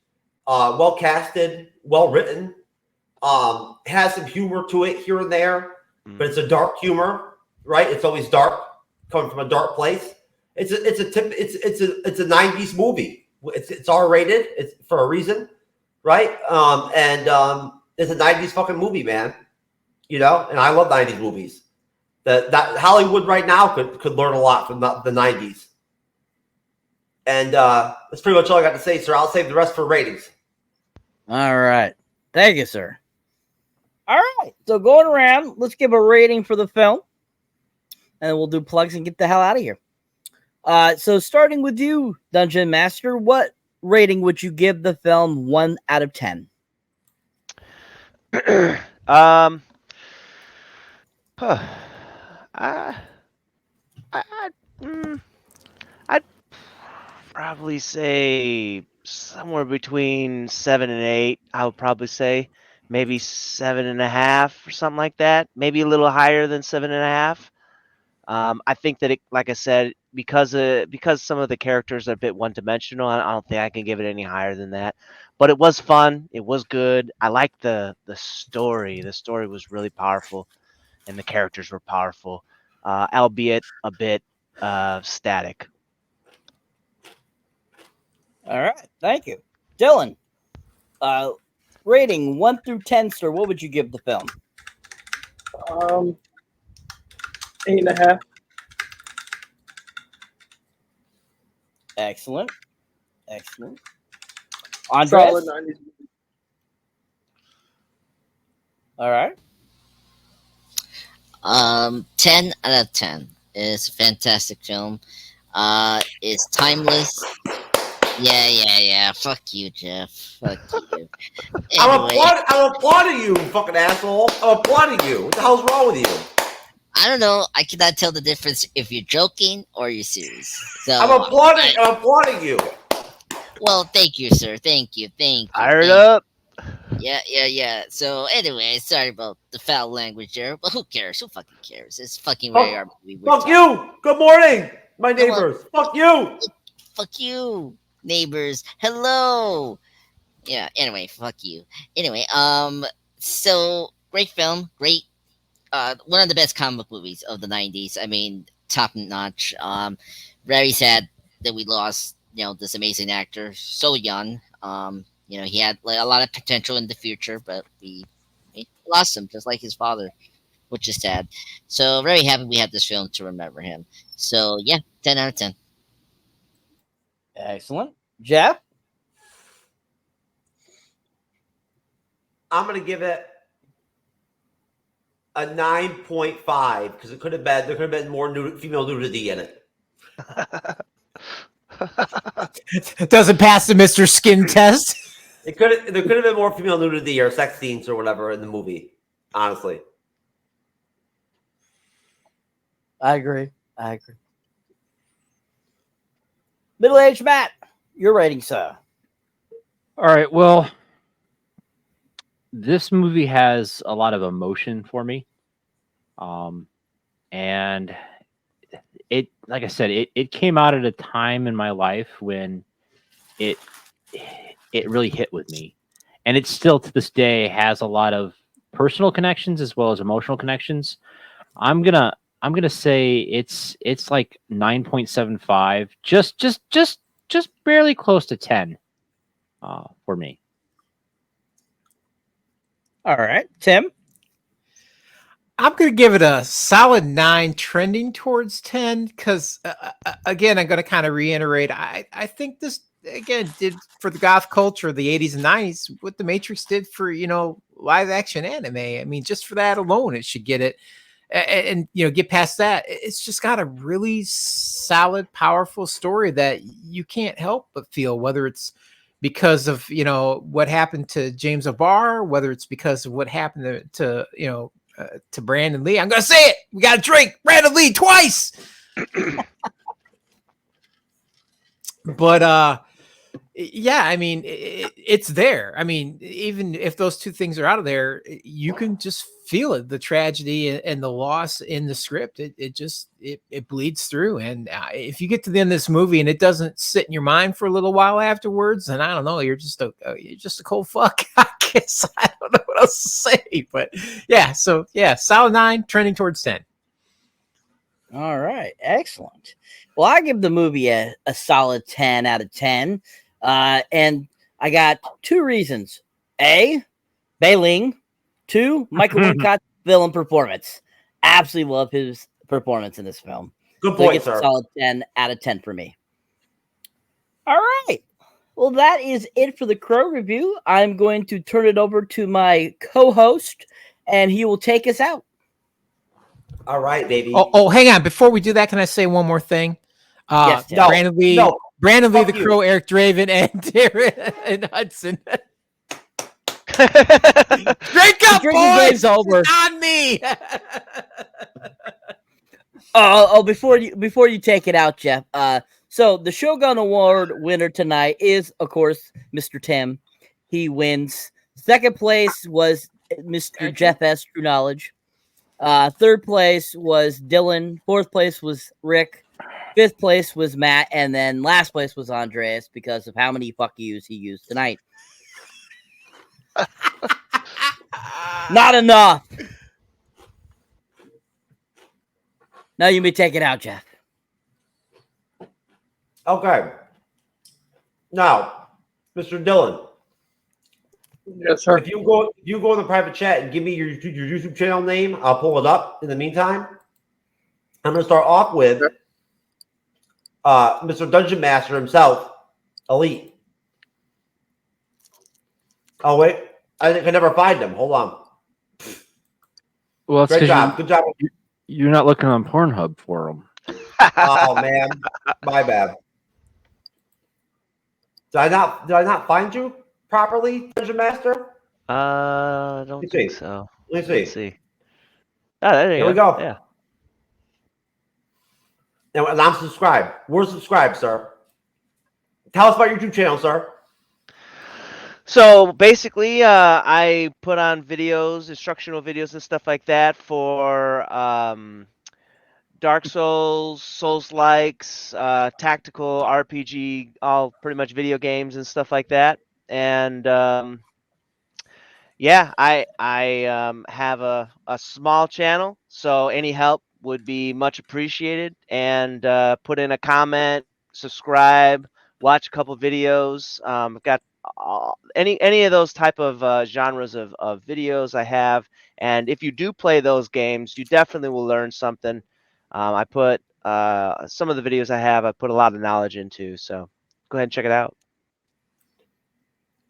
well casted, well written. Has some humor to it here and there, but it's a dark humor, right? It's always dark, coming from a dark place. It's a 90s movie. It's R-rated. It's for a reason, right? It's a 90s fucking movie, man. And I love 90s movies. That Hollywood right now could learn a lot from the 90s. And that's pretty much all I got to say, sir. I'll save the rest for ratings. All right. Thank you, sir. All right. So going around, let's give a rating for the film. And we'll do plugs and get the hell out of here. So starting with you, Dungeon Master, what rating would you give the film 1 out of 10? I'd probably say somewhere between 7 and 8. I would probably say maybe 7.5 or something like that. Maybe a little higher than 7.5. I think that like I said, because some of the characters are a bit one-dimensional, I don't think I can give it any higher than that. But it was fun. It was good. I liked the story. The story was really powerful, and the characters were powerful, albeit a bit static. All right. Thank you. Dylan, rating 1 through 10, sir, what would you give the film? 8.5. Excellent. Andres? Solid 90s. All right. 10 out of 10. It's a fantastic film. It's timeless. Yeah. Fuck you, Jeff. Fuck you. I'm applauding you, fucking asshole. I'm applauding you. What the hell's wrong with you? I don't know. I cannot tell the difference if you're joking or you're serious. So I'm applauding you. Well, thank you, sir. Thank you. Fired up. Yeah. So anyway, sorry about the foul language there, but who cares? Who fucking cares? It's fucking radar movie. Fuck you. Good morning, my neighbors. Fuck you. Fuck you, neighbors. Hello. Yeah. Anyway, fuck you. Anyway, so great film, great. One of the best comic book movies of the '90s. I mean, top notch. Very sad that we lost, this amazing actor so young. He had a lot of potential in the future, but we lost him just like his father, which is sad. So very happy we have this film to remember him. So yeah, 10 out of 10. Excellent. Jeff? I'm gonna give it a 9.5 because there could have been more female nudity in it. Doesn't pass the Mr. Skin test. There could have been more female nudity or sex scenes or whatever in the movie. Honestly, I agree. Middle-aged Matt, your rating, sir. All right. Well, this movie has a lot of emotion for me. And it, like I said, it came out at a time in my life when it really hit with me. And it still to this day has a lot of personal connections as well as emotional connections. I'm gonna say it's like 9.75, just barely close to 10 for me. All right, Tim. I'm going to give it a solid 9, trending towards 10, because again, I'm going to kind of reiterate. I think this again did for the goth culture of the 80s and 90s what the Matrix did for live action anime. I mean, just for that alone, it should get it. And get past that, it's just got a really solid, powerful story that you can't help but feel, whether it's because of what happened to James O'Barr, whether it's because of what happened to Brandon Lee. I'm gonna say it. We got to drink Brandon Lee twice. But yeah, I mean, it's there. I mean, even if those two things are out of there, you can just feel it, the tragedy and the loss in the script. It bleeds through. And if you get to the end of this movie and it doesn't sit in your mind for a little while afterwards, then I don't know, you're just a cold fuck. I guess I don't know what else to say. But yeah, so yeah, solid 9, trending towards 10. All right, excellent. Well, I give the movie a solid 10 out of 10. And I got 2 reasons. A, Beiling. 2, Michael Wincott's villain performance. Absolutely love his performance in this film. Good point, it's sir. A solid 10 out of 10 for me. All right. Well, that is it for the Crow review. I'm going to turn it over to my co-host, and he will take us out. All right, baby. Oh, hang on. Before we do that, can I say one more thing? Yes, Brandon Lee, the Crow, Eric Draven, and Darren and Hudson. Drink up, boys! Over. It's on me. Before you take it out, Jeff. So the Shogun Award winner tonight is, of course, Mr. Tim. He wins. Second place was Mr. Jeff S. TrueKnowledge. Third place was Dylan. Fourth place was Rick. Fifth place was Matt. And then last place was Andreas because of how many fuck yous he used tonight. Not enough. Now you may take it out, Jeff. Okay. Now, Mr. Dylan. Yes, sir. If you go in the private chat and give me your YouTube channel name, I'll pull it up. In the meantime, I'm going to start off with Mr. Dungeon Master himself, Elite. Oh, wait. I think I never find him. Hold on. Well, great job. Good job. You're not looking on Pornhub for him. Oh, man. My bad. Did I not find you properly, Dungeon Master? I don't think so. Let me see. Oh, there you Here we go. Yeah. And I'm subscribed. We're subscribed, sir. Tell us about your YouTube channel, sir. So basically, I put on videos, instructional videos and stuff like that for Dark Souls, Souls-likes, tactical RPG, all pretty much video games and stuff like that. And yeah, I have a small channel, so any help would be much appreciated. And put in a comment, subscribe, watch a couple videos. I've got any of those type of genres of videos I have. And if you do play those games, you definitely will learn something. I put some of the videos I have, I put a lot of knowledge into. So go ahead and check it out.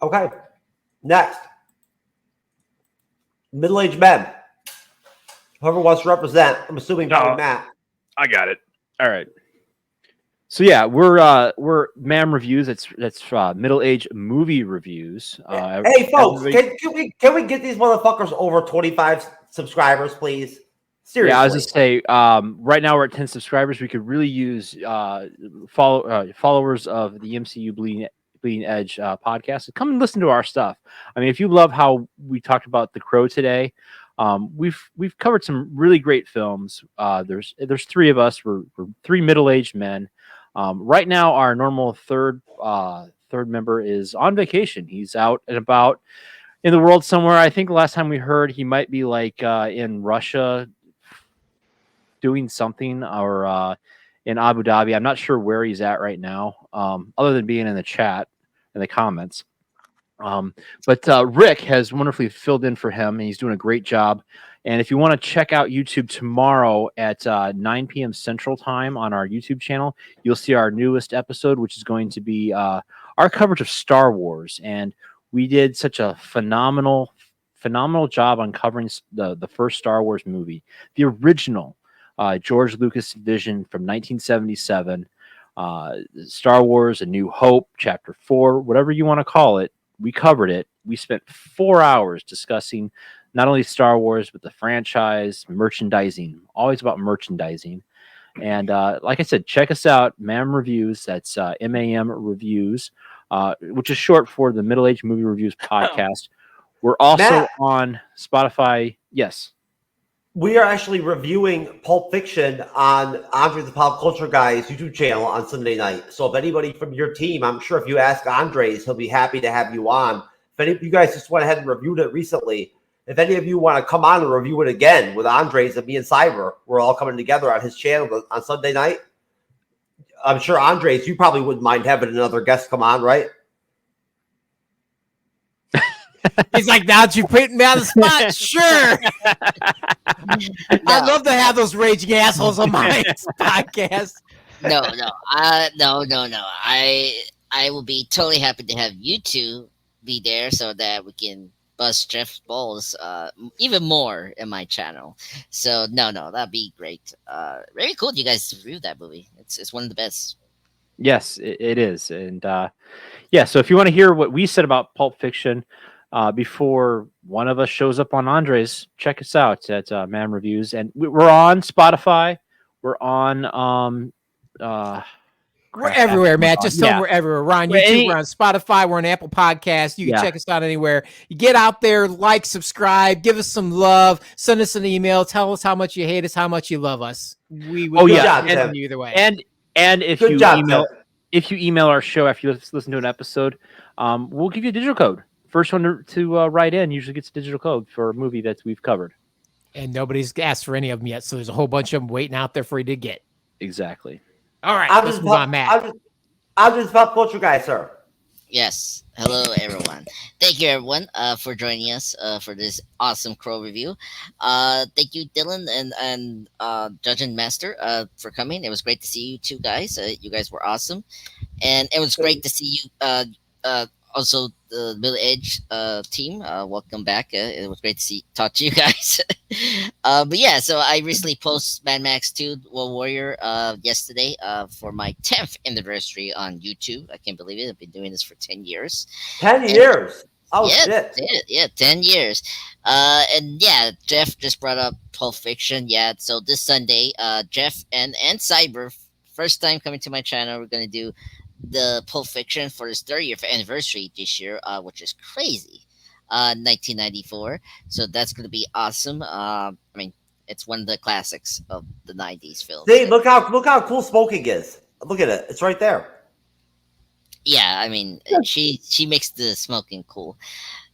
Okay. Next. Middle-aged men. Whoever wants to represent. I'm assuming probably Matt. I got it. All right. So yeah, we're MAM reviews. That's middle-aged movie reviews. Hey folks, can we get these motherfuckers over 25 subscribers, please? Seriously. Yeah, I was just say, right now we're at 10 subscribers. We could really use followers of the MCU Bleeding Edge podcast to come and listen to our stuff. I mean, if you love how we talked about The Crow today, we've covered some really great films. There's three of us. We're three middle-aged men. Right now, our normal third member is on vacation. He's out and about in the world somewhere. I think the last time we heard, he might be like in Russia doing something, or in Abu Dhabi. I'm not sure where he's at right now, other than being in the chat, in the comments. But Rick has wonderfully filled in for him, and he's doing a great job. And if you want to check out YouTube tomorrow at 9 p.m. Central Time on our YouTube channel, you'll see our newest episode, which is going to be our coverage of Star Wars. And we did such a phenomenal job on covering the first Star Wars movie, the original George Lucas vision from 1977, Star Wars: A New Hope, Chapter 4, whatever you want to call it. We covered it. We spent 4 hours discussing not only Star Wars, but the franchise, merchandising, always about merchandising. And like I said, check us out, MAM Reviews. That's MAM Reviews, which is short for the Middle Age Movie Reviews podcast. We're also Matt, on Spotify. Yes. We are actually reviewing Pulp Fiction on Andre the Pop Culture Guy's YouTube channel on Sunday night. So if anybody from your team, I'm sure if you ask Andres, he'll be happy to have you on. If any of you guys just went ahead and reviewed it recently, if any of you want to come on and review it again with Andres and me and Cyber, we're all coming together on his channel on Sunday night. I'm sure, Andres, you probably wouldn't mind having another guest come on, right? He's like, now that you put me on the spot, sure. I'd love to have those raging assholes on my podcast. No. I will be totally happy to have you two be there so that we can bust Jeff's balls even more in my channel. So no, that'd be great. Very cool you guys reviewed that movie. It's one of the best. Yes, it is. And yeah, so if you want to hear what we said about Pulp Fiction before one of us shows up on Andres, check us out at MAM Reviews. And we're on Spotify. We're on we're everywhere, Matt. Just tell them we're everywhere. We're on YouTube, we're on Spotify, we're on Apple Podcasts. You can check us out anywhere. You get out there, like, subscribe, give us some love, send us an email, tell us how much you hate us, how much you love us. We would love you either way. And if you email our show after you listen to an episode, we'll give you a digital code. First one to write in usually gets a digital code for a movie that we've covered. And nobody's asked for any of them yet, so there's a whole bunch of them waiting out there for you to get. Exactly. All right, I'm let's just move on, Matt. I'm just Pop Culture Guy, sir. Yes. Hello, everyone. Thank you, everyone, for joining us for this awesome Crow review. Thank you, Dylan and Judge and Master, for coming. It was great to see you two guys. You guys were awesome. And it was great to see you also the Middle Edge team. Welcome back. It was great to talk to you guys. But yeah, so I recently posted Mad Max 2 World Warrior yesterday for my 10th anniversary on YouTube. I can't believe it. I've been doing this for 10 years. 10 years? Oh, yeah, shit. Yeah, 10 years. And yeah, Jeff just brought up Pulp Fiction. Yeah, so this Sunday, Jeff and Cyber first time coming to my channel. We're gonna do the Pulp Fiction for its 30th anniversary this year, which is crazy. 1994. So that's gonna be awesome. I mean, it's one of the classics of the 90s films. See, look how cool smoking is. Look at it. It's right there. Yeah, I mean, she makes the smoking cool.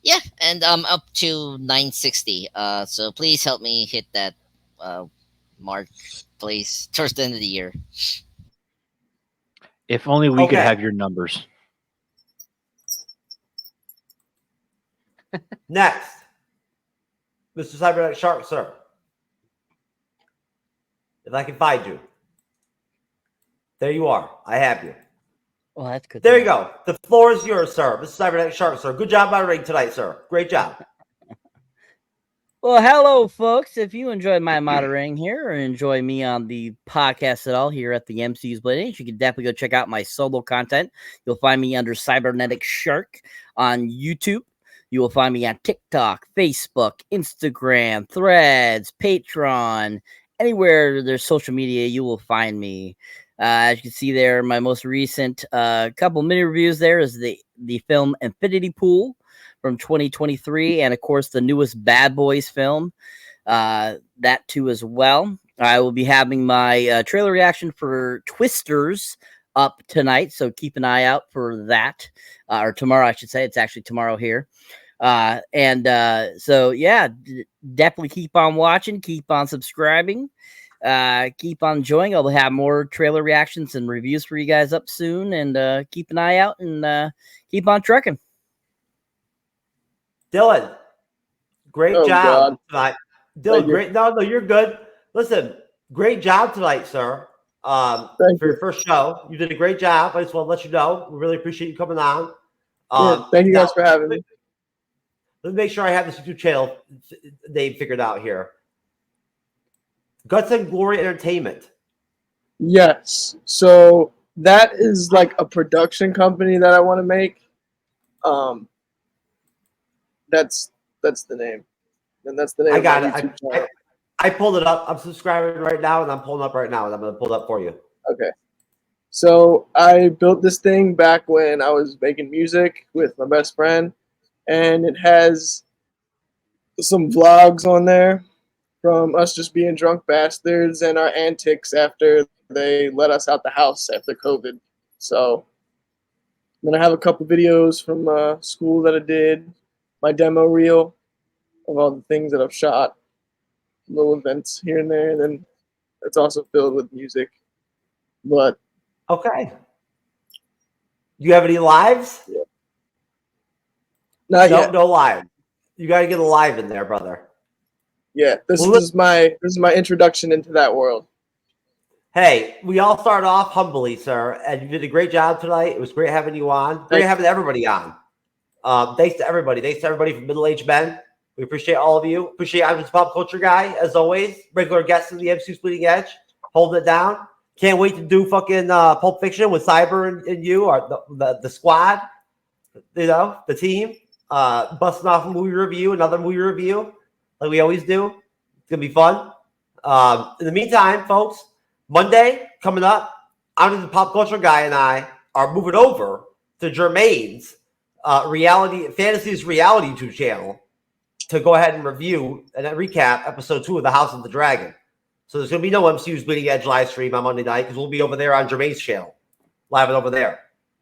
Yeah, and I'm up to 960. So please help me hit that mark, please, towards the end of the year. If only we could have your numbers. Next, Mr. Cyberneticshark, sir. If I can find you. There you are. I have you. Well, that's good. There you go. The floor is yours, sir. Mr. Cyberneticshark, sir. Good job moderating tonight, sir. Great job. Well, hello, folks. If you enjoyed my moderating here or enjoy me on the podcast at all here at the MCU'S Bleeding Edge, you can definitely go check out my solo content. You'll find me under Cyberneticshark on YouTube. You will find me on TikTok, Facebook, Instagram, Threads, Patreon, anywhere there's social media, you will find me. As you can see there, my most recent couple mini reviews there is the film Infinity Pool from 2023, and of course the newest Bad Boys film, that too as well. I will be having my trailer reaction for Twisters up tonight, so keep an eye out for that, or tomorrow I should say. It's actually tomorrow here. So yeah, definitely keep on watching, keep on subscribing, keep on enjoying. I'll have more trailer reactions and reviews for you guys up soon, and keep an eye out and keep on trucking. Dylan, great job tonight. Dylan, great. No, you're good. Listen, great job tonight, sir. For your first show, you did a great job. I just want to let you know we really appreciate you coming on. Thank you guys for having me. Let me make sure I have this YouTube channel name figured out here. Guts and Glory Entertainment. Yes. So that is like a production company that I want to make. That's the name. And that's the name. I got it. I pulled it up. I'm subscribing right now, and I'm pulling up right now, and I'm going to pull it up for you. Okay. So I built this thing back when I was making music with my best friend, and it has some vlogs on there from us just being drunk bastards and our antics after they let us out the house after COVID. So I'm going to have a couple videos from school that I did, my demo reel of all the things that I've shot, little events here and there, and then it's also filled with music. But okay. Do you have any lives? Yeah. Not yet. No live. You got to get a live in there, brother. Yeah, this is my introduction into that world. Hey, we all start off humbly, sir, and you did a great job tonight. It was great having you on. Great having everybody on. Thanks to everybody. Thanks to everybody from Middle-Aged Men. We appreciate all of you. Appreciate I'm just a pop culture guy, as always. Regular guest in the MCU'S Bleeding Edge. Holding it down. Can't wait to do fucking Pulp Fiction with Cyber and you, or the squad. You know, the team. Busting off a movie review, another movie review, like we always do. It's going to be fun. In the meantime, folks, Monday coming up, I'm just a pop culture guy, and I are moving over to Jermaine's Fantasy's reality YouTube channel to go ahead and review and recap episode 2 of The House of the Dragon. So there's going to be no MCU's Bleeding Edge live stream on Monday night because we'll be over there on Jermaine's channel, live and over there.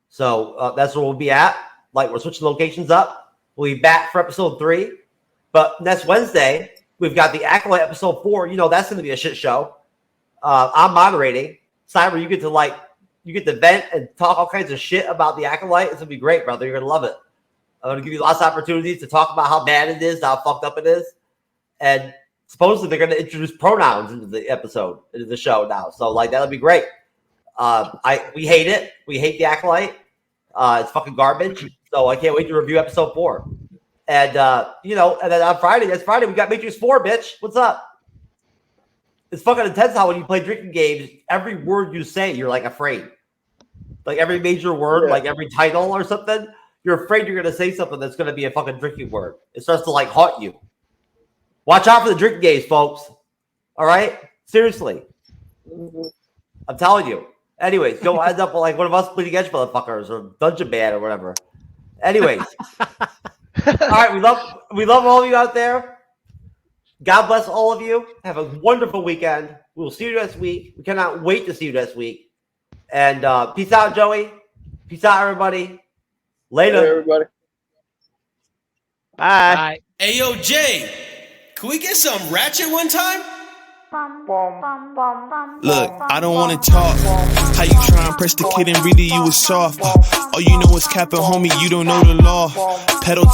So that's where we'll be at. Like, we're switching locations up. We'll be back for episode 3. But next Wednesday, we've got the Acolyte episode 4. You know that's going to be a shit show. I'm moderating. Cyber, you get to vent and talk all kinds of shit about the Acolyte. It's going to be great, brother. You're going to love it. I'm going to give you lots of opportunities to talk about how bad it is, how fucked up it is. And supposedly they're going to introduce pronouns into the episode, into the show now. So, like, that'll be great. We hate it. We hate the Acolyte. It's fucking garbage. So I can't wait to review episode 4. And, and then on Friday, we got Matrix 4, bitch. What's up? It's fucking intense how when you play drinking games, every word you say, you're like afraid. Like every major word, like every title or something, you're afraid you're going to say something that's going to be a fucking drinking word. It starts to like haunt you. Watch out for the drinking games, folks. All right? Seriously. I'm telling you. Anyways, you'll end up like one of us Bleeding Edge motherfuckers or Dungeon Man or whatever. Anyways. All right, we love all of you out there. God bless all of you. Have a wonderful weekend. We will see you next week. We cannot wait to see you next week. And peace out, Joey. Peace out, everybody. Later. Hey, everybody. Bye. Hey, yo, Jay, can we get some ratchet one time? Look, I don't wanna talk. How you try and press the kid and really you was soft. All you know is capping, homie, you don't know the law. Pedal